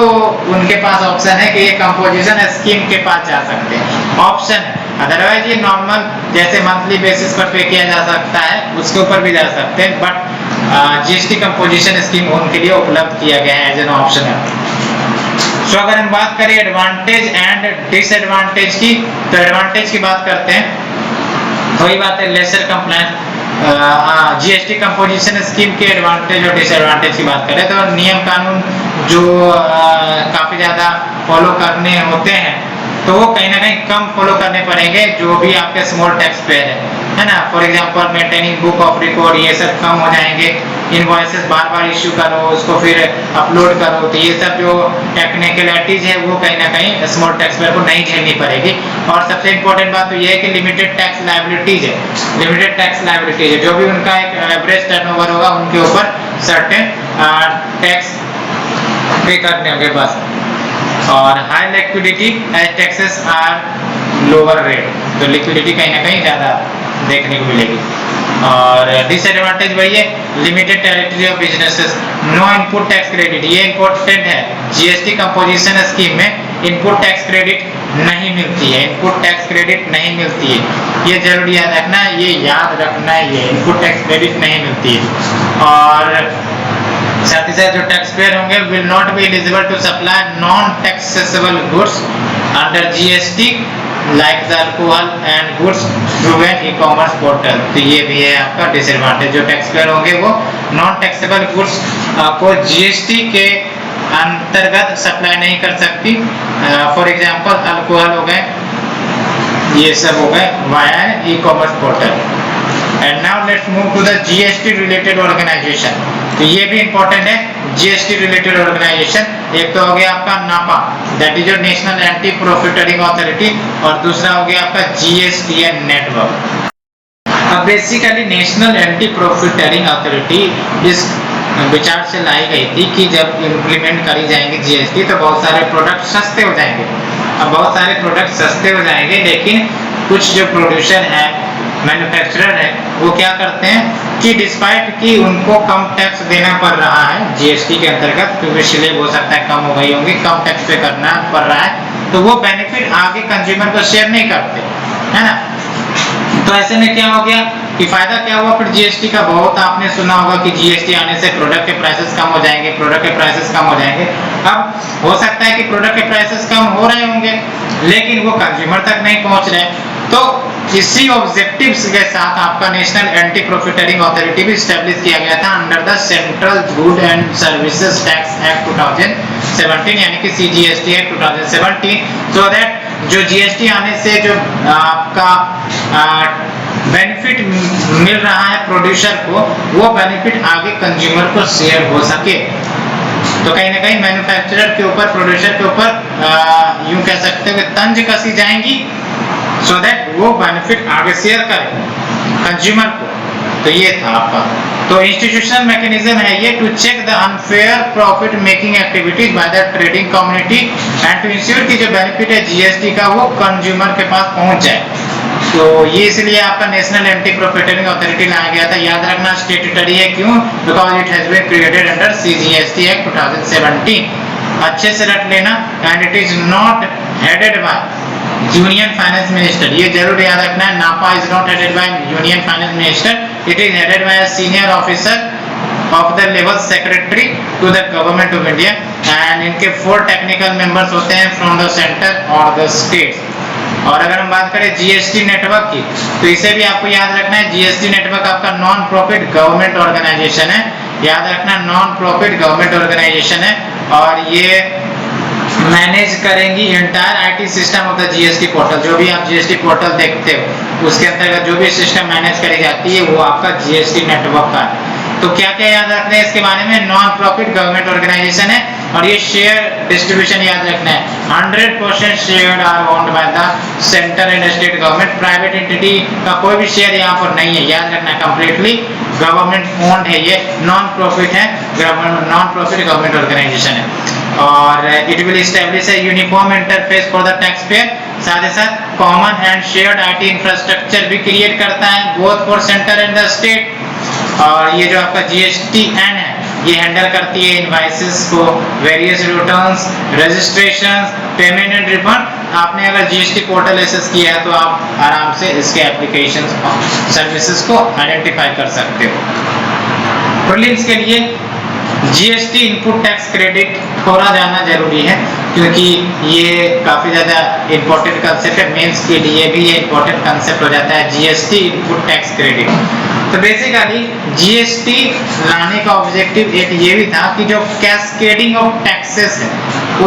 उनके पास ऑप्शन है कि ये कंपोजिशन स्कीम के पास जा सकते हैं, ऑप्शन है। अदरवाइज ये नॉर्मल जैसे मंथली बेसिस पर पे किया जा सकता है उसके ऊपर भी जा सकते हैं, बट जीएसटी कंपोजिशन स्कीम उनके लिए उपलब्ध किया गया है एज एन ऑप्शन है। तो अगर हम बात करें एडवांटेज एंड डिसएडवांटेज की, तो एडवांटेज की बात करते हैं। वही बात है lesser compliance GST composition scheme के एडवांटेज और डिसएडवांटेज की बात करें तो नियम कानून जो काफी ज्यादा फॉलो करने होते हैं तो वो कहीं ना कहीं कम फॉलो करने पड़ेंगे जो भी आपके स्मॉल टैक्स पेयर है ना। For example maintaining book of record ये सब कम हो जाएंगे, इनवॉइसेस बार बार इश्यू करो उसको फिर अपलोड करो, तो ये सब जो टेक्निकलिटीज है वो कहीं ना कहीं स्मॉल टैक्स पेयर को नहीं झेलनी पड़ेगी। और सबसे इंपॉर्टेंट बात तो ये है कि लिमिटेड टैक्स लायबिलिटीज है, लिमिटेड टैक्स लायबिलिटीज है, जो भी उनका एक एवरेज टर्नओवर होगा उनके ऊपर सर्टेन टैक्स पे करने होंगे बस। और high liquidity as taxes are lower rate, तो लिक्विडिटी कहीं ना कहीं ज्यादा देखने को मिलेगी। और डिसएडवांटेज वही है limited territory of businesses, no input tax credit, ये इंपॉर्टेंट है। जीएसटी कंपोजिशन स्कीम में इनपुट टैक्स क्रेडिट नहीं मिलती है, इनपुट टैक्स क्रेडिट नहीं मिलती है, ये जरूर याद रखना है, ये याद रखना है, ये इनपुट टैक्स क्रेडिट नहीं मिलती है। और साथ ही साथ जो टैक्स पेयर होंगे will not be eligible to supply non taxable goods under GST like the alcohol and goods through an e commerce portal, तो ये भी है आपका डिसएडवांटेज। जो टैक्स पेयर होंगे वो नॉन टैक्सेबल गुड्स को जीएसटी के अंतर्गत सप्लाई नहीं कर सकती। फॉर एग्जांपल अल्कोहल हो गए, ये सब हो गए via e commerce portal. And now let's move to the GST related organisation, तो ये भी इंपॉर्टेंट है जीएसटी रिलेटेड ऑर्गेनाइजेशन। एक तो हो गया आपका NAPA that is your national anti profiteering authority, और दूसरा हो गया आपका जीएसटीएन नेटवर्क। अब basically national anti profiteering authority इस विचार से लाई गई थी कि जब इम्प्लीमेंट करी जाएंगे जीएसटी तो बहुत सारे प्रोडक्ट सस्ते हो जाएंगे। अब बहुत सारे प्रोडक्ट सस्ते हो जाएंगे लेकिन कुछ जो प्रोड्यूसर है मैन्युफैक्चरर है वो क्या करते हैं कि डिस्पाइट कि उनको कम टैक्स देना पड़ रहा है जीएसटी के अंतर्गत, क्योंकि स्लैब हो सकता है कम हो गई होंगी, कम टैक्स पे करना पड़ रहा है, तो वो बेनिफिट आगे कंज्यूमर को शेयर नहीं करते, है ना। तो ऐसे में क्या हो गया कि फायदा क्या हुआ फिर जीएसटी का, बहुत आपने सुना होगा कि जीएसटी आने से प्रोडक्ट के प्राइसेस कम हो जाएंगे, प्रोडक्ट के प्राइसेस कम हो जाएंगे। अब हो सकता है कि प्रोडक्ट के प्राइसेस कम हो रहे होंगे लेकिन वो कंज्यूमर तक नहीं पहुंच रहे, तो इसी ऑब्जेक्टिव्स के साथ आपका नेशनल एंटी प्रॉफिटरिंग अथॉरिटी भी स्टैब्लिश किया गया था under the central good and services tax act 2017 यानी कि सीजीएसटी एक्ट 2017, सो दैट जो जीएसटी आने से जो आपका बेनिफिट मिल रहा है प्रोड्यूसर को वो बेनिफिट आगे कंज्यूमर को शेयर हो सके। तो कहीं ना कहीं मैन्युफैक्चरर के ऊपर प्रोड्यूसर के ऊपर यूं कह सकते हो कि तंज कसी जाएंगी सो दैट वो बेनिफिट आगे शेयर करे कंज्यूमर को। तो ये था आपका, तो इंस्टीट्यूशनल मैकेनिज्म है ये to check the unfair profit making activities by the trading community and to ensure कि जो बेनिफिट है जीएसटी का वो कंज्यूमर के पास पहुंच जाए। तो ये इसलिए आपका नेशनल एंटी प्रॉफिटरिंग अथॉरिटी लाया गया था। याद रखना स्टेट्यूटरी है, क्यों? Because it has been created under CGST act 2017। अच्छे से रट लेना, and it is not headed by union finance minister, ये जरूर याद रखना है। NAPA is not headed by union finance minister, it is headed by a senior officer of the level secretary to the government of India, and इनके 4 technical members होते हैं from the centre और the states. और अगर हम बात करें GST network की, तो इसे भी आपको याद रखना है। जीएसटी नेटवर्क आपका नॉन प्रॉफिट गवर्नमेंट ऑर्गेनाइजेशन है, याद रखना नॉन प्रॉफिट गवर्नमेंट ऑर्गेनाइजेशन है, और ये मैनेज करेंगी entire IT system of the GST portal. जो भी आप जीएसटी पोर्टल देखते हो उसके अंतर्गत जो भी सिस्टम मैनेज करी जाती है वो आपका जीएसटी नेटवर्क का है। तो क्या क्या याद रखना है इसके बारे में? नॉन प्रॉफिट गवर्नमेंट ऑर्गेनाइजेशन है, और ये शेयर डिस्ट्रीब्यूशन याद रखना है 100% share are owned by the centre and state government. Private entity का कोई भी शेयर यहाँ पर नहीं है, याद रखना है कंप्लीटली गवर्नमेंट ओन्ड है, ये नॉन प्रॉफिट है, नॉन प्रॉफिट गवर्नमेंट ऑर्गेनाइजेशन है। और it will establish a uniform interface for the tax pair साथ ही साथ common and shared IT infrastructure भी क्रिएट करता है both for centre and the state. और ये जो आपका जीएसटीएन है ये हैंडल करती है इनवाइसेस को, various returns, registrations, payment and refund. आपने अगर जीएसटी पोर्टल एक्सेस किया है तो आप आराम से इसके एप्लीकेशंस और सर्विसेज को आइडेंटिफाई कर सकते हो। प्रीलिम्स के लिए जीएसटी इनपुट टैक्स क्रेडिट थोड़ा जानना जरूरी है क्योंकि ये काफी ज्यादा इंपॉर्टेंट कंसेप्ट है। मेंस के लिए भी ये इंपॉर्टेंट कंसेप्ट हो जाता है जीएसटी इनपुट टैक्स क्रेडिट। तो बेसिकली जीएसटी लाने का ऑब्जेक्टिव एक ये भी था कि जो कैस्केडिंग ऑफ टैक्सेस है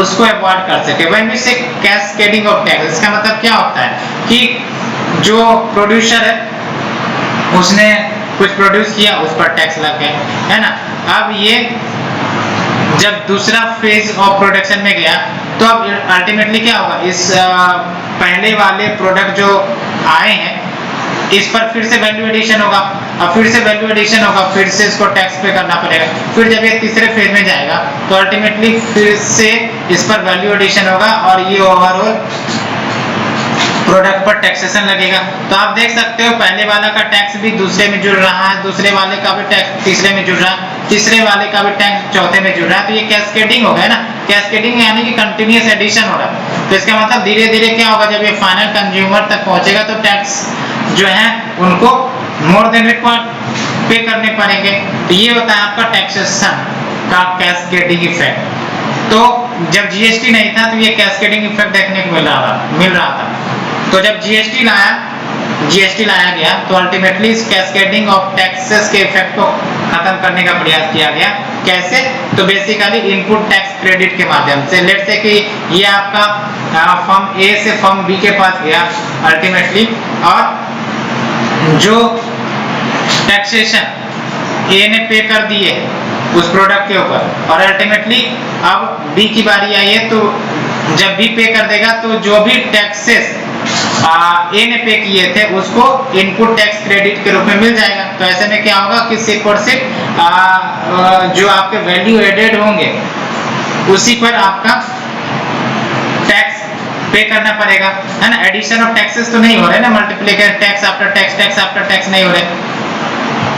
उसको अवॉइड कर सके। व्हेन वी से कैस्केडिंग ऑफ टैक्स, इसका मतलब क्या होता है कि जो प्रोड्यूसर है उसने कुछ प्रोड्यूस किया, उस पर टैक्स लग गया, है ना। अब ये जब दूसरा फेज ऑफ प्रोडक्शन में गया तो अब अल्टीमेटली क्या होगा, इस पहले वाले प्रोडक्ट जो आए हैं इस पर फिर से वैल्यू एडिशन होगा, और फिर से वैल्यू एडिशन होगा, फिर से इसको टैक्स पे करना पड़ेगा। फिर जब ये तीसरे फेज में जाएगा तो अल्टीमेटली फिर से इस पर वैल्यू एडिशन होगा और ये ओवरऑल प्रोडक्ट पर टैक्सेशन लगेगा। तो आप देख सकते हो पहले वाला का टैक्स भी दूसरे में जुड़ रहा है, दूसरे वाले का भी टैक्स तीसरे में जुड़ रहा है, तीसरे वाले का भी टैक्स चौथे में जुड़ रहा है। तो ये कैस्केडिंग हो गया ना, कैस्केडिंग यानी कि कंटिन्यूअस एडिशन हो रहा है। तो इसका मतलब धीरे धीरे क्या होगा, जब ये फाइनल कंज्यूमर तक पहुंचेगा तो टैक्स जो है उनको मोर देन रिक्वायर्ड पे करने पड़ेंगे। तो ये होता है आपका टैक्सेशन का कैस्केडिंग इफेक्ट। तो जब जीएसटी नहीं था तो ये कैस्केडिंग इफेक्ट देखने को मिल रहा था। तो जब जीएसटी लाया गया तो अल्टीमेटली इस कैस्केडिंग ऑफ टैक्सेस के इफेक्ट को खत्म करने का प्रयास किया गया। कैसे? तो बेसिकली इनपुट टैक्स क्रेडिट के माध्यम से। लेट्स से कि ये आपका फर्म ए से फर्म बी के पास गया अल्टीमेटली, और जो टैक्सेशन ए ने पे कर दिए उस प्रोडक्ट के ऊपर, और अल्टीमेटली अब बी की बारी आई है, तो जब बी पे कर देगा तो जो भी टैक्सेस ए ने पे किए थे उसको इनपुट टैक्स क्रेडिट के रूप में मिल जाएगा। तो ऐसे में क्या होगा कि सिर्फ और सिर्फ जो आपके वैल्यू एडेड होंगे उसी पर आपका टैक्स पे करना पड़ेगा, है ना। एडिशन ऑफ टैक्सेस तो नहीं हो रहे ना, मल्टीप्लिकेशन टैक्स आफ्टर टैक्स नहीं हो रहे।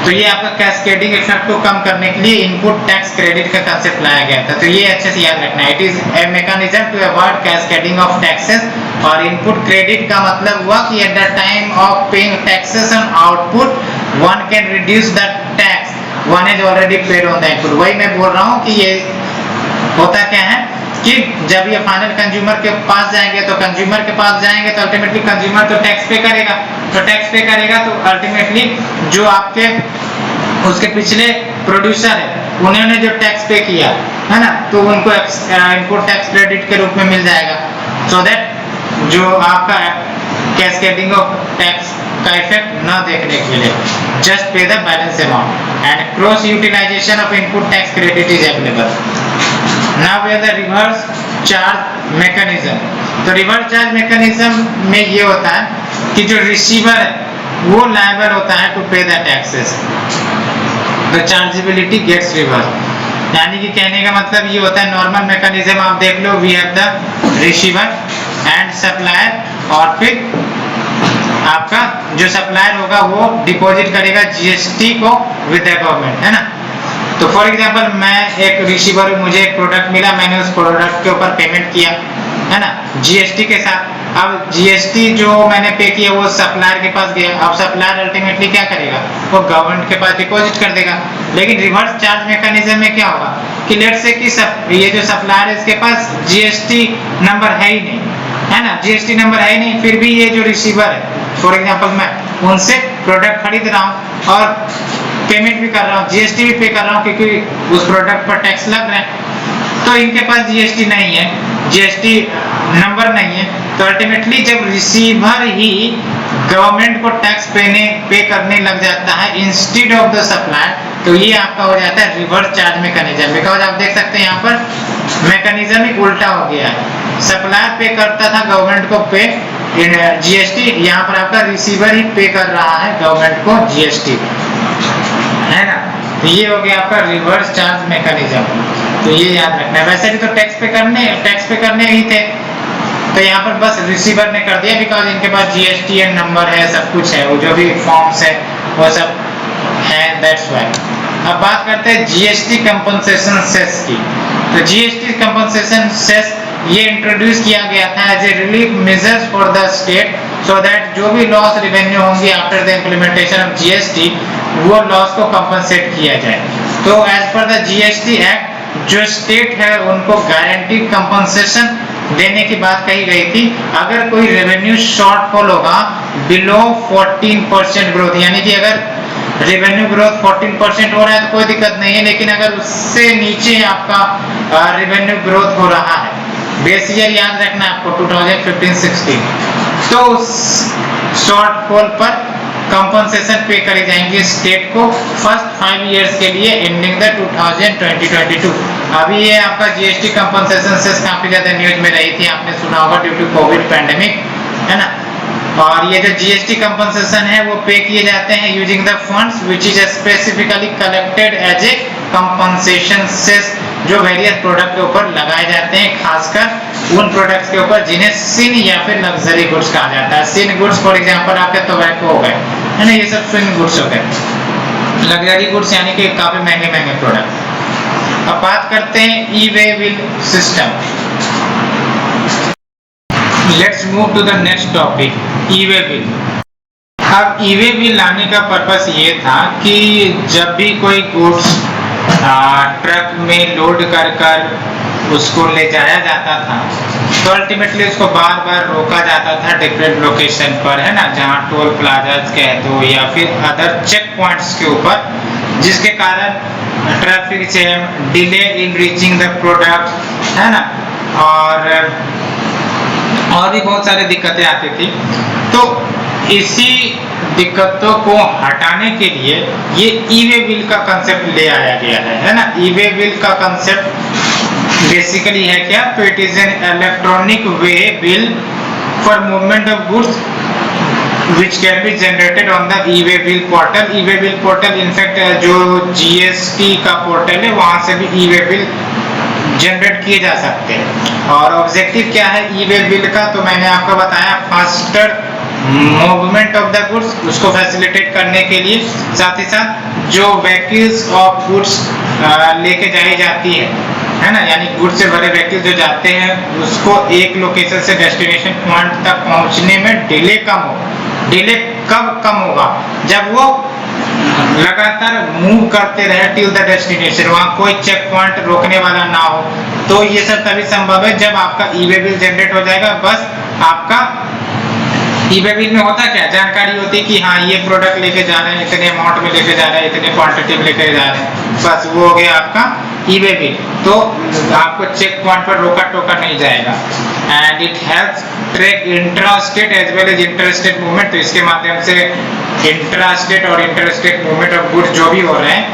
तो ये आपका कैस्केडिंग इफेक्ट को कम करने के लिए इनपुट टैक्स क्रेडिट का कांसेप्ट लाया गया था। तो ये अच्छे से याद रखना है। It is a mechanism to avoid cascading of taxes. और इनपुट क्रेडिट का मतलब हुआ कि at the time of paying taxes on output one can reduce the tax one is already paid on the input. वही मैं बोल रहा हूँ कि ये होता क्या है कि जब ये फाइनल कंज्यूमर के पास जाएंगे तो अल्टीमेटली कंज्यूमर तो टैक्स पे करेगा। तो टैक्स पे करेगा तो अल्टीमेटली जो आपके उसके पिछले प्रोड्यूसर है उन्होंने जो टैक्स पे किया है ना, तो उनको इनपुट टैक्स क्रेडिट के रूप में मिल जाएगा। सो दैट जो आपका कैस्केडिंग ऑफ टैक्स का इफेक्ट न देखने के लिए just pay the balance amount and cross utilisation of input tax credit is available. Now we have the reverse charge mechanism। तो रिवर्स चार्ज मैकेनिज्म में ये होता है कि जो रिसीवर है वो लायबल होता है to pay the taxes, the chargeability gets reverse. यानी कि कहने का मतलब ये होता है, नॉर्मल मैकेनिज्म आप देख लो, we have the receiver and supplier, और फिर आपका जो सप्लायर होगा वो डिपॉजिट करेगा जीएसटी को विद द गवर्नमेंट, है ना। तो फॉर एग्जांपल मैं एक रिसीवर हूं, मुझे एक प्रोडक्ट मिला, मैंने उस प्रोडक्ट के ऊपर पेमेंट किया, है ना, जीएसटी के साथ। अब जीएसटी जो मैंने पे किया वो सप्लायर के पास गया। अब सप्लायर अल्टीमेटली क्या करेगा, वो गवर्नमेंट के पास डिपॉजिट कर देगा। लेकिन रिवर्स चार्ज मैकेनिज्म में क्या होगा कि लेट्स से कि ये जो सप्लायर है इसके पास जीएसटी नंबर है ही नहीं, है ना, जीएसटी नंबर है ही नहीं, फिर भी ये जो रिसीवर है, फॉर एग्जांपल मैं उनसे प्रोडक्ट खरीद रहा हूँ और पेमेंट भी कर रहा हूँ, जीएसटी भी पे कर रहा हूँ क्योंकि उस प्रोडक्ट पर टैक्स लग रहा है। तो इनके पास जीएसटी नहीं है, जीएसटी नंबर नहीं है। तो अल्टीमेटली जब रिसीवर ही गवर्नमेंट को टैक्स पे करने लग जाता है इंस्टेड ऑफ द सप्लायर, तो ये आपका हो जाता है रिवर्स चार्ज मैकेनिज्म। बिकॉज आप देख सकते हैं यहाँ पर मैकेनिज्म ही उल्टा हो गया है। सप्लायर पे करता था गवर्नमेंट को पे जीएसटी, यहाँ पर आपका रिसीवर ही पे कर रहा है गवर्नमेंट को जीएसटी, है ना। तो ये हो गया आपका रिवर्स चार्ज मैकेनिज्म। तो ये याद रखना है। वैसे भी तो टैक्स पे करने ही थे, तो यहाँ पर बस रिसीवर ने कर दिया बिकॉज इनके पास GSTN नंबर है, सब कुछ है, वो जो भी फॉर्म्स है वो सब है, दैट्स व्हाई। अब बात करते हैं GST कंपनसेशन सेस की। तो GST कंपनसेशन सेस ये इंट्रोड्यूस किया गया था as a relief measures for the state so that जो भी लॉस रेवेन्यू होंगी after the implementation of GST वो लॉस को कंपनसेट किया जाए। तो as per the GST act जो स्टेट है उनको गारंटीड कंपनसेशन देने की बात कही गई थी अगर कोई रेवेन्यू शॉर्टफॉल होगा बिलो 14% ग्रोथ, यानी कि अगर रेवेन्यू ग्रोथ 14% हो रहा है तो कोई दिक्कत नहीं है, लेकिन अगर उससे नीचे आपका रेवेन्यू ग्रोथ हो रहा है, बेस ईयर याद रखना आपको 2015-16, तो शॉर्टफॉल पर कंपनसेशन पे करी जाएंगी स्टेट को फर्स्ट 5 इयर्स के लिए एंडिंग द 2022। अभी ये आपका GST कंपनसेशन सेस काफी ज्यादा न्यूज में रही थी, आपने सुना होगा ड्यू टू कोविड पैंडेमिक, है ना। और ये जो GST कंपनसेशन है वो पे किए जाते हैं using the funds which is specifically collected as a compensation cess जो वेरियस प्रोडक्ट के ऊपर लगाए जाते हैं, खासकर उन प्रोडक्ट्स के ऊपर जिन्हें सिन या फिर लग्जरी गुड्स कहा जाता है। सिन गुड्स फॉर एग्जांपल आपके टोबैको हो गए, है ना, ये सब सिन गुड्स हो गए। लग्जरी गुड्स यानी कि काफी महंगे महंगे प्रोडक्ट। अब बात करते हैं e way bill system. Let's move to the next topic, e way bill. अब ई-वे बिल लाने का पर्पस ये था कि जब भी कोई गुड्स ट्रक में लोड कर कर उसको ले जाया जाता था तो अल्टीमेटली उसको बार बार रोका जाता था डिफरेंट लोकेशन पर, है ना, जहाँ टोल प्लाजाज कह दो या फिर अदर चेक पॉइंट्स के ऊपर, जिसके कारण traffic jam, delay in reaching the product, है ना, और भी बहुत सारी दिक्कतें आती थी। तो इसी दिक्कतों को हटाने के लिए ये ई-वे बिल का कंसेप्ट ले आया गया है ना। ई-वे बिल का कंसेप्ट बेसिकली है क्या, तो it is an electronic way bill for movement of goods which can be generated on the e-way bill portal। e-way bill portal in fact जो GST का पोर्टल है वहां से भी ई-वे बिल जनरेट किए जा सकते हैं। और ऑब्जेक्टिव क्या है ई-वे बिल का, तो मैंने आपको बताया faster movement of the goods, उसको फैसिलिटेट करने के लिए, साथ ही साथ जो व्हीकल्स ऑफ गुड्स लेके जाई जाती है ना, यानी गुड्स से भरे व्हीकल जो जाते हैं उसको एक लोकेशन से डेस्टिनेशन पॉइंट तक पहुंचने में डिले कम हो। डिले कब कम होगा, जब वो लगातार मूव करते रहे टिल द डेस्टिनेशन, वहां कोई चेक पॉइंट रोकने वाला ना हो। तो ये सब तभी संभव है जब आपका ई-वे बिल जनरेट हो जाएगा। बस आपका ई-वे बिल में होता क्या, जानकारी होती है कि हाँ ये प्रोडक्ट लेके जा रहे हैं, इतने अमाउंट में लेके जा रहे हैं, इतने क्वांटिटी में लेके जा रहे हैं, बस वो हो गया आपका ई-वे बिल। तो आपको चेक पॉइंट पर रोका टोका नहीं जाएगा। And it helps track intra state as well as inter state movement. तो इसके माध्यम से इंट्रा स्टेट और inter state movement of goods जो भी हो रहे हैं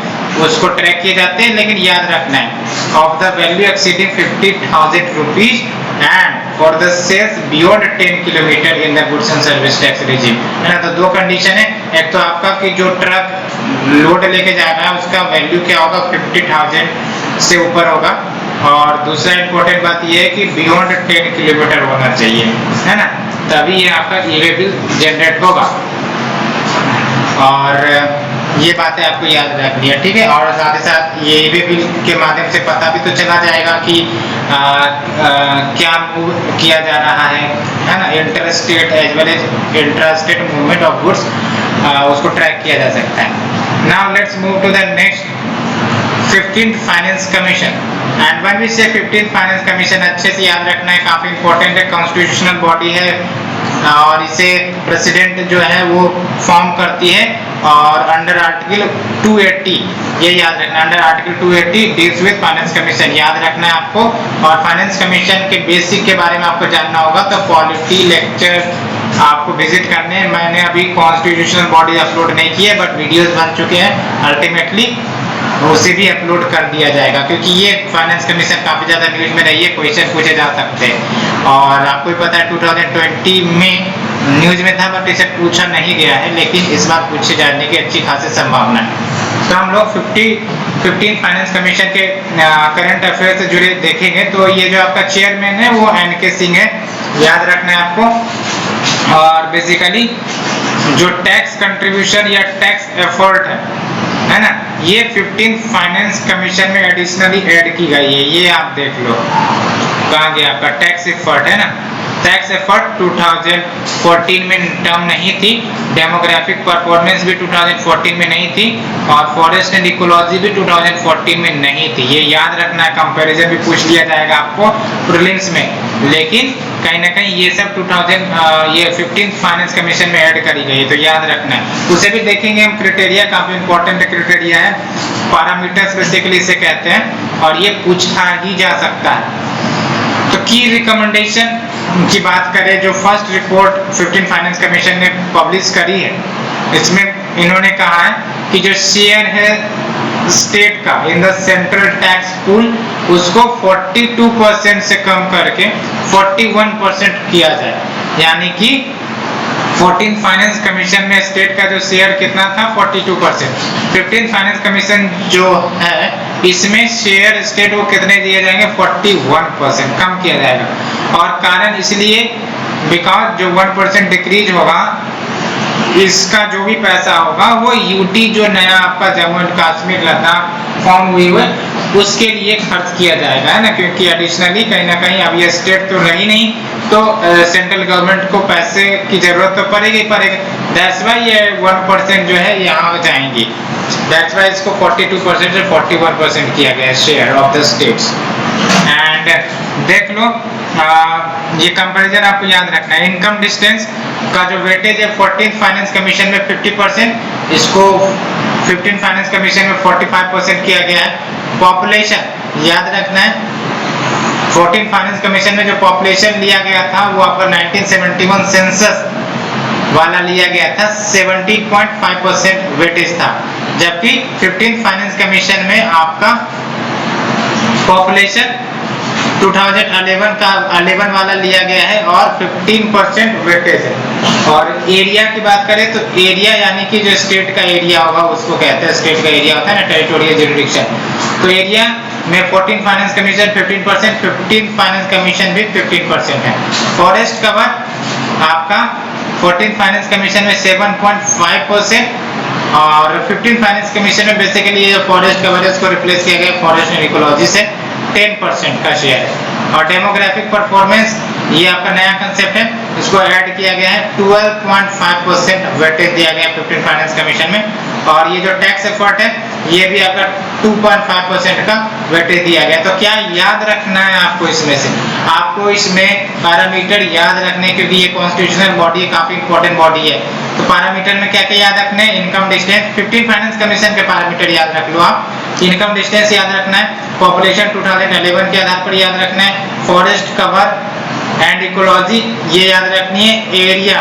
उसको ट्रैक किए जाते हैं। लेकिन याद रखना है of the value exceeding 50,000 rupees and for the sales beyond 10 kilometre in the goods and service tax regime, है ना। तो दो कंडीशन है, एक तो आपका कि जो ट्रक लोड लेके जा रहा है उसका वैल्यू क्या होगा, 50,000 से ऊपर होगा, और दूसरा इंपॉर्टेंट बात यह है कि बियॉन्ड 10 किलोमीटर होना चाहिए, है ना, तभी ये आपका ई-वे बिल जनरेट होगा। और ये बातें आपको याद रखनी है, ठीक है। और साथ ही साथ ये ई-वे बिल के माध्यम से पता भी तो चला जाएगा कि क्या मूव किया जा रहा है ना, inter state as well as intra state movement of goods, उसको ट्रैक किया जा सकता है। Now let's move to the next 15th finance commission. And when we say 15th finance commission, अच्छे से याद रखना है, काफी इंपॉर्टेंट है, कॉन्स्टिट्यूशनल बॉडी है और इसे प्रेसिडेंट जो है वो फॉर्म करती है। और अंडर आर्टिकल 280, ये याद रखना, under article 280 deals with finance commission, याद रखना है आपको। और फाइनेंस कमीशन के बेसिक के बारे में आपको जानना होगा तो क्वालिटी लेक्चर आपको विजिट करने हैं। मैंने अभी कॉन्स्टिट्यूशनल बॉडी अपलोड नहीं की है बट वीडियोस बन चुके हैं, अल्टीमेटली उसे भी अपलोड कर दिया जाएगा, क्योंकि ये फाइनेंस कमीशन काफी ज्यादा न्यूज में रही है, क्वेश्चन पूछे जा सकते हैं। और आपको पता है 2020 में न्यूज में था बट इसे पूछा नहीं गया है, लेकिन इस बार पूछे जाने की अच्छी खासी संभावना है। तो हम लोग 15 फाइनेंस कमीशन के करंट अफेयर से जुड़े देखेंगे। तो ये जो आपका चेयरमैन है वो NK सिंह है याद रखना है आपको। और बेसिकली जो टैक्स कंट्रीब्यूशन या टैक्स एफर्ट है ना, ये 15th फाइनेंस कमीशन में एडिशनली ऐड की गई है। ये आप देख लो कहाँ गया आपका टैक्स एफर्ट है ना। टैक्स एफर्ट 2014 में टर्म नहीं थी, डेमोग्राफिक परफॉर्मेंस भी 2014 में नहीं थी, और फॉरेस्ट एंड इकोलॉजी भी 2014 में नहीं थी। ये याद रखना है, कंपैरिजन भी पूछ लिया जाएगा आपको प्रीलिम्स में, लेकिन कहीं ना कहीं ये सब 15th फाइनेंस कमीशन में ऐड करी गई है, तो याद रखना है। उसे भी देखेंगे हम, क्राइटेरिया काफी इंपॉर्टेंट क्राइटेरिया है, पैरामीटर्स बेसिकली इसे कहते हैं, और ये पूछा ही जा सकता है। तो की रिकमेंडेशन की बात करें, जो first report 15th finance commission ने पब्लिश करी है, इसमें इन्होंने कहा है कि जो शेयर है स्टेट का in the central tax pool, उसको 42% से कम करके 41% किया जाए। यानी कि 14th फाइनेंस कमीशन में स्टेट का जो शेयर कितना था 42%, 15th फाइनेंस कमीशन जो है इसमें शेयर स्टेट को कितने दिए जाएंगे 41% कम किया जाएगा। और कारण इसलिए बिकॉज जो 1% डिक्रीज होगा, इसका जो भी पैसा होगा वो यूटी जो नया आपका जम्मू एंड कश्मीर लद्दाख फॉर्म हुई है उसके लिए खर्च किया जाएगा, है ना, क्योंकि एडिशनली कहीं ना कहीं अब ये स्टेट तो रही नहीं, तो सेंट्रल गवर्नमेंट को पैसे की जरूरत तो पड़ेगी पड़ेगा। दैट्स वाई ये 1% जो है यहाँ जाएंगी, दैट्स वाई इसको 42% से 41% किया गया share of the states. And देख लो ये कंपैरिजन आपको याद रखना है। इनकम डिस्टेंस का जो वेटेज है 14th फाइनेंस कमीशन में 50%, इसको 15th फाइनेंस कमीशन में 45% किया गया है। पॉपुलेशन याद रखना है, 14th फाइनेंस कमीशन में जो पॉपुलेशन लिया गया था वो आपका 1971 सेंसस वाला लिया गया था, 70.5% वेटेज था, जबकि 15th फाइनेंस कमीशन में आपका पॉपुलेशन 2011 का 11 वाला लिया गया है और 15% वेटेज है। और एरिया की बात करें तो एरिया यानी कि जो स्टेट का एरिया होगा उसको कहते हैं, स्टेट का एरिया होता है ना, टेरिटोरियल जुरिडिक्शन। तो एरिया में 14th finance commission 15%, 15th finance commission भी 15% है। फॉरेस्ट कवर आपका 14th फाइनेंस कमीशन में 7.5% और 15th फाइनेंस कमीशन में बेसिकली ये फॉरेस्ट कवरेज को रिप्लेस किया गया फॉरेस्ट एंड इकोलॉजी से 10% का शेयर है। और डेमोग्राफिक परफॉर्मेंस ये आपका नया कंसेप्ट है, इसको ऐड किया गया है, 12.5% वेटेज दिया गया 15th फाइनेंस कमीशन में। और ये जो टैक्स एफर्ट है ये भी आपका 2.5% का वेटेज दिया गया। तो क्या याद रखना है आपको इसमें से, आपको इसमें पैरामीटर याद रखने, क्योंकि ये कॉन्स्टिट्यूशनल बॉडी है, काफी इंपॉर्टेंट बॉडी है। तो पैरामीटर में क्या क्या याद रखना है, income distance 15th finance commission के पैरामीटर याद रख लो आप, इनकम डिस्टेंस याद रखना है, पॉपुलेशन 2011 के आधार पर याद रखना है, फॉरेस्ट कवर एंड इकोलॉजी ये याद रखनी है, एरिया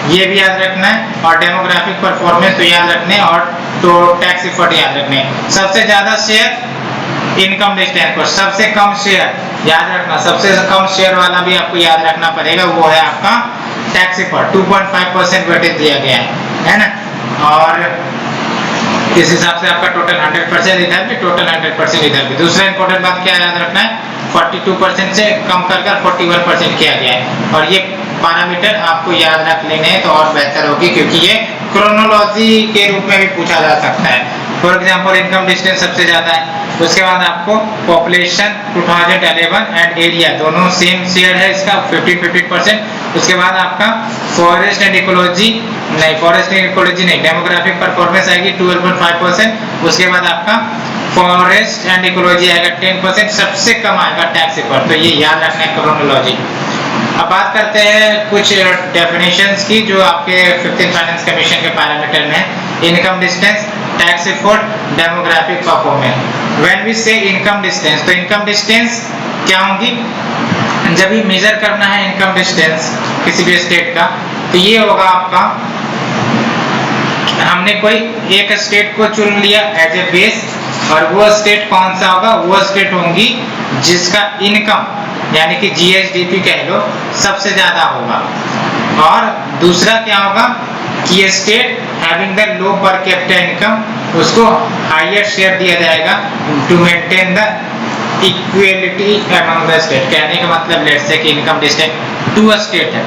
ये भी याद रखना है, और डेमोग्राफिक परफॉर्मेंस तो याद रखने हैं, और तो टैक्स एफर्ट याद रखने हैं। सबसे ज्यादा शेयर इनकम डिस्टेंस पर, सबसे कम शेयर याद रखना, सबसे कम शेयर वाला भी आपको याद रखना पड़ेगा, वो है आपका टैक्स एफर्ट 2.5% वेटेज दिया गया है ना। और इस हिसाब से आपका टोटल 100% इधर भी, टोटल 100% इधर भी। दूसरा इंपॉर्टेंट बात क्या याद रखना है, 42% से कम कर 41% किया गया है। और ये पैरामीटर आपको याद रख लेने हैं तो और बेहतर होगी, क्योंकि ये क्रोनोलॉजी के रूप में भी पूछा जा सकता है। फॉर एग्जांपल इनकम डिस्टेंस सबसे ज्यादा है, उसके बाद आपको पॉपुलेशन 2011 एंड एरिया दोनों सेम शेयर है इसका 15%। उसके बाद आपका फॉरेस्ट एंड इकोलॉजी नहीं, फॉरेस्ट एंड इकोलॉजी नहीं, डेमोग्राफिक परफॉर्मेंस आएगी 12.5%। उसके बाद आपका फॉरेस्ट एंड इकोलॉजी आएगा 10%, सबसे कम आएगा टैक्स एफर्ट। तो ये याद रखना है क्रोनोलॉजी। अब बात करते हैं कुछ डेफिनेशंस की जो आपके 15th फाइनेंस कमीशन के पैरामीटर में है, income distance, tax effort, demographic performance. When we say income distance, तो इनकम डिस्टेंस क्या होगी, जब भी मेजर करना है इनकम डिस्टेंस किसी भी स्टेट का, तो ये होगा आपका, हमने कोई एक स्टेट को चुन लिया एज ए बेस, और वो स्टेट कौन सा होगा, वो स्टेट होंगी जिसका इनकम यानी कि जीएसडीपी कह लो सबसे ज्यादा होगा। और दूसरा क्या होगा कि ये state having the low per capita income, उसको हाईएस्ट शेयर दिया जाएगा to maintain the equality among the state. कहने का मतलब लेट्स से कि इनकम डिस्टेंस टू स्टेट है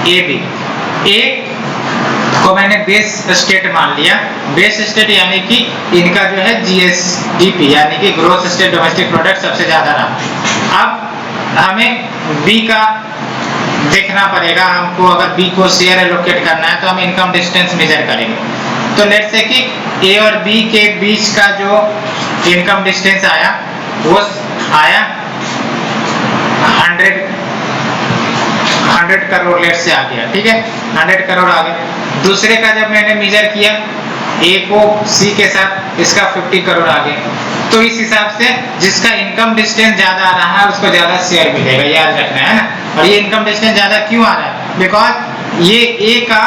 ए बी। ए को मैंने बेस स्टेट मान लिया, बेस स्टेट यानी कि इनका जो है जीएसडीपी यानी कि ग्रोथ स्टेट डोमेस्टिक प्रोडक्ट सबसे ज्यादा रहा। अब हमें बी का देखना पड़ेगा, हमको अगर बी को शेयर एलोकेट करना है तो हम इनकम डिस्टेंस मेजर करेंगे। तो लेट्स से कि ए और बी के बीच का जो इनकम डिस्टेंस आया वो आया 100 करोड़ लेट से आ गया, ठीक है 100 करोड़ आ गया। दूसरे का जब मैंने मेजर किया ए को सी के साथ, इसका 50 करोड़ आ गया। तो इस हिसाब से जिसका इनकम डिस्टेंस ज्यादा आ रहा है उसको ज्यादा शेयर मिलेगा, याद रखना है ना। और ये इनकम डिस्टेंस ज्यादा क्यों आ रहा है, बिकॉज ये ए का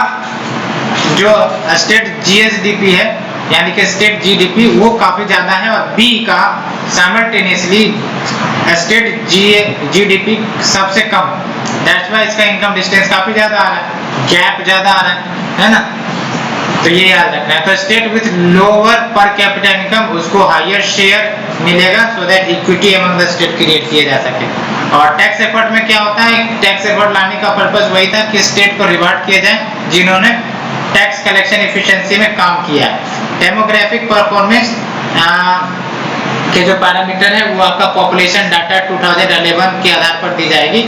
जो स्टेट जीएसडीपी है यानी कि स्टेट जीडीपी वो काफी ज्यादा है और बी का साइमल्टेनियसली स्टेट जीडीपी सबसे कम, दैट्स व्हाई इसका इनकम डिस्टेंस काफी ज्यादा आ रहा है, गैप ज्यादा आ रहा है ना। तो ये याद रखना है। तो स्टेट विथ लोअर पर कैपिटा इनकम उसको हायर शेयर मिलेगा so that equity among the state create किया जा सके। और टैक्स एफर्ट में क्या होता है, टैक्स एफर्ट लाने का पर्पस वही था कि स्टेट को रिवार्ड किया जाए जिन्होंने टैक्स कलेक्शन एफिशिएंसी में काम किया है। डेमोग्राफिक परफॉर्मेंस के जो पैरामीटर है वो आपका पॉपुलेशन डाटा 2011 के आधार पर दी जाएगी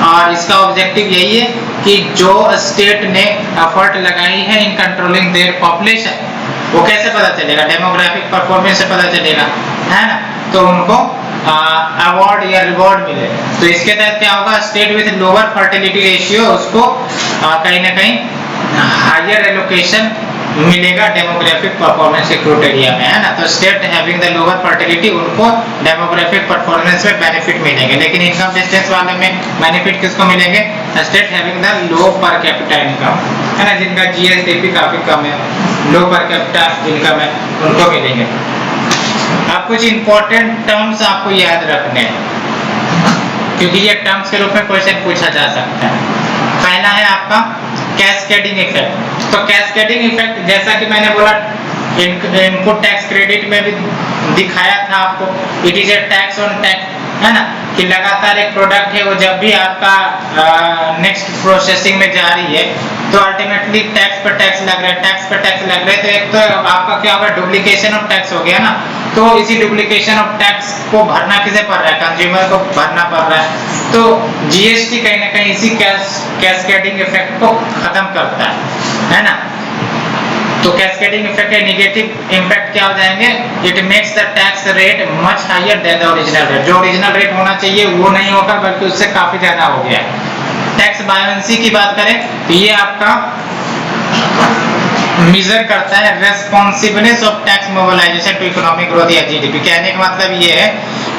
और इसका ऑब्जेक्टिव यही है कि जो स्टेट ने एफर्ट लगाई है इन कंट्रोलिंग देयर पॉपुलेशन वो कैसे पता चलेगा, डेमोग्राफिक परफॉर्मेंस से पता चलेगा, है ना। तो उनको अवार्ड या रिवॉर्ड मिले। तो इसके तहत क्या होगा, state with lower fertility ratio उसको कहीं ना कहीं हायर एलोकेशन मिलेगा डेमोग्राफिक परफॉर्मेंस के क्राइटेरिया में, है ना। तो state having the lower fertility उनको डेमोग्राफिक परफॉर्मेंस में बेनिफिट मिलेंगे, लेकिन इनकम डिस्टेंस वाले में बेनिफिट किसको मिलेंगे, state having the low per capita income, है ना, जिनका जीएसडीपी काफी कम है, लो पर कैपिटा इनकम है, उनको मिलेंगे। अब कुछ इंपॉर्टेंट टर्म्स आपको याद रखने हैं क्योंकि ये टर्म्स के रूप में क्वेश्चन पूछा जा सकता है। पहला है आपका कैस्केडिंग इफेक्ट। तो कैस्केडिंग इफेक्ट जैसा कि मैंने बोला इनपुट टैक्स क्रेडिट में भी दिखाया था आपको, it is A tax on tax, है ना, कि लगातार एक प्रोडक्ट है वो जब भी आपका नेक्स्ट प्रोसेसिंग में जा रही है तो अल्टीमेटली टैक्स पर टैक्स लग रहा है, टैक्स पर टैक्स लग रहा है। तो एक तो आपका क्या होगा, डुप्लीकेशन ऑफ टैक्स हो गया ना। तो इसी डुप्लीकेशन ऑफ टैक्स को भरना किसे पड़ रहा है, कंज्यूमर को भरना पड़ रहा है। तो जीएसटी कहीं ना कहीं इसी कैस्केडिंग इफेक्ट को खत्म करता है ना। तो कैस्केडिंग इफेक्ट के नेगेटिव इंपैक्ट क्या हो जाएंगे, it makes the tax rate much higher than the original rate. जो ओरिजिनल रेट होना चाहिए वो नहीं होगा बल्कि उससे काफी ज्यादा हो गया। टैक्स बायोंसी की बात करें तो ये आपका मेजर करता है responsibleness of tax mobilisation to economic growth या जीडीपी। कहने का मतलब ये है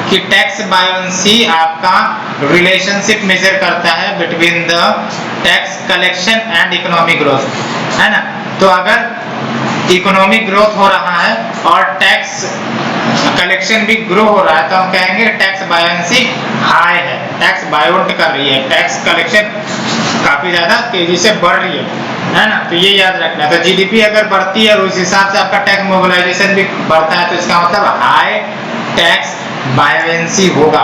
कि टैक्स बायोंसी आपका रिलेशनशिप मेजर करता है between the tax collection and economic growth, है ना। तो अगर इकोनॉमिक ग्रोथ हो रहा है और टैक्स कलेक्शन भी ग्रो हो रहा है तो हम कहेंगे टैक्स बायोंसी हाई है, टैक्स बायोंट कर रही है, टैक्स कलेक्शन काफी ज्यादा तेजी से बढ़ रही है ना। तो ये याद रखना है। तो जीडीपी अगर बढ़ती है और उस हिसाब से आपका टैक्स मोबिलाइजेशन भी बढ़ता है तो इसका मतलब हाई टैक्स बायोंसी होगा।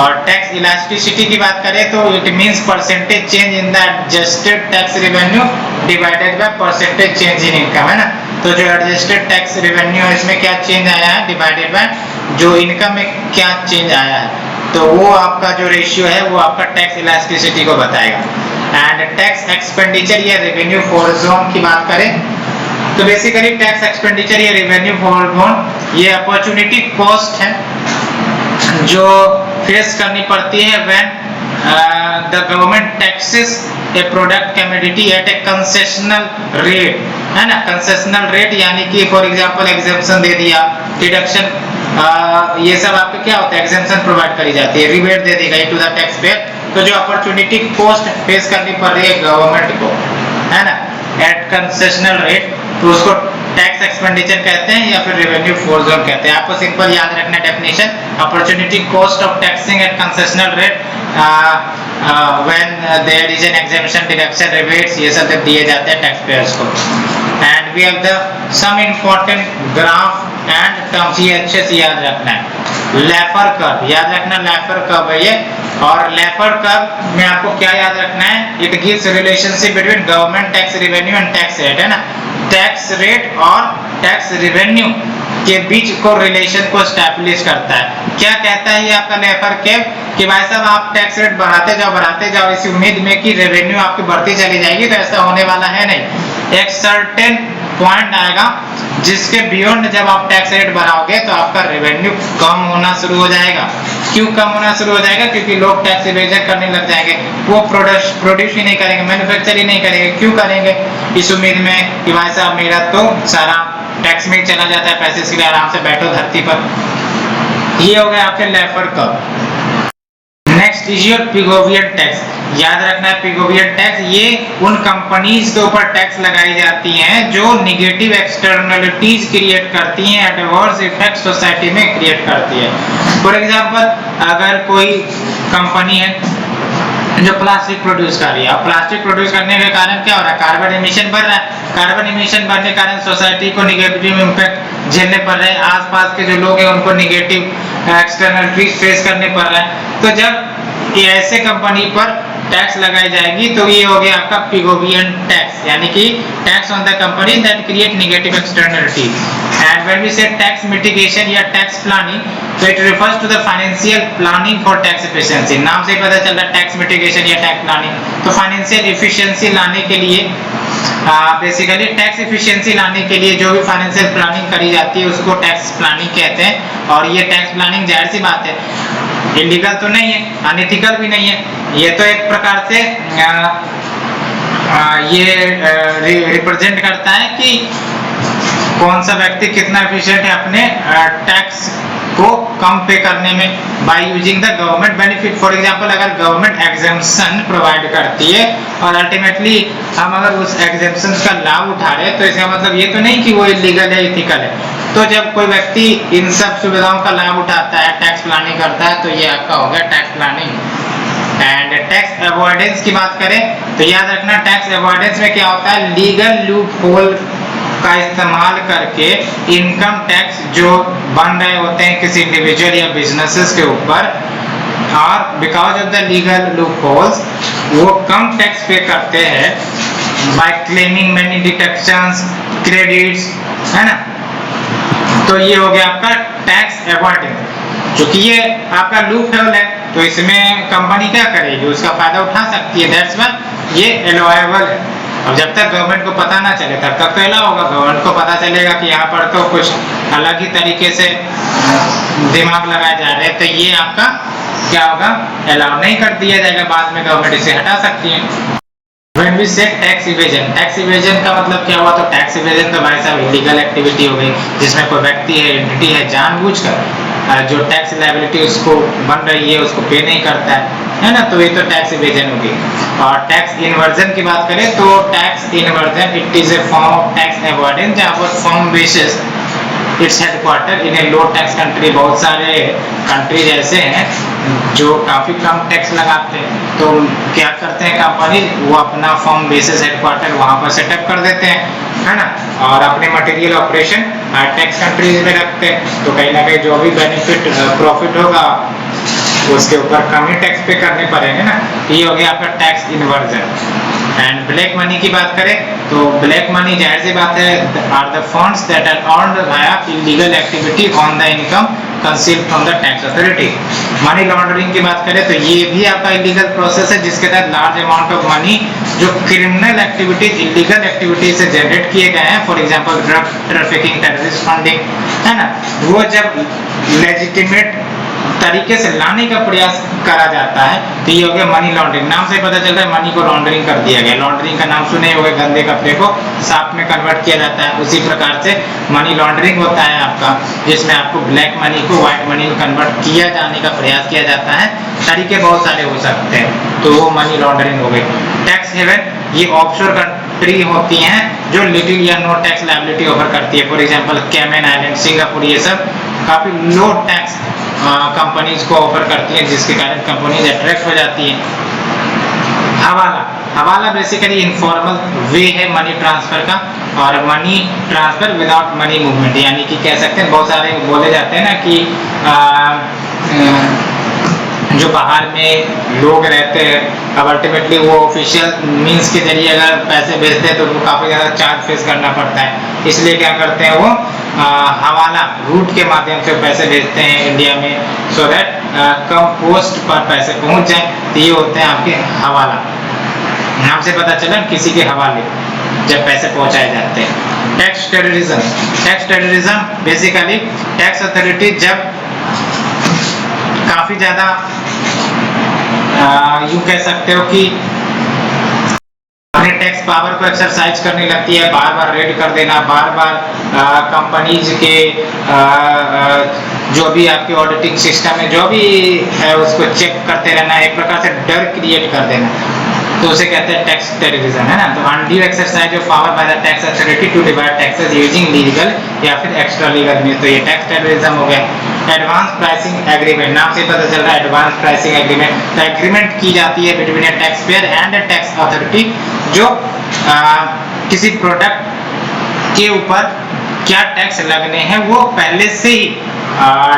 और टैक्स इलास्टिसिटी की बात करें तो it means percentage change in the adjusted tax revenue divided by percentage change in income, है ना। तो जो एडजस्टेड टैक्स रेवेन्यू है इसमें क्या चेंज आया है डिवाइडेड बाय जो इनकम में क्या चेंज आया है, तो वो आपका जो रेशियो है वो आपका टैक्स इलास्टिसिटी को बताएगा। एंड टैक्स एक्सपेंडिचर या रेवेन्यू फोरजोन की बात करें तो बेसिकली टैक्स एक्सपेंडिचर या रेवेन्यू फोरजोन ये अपॉर्चुनिटी कॉस्ट है जो फेस करनी पड़ती है when the government taxes a product commodity at a concessional rate, है ना। कंसेशनल रेट यानी कि फॉर एग्जांपल एग्जेम्पशन दे दिया, डिडक्शन, ये सब आपके क्या होता है, एग्जेम्पशन प्रोवाइड करी जाती है, रिबेट दे देगा टू द टैक्स पेयर। तो जो अपॉर्चुनिटी कॉस्ट फेस करनी पड़ रही है गवर्नमेंट को, है ना, एट कंसेशनल रेट, तो उसको टैक्स एक्सपेंडिचर कहते हैं या फिर रेवेन्यू फोरजोन कहते हैं। आपको सिंपल याद रखना definition, opportunity cost of taxing at concessional rate when there is an exemption, deduction, rebates, ये सब दिए जाते हैं टैक्स पेयर्स को। And we have the some important graph and terms, ये अच्छे से याद रखना है। लेफर कर्व याद रखना, लेफर कर्व है ये। और लेफर कर्व में आपको क्या याद रखना है, it gives relationship between government tax revenue and tax rate, है ना। टैक्स रेट और टैक्स रेवेन्यू के बीच को रिलेशन को स्टैब्लिश करता है। क्या कहता है ये आपका लेफर कर्व कि भाई साहब आप टैक्स रेट बढ़ाते जाओ इस उम्मीद में कि रेवेन्यू आपकी बढ़ती चली जाएगी, तो ऐसा होने वाला है नहीं। एक सर्टेन पॉइंट आएगा जिसके बियॉन्ड जब आप टैक्स रेट बढ़ाओगे तो आपका रेवेन्यू कम होना शुरू हो जाएगा। क्यों कम होना शुरू हो जाएगा? क्योंकि लोग टैक्स इवेजन करने लग जाएंगे, वो प्रोड्यूस ही नहीं करेंगे, मैन्युफैक्चर ही नहीं करेंगे। क्यों करेंगे? इस उम्मीद में कि भाई साहब मेरा तो सारा टैक्स में चला जाता है, पैसे इसके लिए आराम से बैठो धरती पर। ये हो गया आपके Laffer curve. Next is your Pigovian tax. याद रखना है पिगोवियन टैक्स, ये उन कंपनीज के ऊपर टैक्स लगाई जाती हैं जो निगेटिव एक्सटर्नलिटीज क्रिएट करती हैं, एडवर्स इफेक्ट सोसाइटी में क्रिएट करती है। फॉर एग्जांपल अगर कोई कंपनी है जो प्लास्टिक प्रोड्यूस कर रही है, और प्लास्टिक प्रोड्यूस करने के कारण क्या हो रहा है, कार्बन एमिशन बढ़ रहा है। कार्बन एमिशन बढ़ने के कारण सोसाइटी को निगेटिव इम्पैक्ट झेलने पड़ रहे हैं, आसपास के जो लोग हैं उनको निगेटिव एक्सटर्नलिटीज फेस करने पड़ रहा है। तो जब ये ऐसे कंपनी पर टैक्स लगाई जाएगी तो ये हो गया आपका पिगोवियन टैक्स, यानी कि tax on the company that create negative externality. And when we say tax mitigation या टैक्स प्लानिंग, तो it refers to the financial planning for tax efficiency. नाम से ही पता चल रहा है टैक्स मिटिगेशन या टैक्स प्लानिंग। तो फाइनेंशियल एफिशिएंसी लाने के लिए बेसिकली टैक्स एफिशिएंसी लाने के लिए जो भी फाइनेंशियल प्लानिंग करी जाती है उसको टैक्स प्लानिंग कहते हैं। और ये टैक्स प्लानिंग जाहिर सी बात है इलीगल तो नहीं है, अनएथिकल भी नहीं है, ये तो एक प्रकार से ये रिप्रेजेंट करता है कि कौन सा व्यक्ति कितना एफिशिएंट है अपने टैक्स को कम पे करने में by using the government benefit. For example अगर गवर्नमेंट एग्जेम्पशन प्रोवाइड करती है और अल्टीमेटली हम अगर उस एग्जेम्पशन का लाभ उठा रहे हैं तो इसका मतलब ये तो नहीं कि वो इलीगल है, इथिकल है। तो जब कोई व्यक्ति इन सब सुविधाओं का लाभ उठाता है, टैक्स प्लानिंग करता है, तो ये आपका हो गया tax planning. And tax avoidance की बात करें तो याद रखना टैक्स अवॉइडेंस में क्या होता है, लीगल लूप होल का इस्तेमाल करके इनकम टैक्स जो बन रहे होते हैं किसी इंडिविजुअल या बिजनेसेस के ऊपर, और because of the legal loopholes वो कम टैक्स पे करते हैं by claiming many deductions, credits, है ना। तो ये हो गया आपका टैक्स अवॉइडेंस। चूंकि ये आपका लूप होल है तो इसमें कंपनी क्या करेगी, उसका फायदा उठा सकती है, दैट्स व्हाई ये अलाउएबल है। अब जब तक गवर्नमेंट को पता ना चले तब तक तो अलाउ होगा, गवर्नमेंट को पता चलेगा कि यहाँ पर तो कुछ अलग ही तरीके से दिमाग लगाए जा रहे हैं, तो ये आपका क्या होगा, अलाउ नहीं कर दिया जाएगा, बाद में गवर्नमेंट इसे हटा सकती है। When we say tax evasion, tax evasion का मतलब क्या हुआ, तो टैक्स इवेजन तो भाई साहब इलीगल एक्टिविटी हो गई जिसमें कोई व्यक्ति है, एंटिटी है, जानबूझकर जो टैक्स लायबिलिटी उसको बन रही है उसको पे नहीं करता है ना, तो ये तो टैक्स इवेजन होगी। और टैक्स इन्वर्जन की बात करें तो tax inversion it is A form of tax avoidance जहाँ पर firm basis its headquarter in A low tax country. बहुत सारे कंट्रीज ऐसे हैं जो काफी कम टैक्स लगाते हैं, तो क्या करते हैं कंपनी, वो अपना फर्म बेसिस हेडक्वार्टर वहां पर सेटअप कर देते हैं, है ना, और अपने मटेरियल ऑपरेशन टैक्स कंट्रीज में रखते हैं। तो कहीं ना कहीं जो भी बेनिफिट प्रॉफिट होगा उसके ऊपर कम ही टैक्स पे करने पड़ेंगे ना। ये हो गया आपका tax inversion. And black money की बात करें तो ब्लैक मनी जाहिर सी बात है are the funds that are earned via illegal activity on the income conceived from the tax authority. Money laundering की बात करें तो ये भी आपका इलीगल प्रोसेस है जिसके तहत लार्ज अमाउंट ऑफ मनी जो क्रिमिनल एक्टिविटीज, इलीगल एक्टिविटीज से जनरेट किए गए हैं, for example drug trafficking, terrorist funding, है ना, वो जब लेजिटिमेट तरीके से लाने का प्रयास करा जाता है तो ये हो गया मनी लॉन्ड्रिंग। नाम से पता चलता है मनी को लॉन्ड्रिंग कर दिया गया। लॉन्ड्रिंग का नाम सुने होंगे, गंदे कपड़े को साफ में कन्वर्ट किया जाता है, उसी प्रकार से मनी लॉन्ड्रिंग होता है आपका, जिसमें आपको ब्लैक मनी को व्हाइट मनी में कन्वर्ट किया जाने का प्रयास किया जाता है। तरीके बहुत सारे हो सकते हैं, तो वो मनी लॉन्ड्रिंग हो गई। टैक्स हेवन, ये ऑफशोर कंट्री होती हैं जो लिटिल या नो टैक्स लायबिलिटी ऑफर करती है, for example Cayman Island, Singapore, ये सब काफी लो टैक्स कंपनीज को ऑफर करती हैं जिसके कारण कंपनीज अट्रैक्ट हो जाती हैं। हवाला, हवाला बेसिकली इनफॉर्मल वे है मनी ट्रांसफर का, और money transfer without money movement, यानी कि कह सकते हैं बहुत सारे बोले जाते हैं ना कि जो बाहर में लोग रहते हैं अब अल्टीमेटली वो ऑफिशियल मींस के जरिए अगर पैसे भेजते हैं तो उनको काफ़ी ज़्यादा चार्ज फेस करना पड़ता है, इसलिए क्या करते हैं वो हवाला रूट के माध्यम से पैसे भेजते हैं इंडिया में, so that come cost per पैसे पहुंच जाए। तो ये होते हैं आपके हवाला, नाम से पता चला किसी के हवाले जब पैसे पहुंचाए जाते हैं। Tax terrorism, tax terrorism basically tax authority जब काफी ज्यादा यूं कह सकते हो कि अपने टैक्स पावर को एक्सरसाइज करने लगती है, बार बार रेड कर देना, बार बार कंपनीज के जो भी आपके ऑडिटिंग सिस्टम है जो भी है उसको चेक करते रहना, एक प्रकार से डर क्रिएट कर देना, तो उसे कहते हैं टैक्स टेररिज्म, है ना। तो undue exercise of power by the tax authority to divide taxes using legal या फिर एक्स्ट्रा लीगल मींस, तो ये टैक्स टेररिज्म हो गया। एडवांस प्राइसिंग एग्रीमेंट, नाम से पता चल रहा है एडवांस प्राइसिंग एग्रीमेंट, तो एग्रीमेंट की जाती है between A tax payer and A tax authority, जो किसी प्रोडक्ट के ऊपर क्या टैक्स लगने हैं वो पहले से ही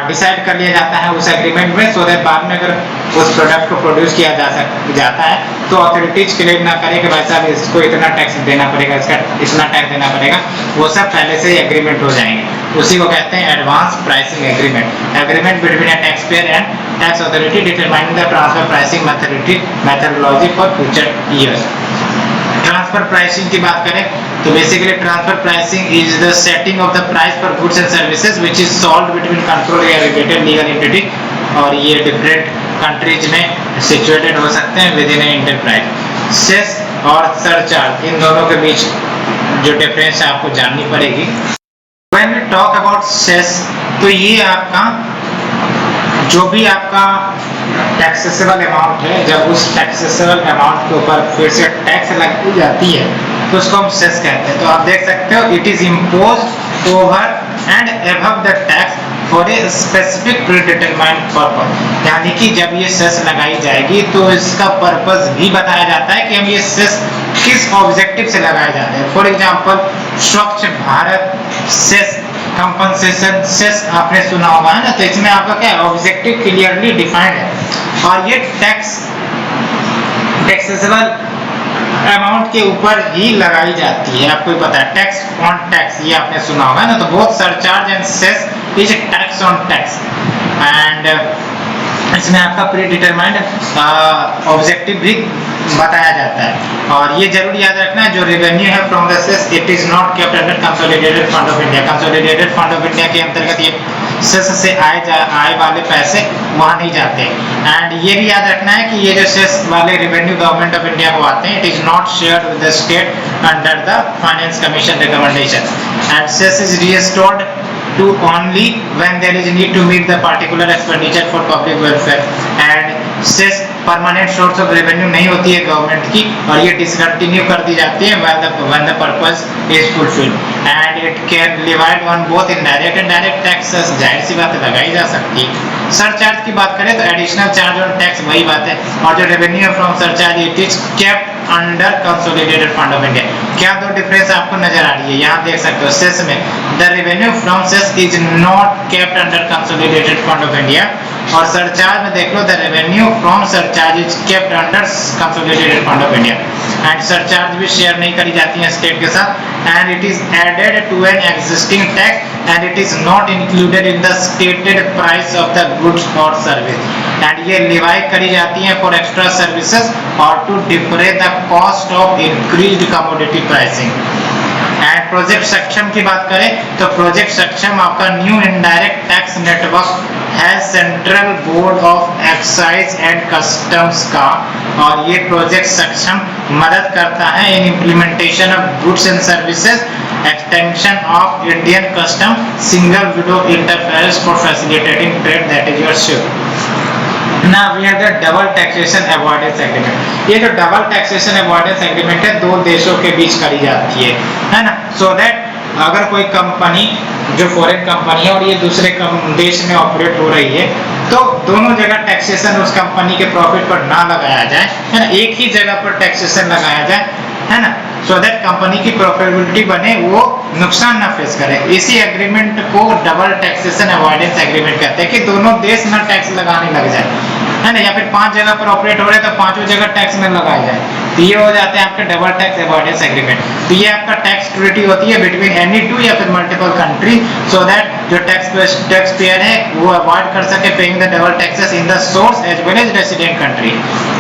डिसाइड कर लिया जाता है उस एग्रीमेंट में, सो दैट बाद में अगर उस प्रोडक्ट को प्रोड्यूस किया जाता है तो अथॉरिटीज क्लेम ना करे कि भाई साहब इसको इतना टैक्स देना पड़ेगा, इसका इतना टैक्स देना पड़ेगा, वो सब पहले से ही एग्रीमेंट हो जाएंगे, उसी को कहते हैं advance pricing agreement. Agreement between a tax payer and tax authority determining the transfer pricing methodology for future years. Transfer pricing की बात करें तो basically transfer pricing is the setting of the price for goods and services which is solved between control या related legal entity, और ये different countries में situated हो सकते हैं within a enterprise. Cess और सरचार्ज, इन दोनों के बीच जो डिफरेंस है आपको जाननी पड़ेगी। When we talk about cess, तो ये आपका जो भी आपका टैक्सेसेबल अमाउंट है, जब उस टैक्सेसेबल अमाउंट के ऊपर फिर से टैक्स लग जाती है तो उसको हम सेस कहते हैं। तो आप देख सकते हो it is imposed over and above the tax for a specific predetermined purpose, यानी कि जब ये सेस लगाई जाएगी तो इसका पर्पस भी बताया जाता है कि हम ये सेस किस ऑब्जेक्टिव से लगाए जाते हैं। फॉर एग्जांपल स्वच्छ भारत सेस, कंपनसेशन सेस आपने सुना होगा, है ना। तो इसमें आपका क्या है, ऑब्जेक्टिव क्लियरली डिफाइंड है, और ये टैक्सेबल अमाउंट के ऊपर ही लगाई जाती है। आपको पता है टैक्स ऑन टैक्स, ये आपने सुना होगा ना। तो both surcharge and cess is tax on tax, and इसमें आपका प्री डिटरमाइंड ऑब्जेक्टिव भी बताया जाता है। और ये जरूर याद रखना है जो रेवेन्यू है from the cess it is not kept under consolidated fund of India. Consolidated fund of India के अंतर्गत ये सेस से आए वाले पैसे वहां नहीं जाते। एंड ये भी याद रखना है कि ये जो सेस वाले रेवेन्यू गवर्नमेंट ऑफ इंडिया को आते हैं, it is not shared with the state under the finance commission recommendation, and cess is restored to only when there is need to meet the particular expenditure for public welfare, and cess permanent source of revenue नहीं होती है government की, और ये discontinue कर दी जाती है when the purpose is fulfilled, and it can levied on both indirect and direct taxes, जाहिर सी बात है लगाई जा सकती है। सरचार्ज की बात करें तो एडिशनल चार्ज ऑन टैक्स वही बात है, और जो revenue from surcharge it is kept under consolidated fund of India. क्या दो डिफरेंस आपको नजर आ रही है, यहाँ देख सकते हो सेस में the revenue from cess is not kept under consolidated fund of India, और सरचार्ज में देख लो the revenue from surcharge is kept under consolidated fund of India, and surcharge भी शेयर नहीं करी जाती है स्टेट के साथ, and it is added to an existing tax and it is not included in the stated price of the goods और service, and ये levy करी जाती है फॉर एक्स्ट्रा सर्विसेज और to defray the cost of increased commodity pricing. And project Saksham की बात करें तो प्रोजेक्ट सक्षम आपका न्यू इनडायरेक्ट टैक्स नेटवर्क है central board of excise and customs का, और ये प्रोजेक्ट सक्षम मदद करता है in implementation of goods and services extension of Indian custom single window interface for facilitating trade, that is your SHIP। Now we have the double taxation avoidance agreement। ये जो double taxation avoidance agreement है दो देशों के बीच करी जाती है ना, so that अगर कोई कंपनी जो फॉरेन कंपनी है और ये दूसरे देश में ऑपरेट हो रही है, तो दोनों जगह टैक्सेशन उस कंपनी के प्रॉफिट पर ना लगाया जाए, है ना, एक ही जगह पर टैक्सेशन लगाया जाए, है ना, सो दैट कंपनी की प्रॉफिटेबिलिटी बने, वो नुकसान ना फेस करे। इसी एग्रीमेंट को डबल टैक्सेशन अवॉइडेंस एग्रीमेंट कहते हैं कि दोनों देश ना टैक्स लगाने लग जाए, है ना, या फिर 5 जगह पर ऑपरेट हो रहे हैं तो 5 जगह टैक्स में लगाया जाए, तो ये हो जाते हैं आपके डबल टैक्स अवॉइडेंस एग्रीमेंट। तो ये आपका टैक्स ट्रीटी होती है बिटवीन एनी टू या फिर मल्टीपल कंट्री, सो दैट जो टैक्स पेयर है वो अवॉइड कर सके paying the double taxes in the source as well as resident country,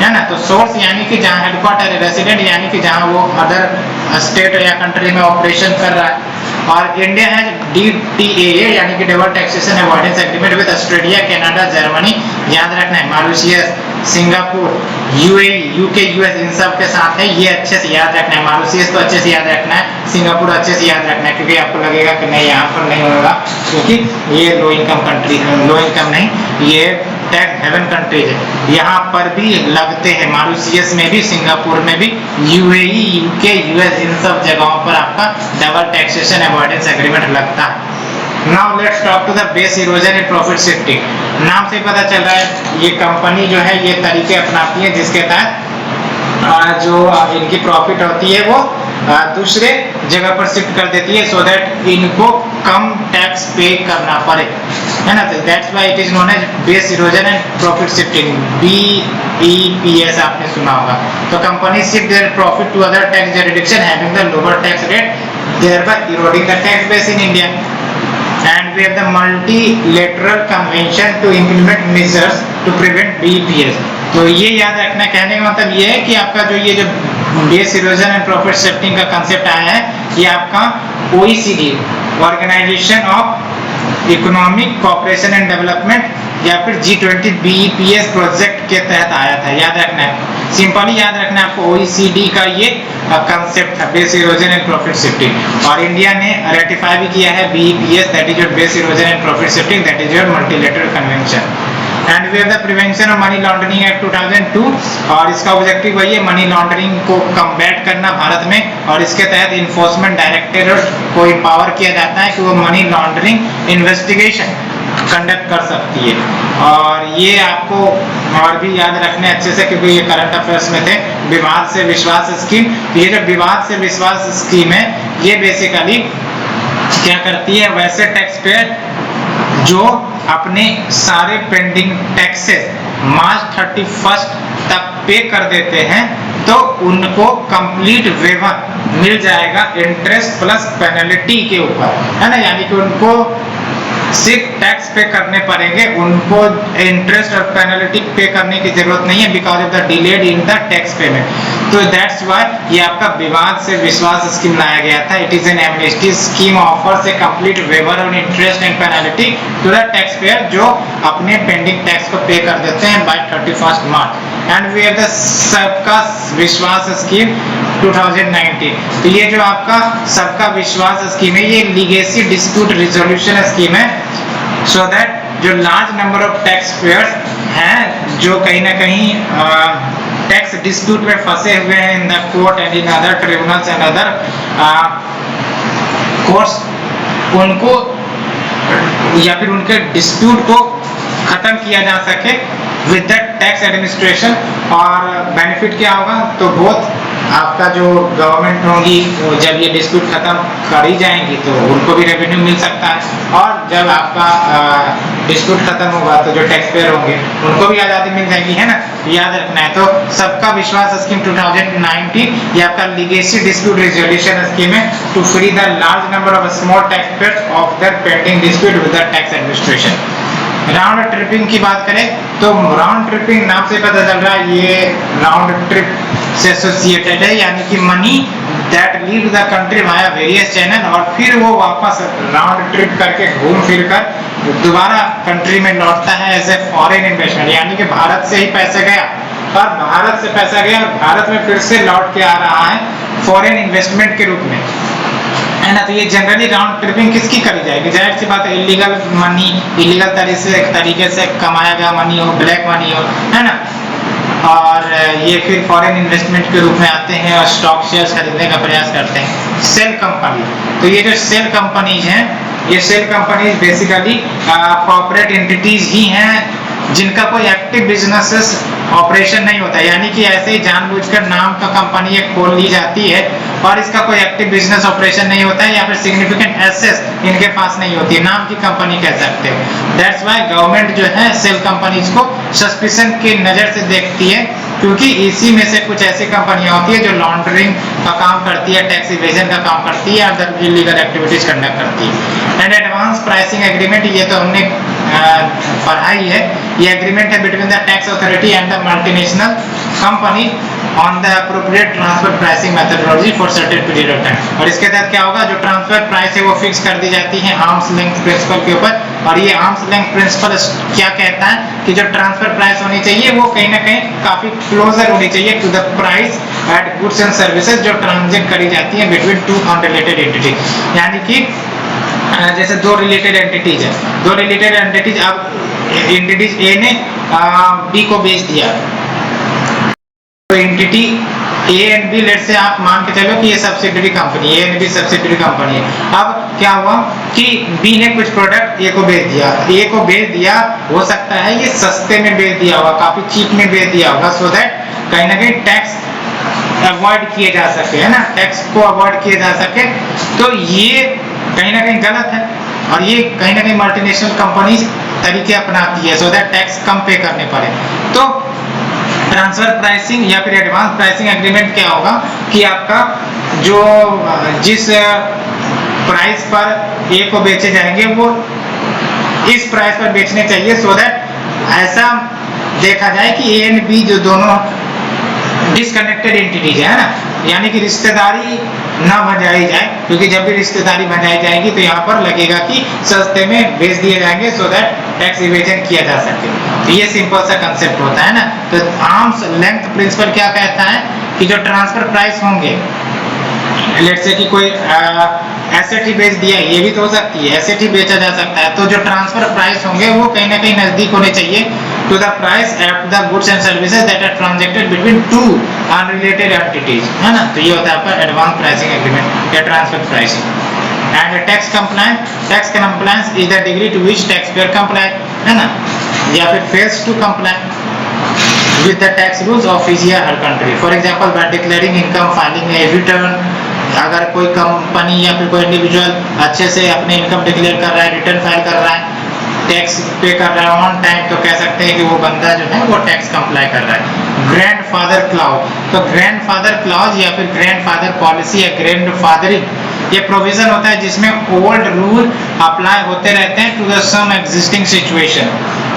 है ना। तो सोर्स यानी कि जहां हेडक्वार्टर है, रेसिडेंट यानी कि जहां वो अदर स्टेट या कंट्री में ऑपरेशन कर रहा है। और इंडिया है DTAA यानी कि double taxation avoidance agreement with Australia, Canada, Germany, याद रखना है, Mauritius, Singapore, UAE, UK, US, इन सब के साथ है। ये अच्छे से याद रखना है, मॉरिशस तो अच्छे से याद रखना है, सिंगापुर अच्छे से याद रखना है, क्योंकि आपको लगेगा कि नहीं यहाँ पर नहीं होगा, क्योंकि ये low income country, low income नहीं, ये टैक्स हेवन कंट्रीज है, यहाँ पर भी लगते हैं, मॉरिशस में भी, सिंगापुर में भी, UAE, UK, US, इन सब जगहों पर आपका डबल टैक्सेशन अवॉइडेंस एग्रीमेंट लगता है। Now let's talk to the base erosion and profit shifting. नाम से पता चल रहा है ये कंपनी जो है ये तरीके अपनाती है जिसके तहत जो इनकी प्रॉफिट होती है वो दूसरे जगह पर शिफ्ट कर देती है, सो दैट इनको कम टैक्स पे करना पड़े, है ना। तो that's why it is known as base erosion and profit shifting, BEPS आपने सुना होगा। तो company shift their profit to other tax jurisdiction having the lower tax rate, thereby eroding the tax base in India. And we have the multilateral convention to implement measures to prevent BEPS। तो ये याद रखना, कहने का मतलब ये है कि आपका जो ये जो base erosion and profit shifting का कंसेप्ट आया है, ये आपका OECD, organisation of economic cooperation and development, या फिर G20 BEPS प्रोजेक्ट के तहत आया था। याद रखना है, सिंपली याद रखना है आपको, OECD का ये कंसेप्ट था, base erosion and profit shifting, और इंडिया ने रेटिफाई भी किया है BEPS, that is your base erosion and profit shifting, that is your multilateral convention. And we have the prevention of money laundering act 2002, और इसका objective वही है, money laundering को कम्बैट करना भारत में, और इसके तहत इन्फोर्समेंट डायरेक्टरेट को एम्पावर किया जाता है कि वो मनी लॉन्ड्रिंग इन्वेस्टिगेशन कंडक्ट कर सकती है। और ये आपको और भी याद रखने अच्छे से, क्योंकि ये करंट अफेयर्स में थे। विवाद से विश्वास स्कीम, ये जो विवाद से विश्वास स्कीम है, ये बेसिकली क्या करती है, वैसे टैक्स पेयर जो अपने सारे पेंडिंग टैक्सेस मार्च 31 तक पे कर देते हैं, तो उनको कंप्लीट वेवर मिल जाएगा इंटरेस्ट प्लस पेनल्टी के ऊपर, है ना, यानी कि उनको सिर्फ टैक्स पे करने पड़ेंगे, उनको इंटरेस्ट और पेनल्टी पे करने की जरूरत नहीं है, because of the delayed in the tax payment. तो दैट्स व्हाई ये आपका विवाद से विश्वास स्कीम लाया गया था। It is an amnesty scheme offers a complete waiver on interest and penalty to the tax payer जो अपने पेंडिंग टैक्स को पे कर देते हैं by 31 March. And we have the Sabka Vishwas scheme 2019। तो ये जो आपका सबका विश्वास स्कीम है, ये लीगेसी डिस्प्यूट रिजोल्यूशन स्कीम है, सो दैट जो large number of tax payers हैं जो कहीं ना कहीं टैक्स डिस्प्यूट में फंसे हुए हैं in the court and in other tribunals and other courts, उनको या फिर उनके डिस्प्यूट को खत्म किया जा सके विद द टैक्स एडमिनिस्ट्रेशन। और बेनिफिट क्या होगा, तो बहुत आपका जो गवर्नमेंट होगी जब ये डिस्प्यूट खत्म कर ही जाएंगी तो उनको भी रेवेन्यू मिल सकता है, और जब आपका डिस्प्यूट खत्म होगा तो जो टैक्स पेयर होंगे उनको भी आज़ादी मिल जाएगी, है ना, याद रखना है। तो सबका विश्वास स्कीम 2019 ये आपका लीगेसी डिस्प्यूट रिजोल्यूशन स्कीम है to free the large number of small tax payers of their pending dispute with the tax administration. Round tripping की बात करें तो राउंड ट्रिपिंग नाम से पता चल रहा है ये राउंड ट्रिप से एसोसिएटेड है, यानी कि money that leave the country via various channel, और फिर वो वापस राउंड ट्रिप करके घूम फिर कर दोबारा कंट्री में लौटता है एज ए फॉरेन इन्वेस्टमेंट, यानी कि भारत से ही पैसा गया और भारत से पैसा गया और भारत में फिर से लौट के आ रहा है फॉरेन इन्वेस्टमेंट के रूप में, है ना। तो ये जनरली राउंड ट्रिपिंग किसकी करी जाएगी, जाहिर सी बात है इलीगल मनी, इलीगल तरीके से कमाया गया मनी हो, ब्लैक मनी हो, है ना। और ये फिर फॉरेन इन्वेस्टमेंट के रूप में आते हैं और स्टॉक शेयर्स खरीदने का प्रयास करते हैं। सेल कंपनी, तो ये जो सेल कंपनीज हैं, ये shell companies basically corporate entities ही हैं जिनका कोई एक्टिव बिजनेसेस ऑपरेशन नहीं होता, यानी कि ऐसे ही जानबूझकर नाम का कंपनी एक खोल ली जाती है और इसका कोई एक्टिव बिजनेस ऑपरेशन नहीं होता है या फिर सिग्निफिकेंट एसेट्स इनके पास नहीं होती, नाम की कंपनी कह सकते हो। दैट्स व्हाई गवर्नमेंट जो है सेल कंपनीज को सस्पिशन की नजर से देखती है, क्योंकि इसी में से कुछ ऐसी कंपनियां होती है जो लॉन्ड्रिंग का काम करती है, टैक्स इवेजन का काम करती है, अदर इलीगल एक्टिविटीज कंडक्ट करती है। एंड एडवांस प्राइसिंग एग्रीमेंट, ये तो हमने पढ़ाई है, ये एग्रीमेंट है between the tax authority and the multinational company on the appropriate transfer pricing methodology for certain period of time. और इसके तहत क्या होगा, जो ट्रांसफर प्राइस है वो फिक्स कर दी जाती है आर्म्स लेंथ प्रिंसिपल के ऊपर। और ये आर्म्स लेंथ प्रिंसिपल क्या कहता है कि जो ट्रांसफर प्राइस होनी चाहिए वो कहीं ना कहीं काफी क्लोजर होनी चाहिए to the price at goods and services जो ट्रांजैक्ट करी जाती है बिटवीन टू अनरिलेटेड एंटिटी। यानी कि जैसे दो रिलेटेड एंटिटीज है, दो रिलेटेड एंटिटीज, अब एंटिटीज ए ने बी को बेच दिया, तो entity A and B, let say आप मान के चलो कि ये subsidiary company, A and B subsidiary company है। अब क्या हुआ कि बी ने कुछ प्रोडक्ट ए को बेच दिया, ए को बेच दिया, हो सकता है ये सस्ते में बेच दिया होगा, काफी चीप में बेच दिया होगा, सो दैट कहीं ना कहीं टैक्स अवॉइड किए जा सके, है ना, टैक्स को अवॉइड किए जा सके। तो ये कहीं ना कहीं गलत है और ये कहीं ना कहीं मल्टीनेशनल कंपनीज तरीके अपनाती है सो दैट टैक्स कम पे करने पड़े। तो ट्रांसफर प्राइसिंग या फिर एडवांस प्राइसिंग एग्रीमेंट क्या होगा कि आपका जो जिस प्राइस पर ए को बेचे जाएंगे वो इस प्राइस पर बेचने चाहिए, सो दैट ऐसा देखा जाए कि ए एंड बी जो दोनों डिसकनेक्टेड एंटिटीज है ना, यानी कि रिश्तेदारी ना बजाई जाए, क्योंकि जब भी रिश्तेदारी बजाई जाएगी तो यहाँ पर लगेगा कि सस्ते में बेच दिए जाएंगे सो दैट टैक्स इवेजन किया जा सके। तो ये सिंपल सा कंसेप्ट होता है ना। तो आर्म्स लेंथ प्रिंसिपल क्या कहता है कि जो ट्रांसफर प्राइस होंगे, लेट्स से कि कोई एसेट ही बेच दिया, ये भी तो हो सकती है, एसेट ही बेचा जा सकता है, तो जो ट्रांसफर प्राइस होंगे वो कहीं ना कहीं नजदीक होने चाहिए to the price at the goods and services that are transacted between two unrelated entities, है ना। तो ये होता है आपका एडवांस प्राइसिंग एग्रीमेंट या transfer pricing. And tax compliance is the degree to which tax payer comply, है ना, या फिर fails to comply with the tax rules of his or her country. For example, by declaring income, filing a return, अगर कोई company या फिर कोई individual अच्छे से अपने इनकम डिक्लेयर कर रहा है, रिटर्न फाइल कर रहा है, टैक्स पे कर रहा है ऑन टाइम, तो कह सकते हैं कि वो बंदा जो है वो टैक्स कंप्लाई कर रहा है। ग्रैंडफादर क्लॉज, तो ग्रैंडफादर क्लॉज या फिर ग्रैंडफादर पॉलिसी या ग्रैंडफादरिंग, ये प्रोविजन होता है जिसमें ओल्ड रूल अप्लाई होते रहते हैं to the some existing situation,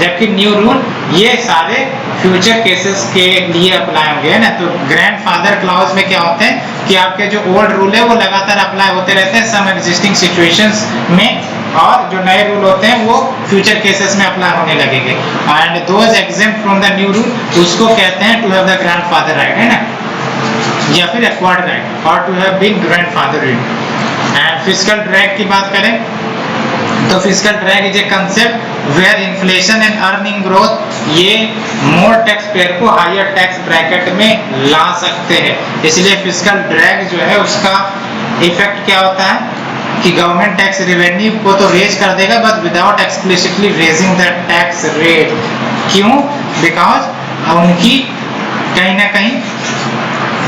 जबकि न्यू रूल ये सारे फ्यूचर केसेस के लिए अप्लाई होंगे, है ना। तो ग्रैंडफादर क्लॉज में क्या होते हैं कि आपके जो ओल्ड रूल है वो लगातार अप्लाई होते रहते हैं सम एग्जिस्टिंग सिचुएशंस में, और जो नए रूल होते हैं वो फ्यूचर केसेस में अप्लाई होने लगेंगे। And those exempt from the new rule उसको कहते हैं to have the grandfather right, है ना, या फिर एक्वायर्ड राइट, और to have been grandfather in. And fiscal drag की बात करें तो fiscal drag is a concept where inflation and earning growth ये मोर टैक्स पेयर को हायर टैक्स ब्रैकेट में ला सकते हैं। इसलिए फिस्कल ड्रैग जो है उसका इफेक्ट क्या होता है कि गवर्नमेंट टैक्स रेवेन्यू को तो रेज कर देगा but without explicitly raising the tax rate. क्यों? बिकॉज उनकी कहीं ना कहीं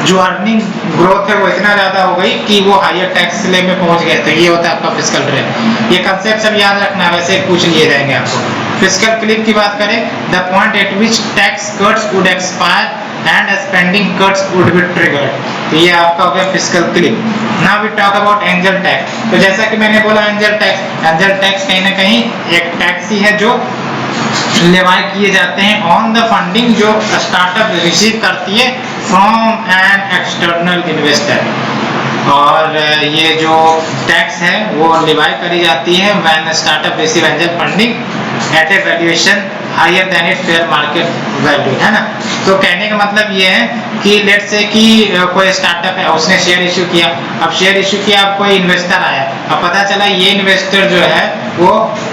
जो अर्निंग ग्रोथ है वो इतना ज्यादा हो गई कि वो हायर टैक्स स्लैब में पहुंच गए। तो ये होता है आपका फिस्कल ड्रैग। ये कंसेप्ट सब याद रखना, वैसे पूछ लिए जाएंगे आपको। फिस्कल क्लिफ की बात करें, the point at which tax cuts would expire and spending cuts would be triggered. तो ये आपका हो गया fiscal cliff. Now we talk about angel tax. तो जैसा कि मैंने बोला एंजल टैक्स कहीं ना कहीं एक टैक्स ही है जो लेवाई किए जाते हैं ऑन द फंडिंग जो स्टार्टअप रिसीव करती है फ्रॉम एन एक्सटर्नल इन्वेस्टर। और ये जो टैक्स है वो लेवाई करी जाती है when startup receive angel funding at a valuation higher than its fair market value, है ना। तो कहने का मतलब ये है कि लेट्स से कि कोई स्टार्टअप है, उसने शेयर इश्यू किया। अब शेयर इश्यू किया, अब कोई इन्वेस्टर आया, अब पता चला ये इन्वेस्टर जो है वो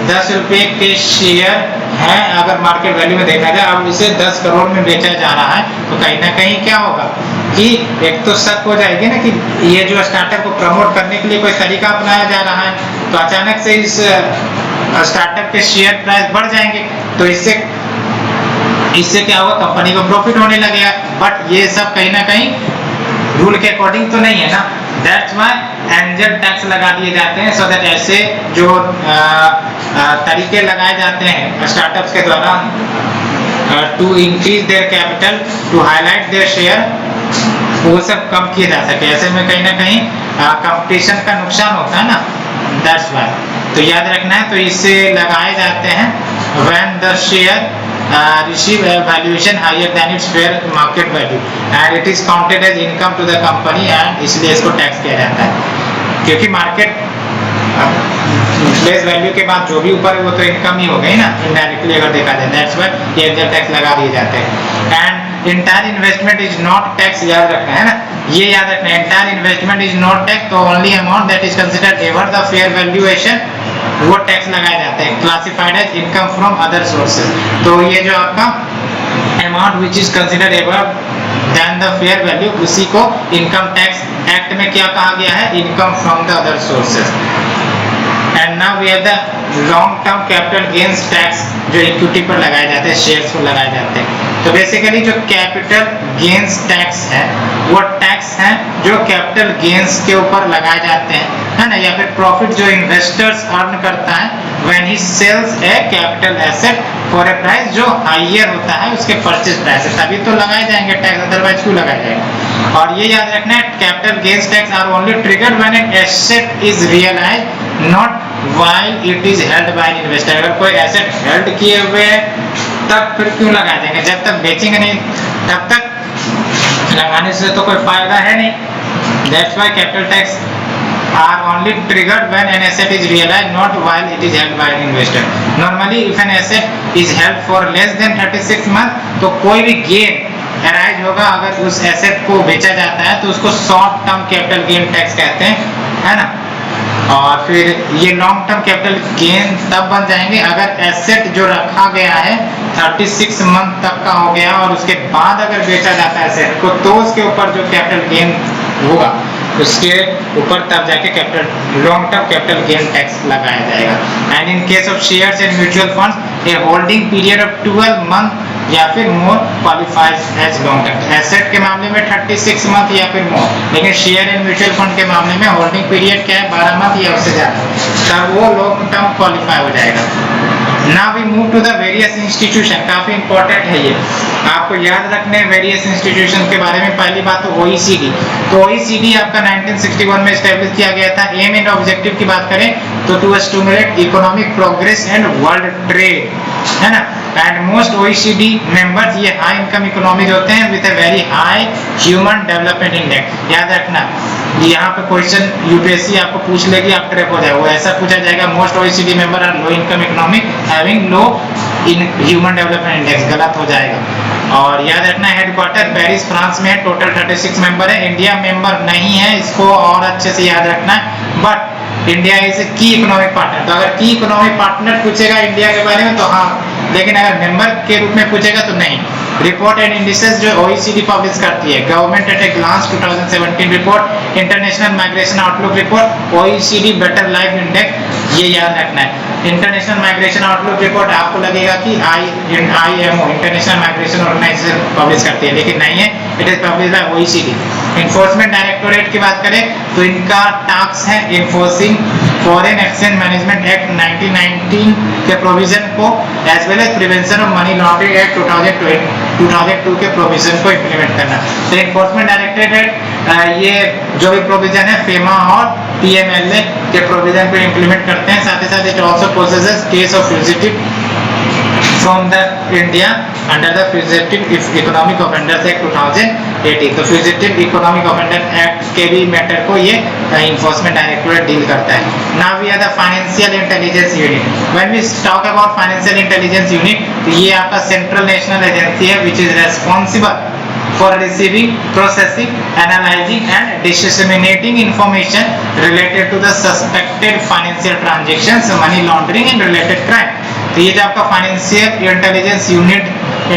10 रुपए के शेयर है, अगर मार्केट वैल्यू में देखा जाए, अब इसे 10 करोड़ में बेचा जा रहा है, तो कहीं ना कहीं क्या होगा कि एक तो शक हो जाएगी ना कि ये जो स्टार्टअप को प्रमोट करने के लिए कोई तरीका अपनाया जा रहा है, तो अचानक से इस स्टार्टअप के शेयर प्राइस बढ़ जाएंगे, तो इससे क्या होगा, कंपनी को प्रॉफिट होने लगेगा। बट ये सब कहीं ना कहीं रूल के अकॉर्डिंग तो नहीं है ना, दैट्स व्हाई एंजल टैक्स लगा दिए जाते हैं, सो दैट ऐसे जो तरीके लगाए जाते हैं स्टार्टअप्स के द्वारा to increase their capital, to highlight their share, वो सब कम किए जा सके। ऐसे में कहीं ना कहीं कंपटीशन का नुकसान होता है ना, दैट्स व्हाई। तो याद रखना है, तो इससे लगाए जाते हैं when the share receive a valuation higher than its fair market value and it is counted as income to the company, and इसलिए इसको टैक्स किया जाता है, क्योंकि मार्केट प्लेस वैल्यू के बाद जो भी ऊपर है वो तो इनकम ही हो गई ना, इनडायरेक्टली अगर देखा जाए, दैट्स व्हाई ये एंजल टैक्स लगा दिए जाते हैं। And entire investment is not tax, याद रखना है ना, ये याद रखना है, entire investment is not tax, तो only amount that is considered over the fair valuation, वो टैक्स लगाए जाते हैं, classified as income from other sources. तो ये जो आपका amount which is considered over than the fair value, उसी को इनकम टैक्स एक्ट में क्या कहा गया है, income from the other sources. And now we have the long term capital gains tax, जो इक्विटी पर लगाए जाते हैं, शेयर्स पर लगाए जाते हैं। तो बेसिकली जो कैपिटल गेन्स टैक्स है वो टैक्स है जो कैपिटल गेन्स के ऊपर लगाए जाते हैं, है ना, या फिर प्रॉफिट जो इन्वेस्टर्स अर्न करता है when he sells a capital asset for a price जो हायर होता है उसके परचेज प्राइस से, तभी तो लगाए जाएंगे टैक्स, अदरवाइज क्यों लगाए जाएंगे। और ये याद रखना है, capital gains tax are only triggered when an asset is realised not while it is held by an investor. अगर कोई एसेट हेल्ड किए हुए है तब फिर क्यों लगाए जाएंगे, जब तक बेचेंगे नहीं तब तक लगाने से तो कोई फायदा है नहीं। That's why capital tax are only triggered when an asset is realized, not while it is held by an investor. Normally if an asset is held for less than 36 months, तो कोई भी गेन अराइज होगा अगर उस asset को बेचा जाता है तो उसको short term capital gain tax कहते हैं, है ना। और फिर ये लॉन्ग टर्म कैपिटल गेन तब बन जाएंगे अगर एसेट जो रखा गया है 36 मंथ तक का हो गया और उसके बाद अगर बेचा जाता है एसेट को, तो उसके ऊपर जो कैपिटल गेन होगा उसके ऊपर तब जाके capital long term capital gain tax लगाया जाएगा। And in case of shares and mutual funds a holding period of 12 month या फिर more qualifies as long term. Asset के मामले में 36 मंथ या फिर मोर, लेकिन शेयर एंड म्यूचुअल फंड के मामले में होल्डिंग पीरियड क्या है, 12 मंथ या उससे ज्यादा, तब वो लॉन्ग टर्म क्वालिफाई हो जाएगा। Now we move to the various institution, काफी इंपॉर्टेंट है ये, आपको याद रखने वेरियस इंस्टीट्यूशन के बारे में। पहली बात तो OECD, तो OECD आपका 1961 में एस्टेब्लिश किया गया था। एम एंड ऑब्जेक्टिव की बात करें तो to stimulate economic progress and world trade, है ना। एंड मोस्ट OECD मेंबर्स ये हाई इनकम इकोनॉमीज होते हैं with a very high human development index. याद रखना, यहाँ पे क्वेश्चन यूपीएससी आपको पूछ लेगी, आप ट्रैक हो जाए, वो ऐसा पूछा जाएगा, most OECD member are low income economy having low in human development index, गलत हो जाएगा। और याद रखना हेडक्वार्टर पेरिस फ्रांस में है, टोटल 36 मेंबर है, इंडिया मेंबर नहीं है, इसको और अच्छे से याद रखना है। बट इंडिया इज की इकोनॉमिक पार्टनर, तो अगर की इकोनॉमिक पार्टनर पूछेगा इंडिया के बारे में तो हाँ, लेकिन अगर मेंबर के रूप में पूछेगा तो नहीं। रिपोर्ट एंड इंडिसेस जो OECD पब्लिश करती है, government at a glance 2017 report, international migration outlook report, OECD better life index, ये याद रखना है। इंटरनेशनल माइग्रेशन आउटलुक रिपोर्ट आपको लगेगा कि IMO international migration organization publish करती है, लेकिन नहीं है, it is publish by OECD। Enforcement directorate की बात करें तो इनका टास्क है enforcing foreign exchange management act 1919 के प्रोविजन को as well as prevention of money laundering act 2002 के प्रोविजन को इम्प्लीमेंट करना। तो इन्फोर्समेंट डायरेक्टोरेट ये जो भी प्रोविजन है फेमा और PMLA के प्रोविजन को इम्प्लीमेंट करते हैं। साथ ही साथ it also processes case of fugitive from the India under the fugitive economic offenders act 2018। तो फ्यूजिटिव इकोनॉमिक ऑफेंडर एक्ट के भी मैटर को ये इन्फोर्समेंट डायरेक्टोरेट डील करता है। Now we are the financial intelligence unit. When we talk about financial intelligence unit, तो ये आपका सेंट्रल नेशनल एजेंसी है which is responsible for receiving, processing, analyzing and disseminating information related to the suspected financial transactions, money laundering and related crime। तो ये जो आपका financial intelligence unit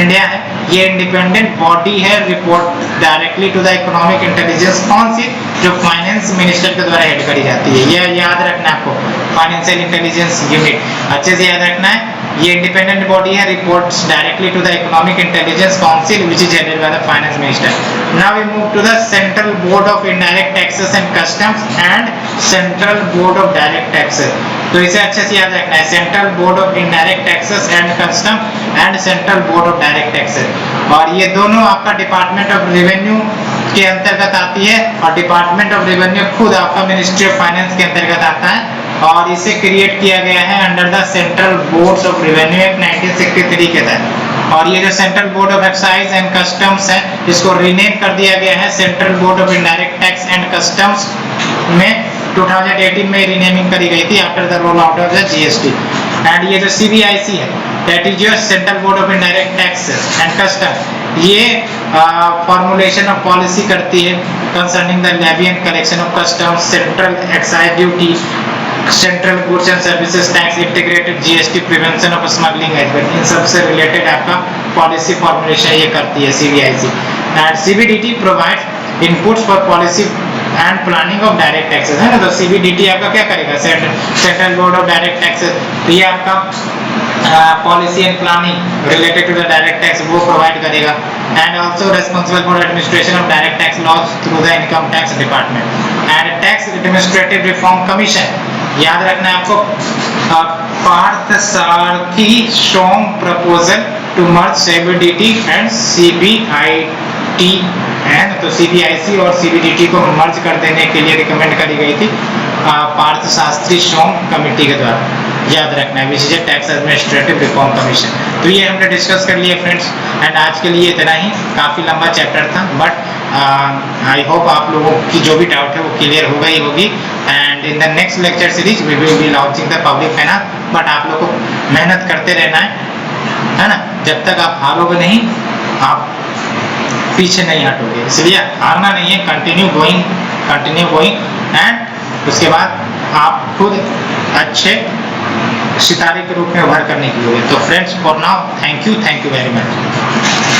India है, ये इंडिपेंडेंट बॉडी है, report directly to the economic intelligence. कौन सी? जो फाइनेंस मिनिस्टर के द्वारा हेड करी जाती है। ये याद रखना है आपको, फाइनेंशियल इंटेलिजेंस यूनिट अच्छे से याद रखना है। ये इंडिपेंडेंट बॉडी है, reports directly to the economic intelligence council which is headed by the finance minister. Now we move to the central board of indirect taxes and customs and central board of direct taxes. तो इसे अच्छे से याद रखना है, central board of indirect taxes and custom and central board of direct taxes. और ये दोनों आपका डिपार्टमेंट ऑफ रेवेन्यू के अंतर्गत आती है, और डिपार्टमेंट ऑफ रेवेन्यू खुद आपका मिनिस्ट्री ऑफ फाइनेंस के अंतर्गत आता है, और इसे क्रिएट किया गया है under the central boards of revenue act 1963 के तहत। और ये जो central board of excise and customs है, इसको रीनेम कर दिया गया है central board of indirect tax and customs में 2018 में रीनेमिंग करी गई थी after the roll out of the GST. And ये जो सीबीआईसी है, that is your central board of indirect tax and custom, ये फॉर्मुलेशन ऑफ पॉलिसी करती है concerning the levy and collection of customs, central excise duty, central goods and services tax, integrated GST, prevention of smuggling as well. इन सब से related आपका policy formulation ये करती है CBIC. And CBDT provides inputs for policy and planning of direct taxes, है ना। तो सीबीडीटी आपका क्या करेगा? Central board of direct taxes, तो ये आपका policy and planning related to the direct tax वो प्रोवाइड करेगा। And also responsible for administration of direct tax laws through the income tax department. And tax administrative reform commission, याद रखना है आपको, Partha Sarathi Shome proposal to merge CBDT and CBIT है। तो CBIC और CBDT को मर्ज कर देने के लिए रिकमेंड करी गई थी पार्थ शास्त्री शोम कमेटी के द्वारा, याद रखना है, which is a tax administrative reform commission. तो ये हमने डिस्कस कर लिया फ्रेंड्स, एंड आज के लिए इतना ही। काफ़ी लंबा चैप्टर था, बट आई होप आप लोगों की जो भी डाउट है वो क्लियर हो गई होगी। And in the next lecture series we will be launching the public finance, but आप लोग को मेहनत करते रहना है ना। जब तक आप हारोगे नहीं, आप पीछे नहीं हटोगे, इसलिए हारना नहीं है, कंटिन्यू गोइंग एंड उसके बाद आप खुद अच्छे सितारे के रूप में उभर कर निकलोगे। तो friends, for now thank you very much.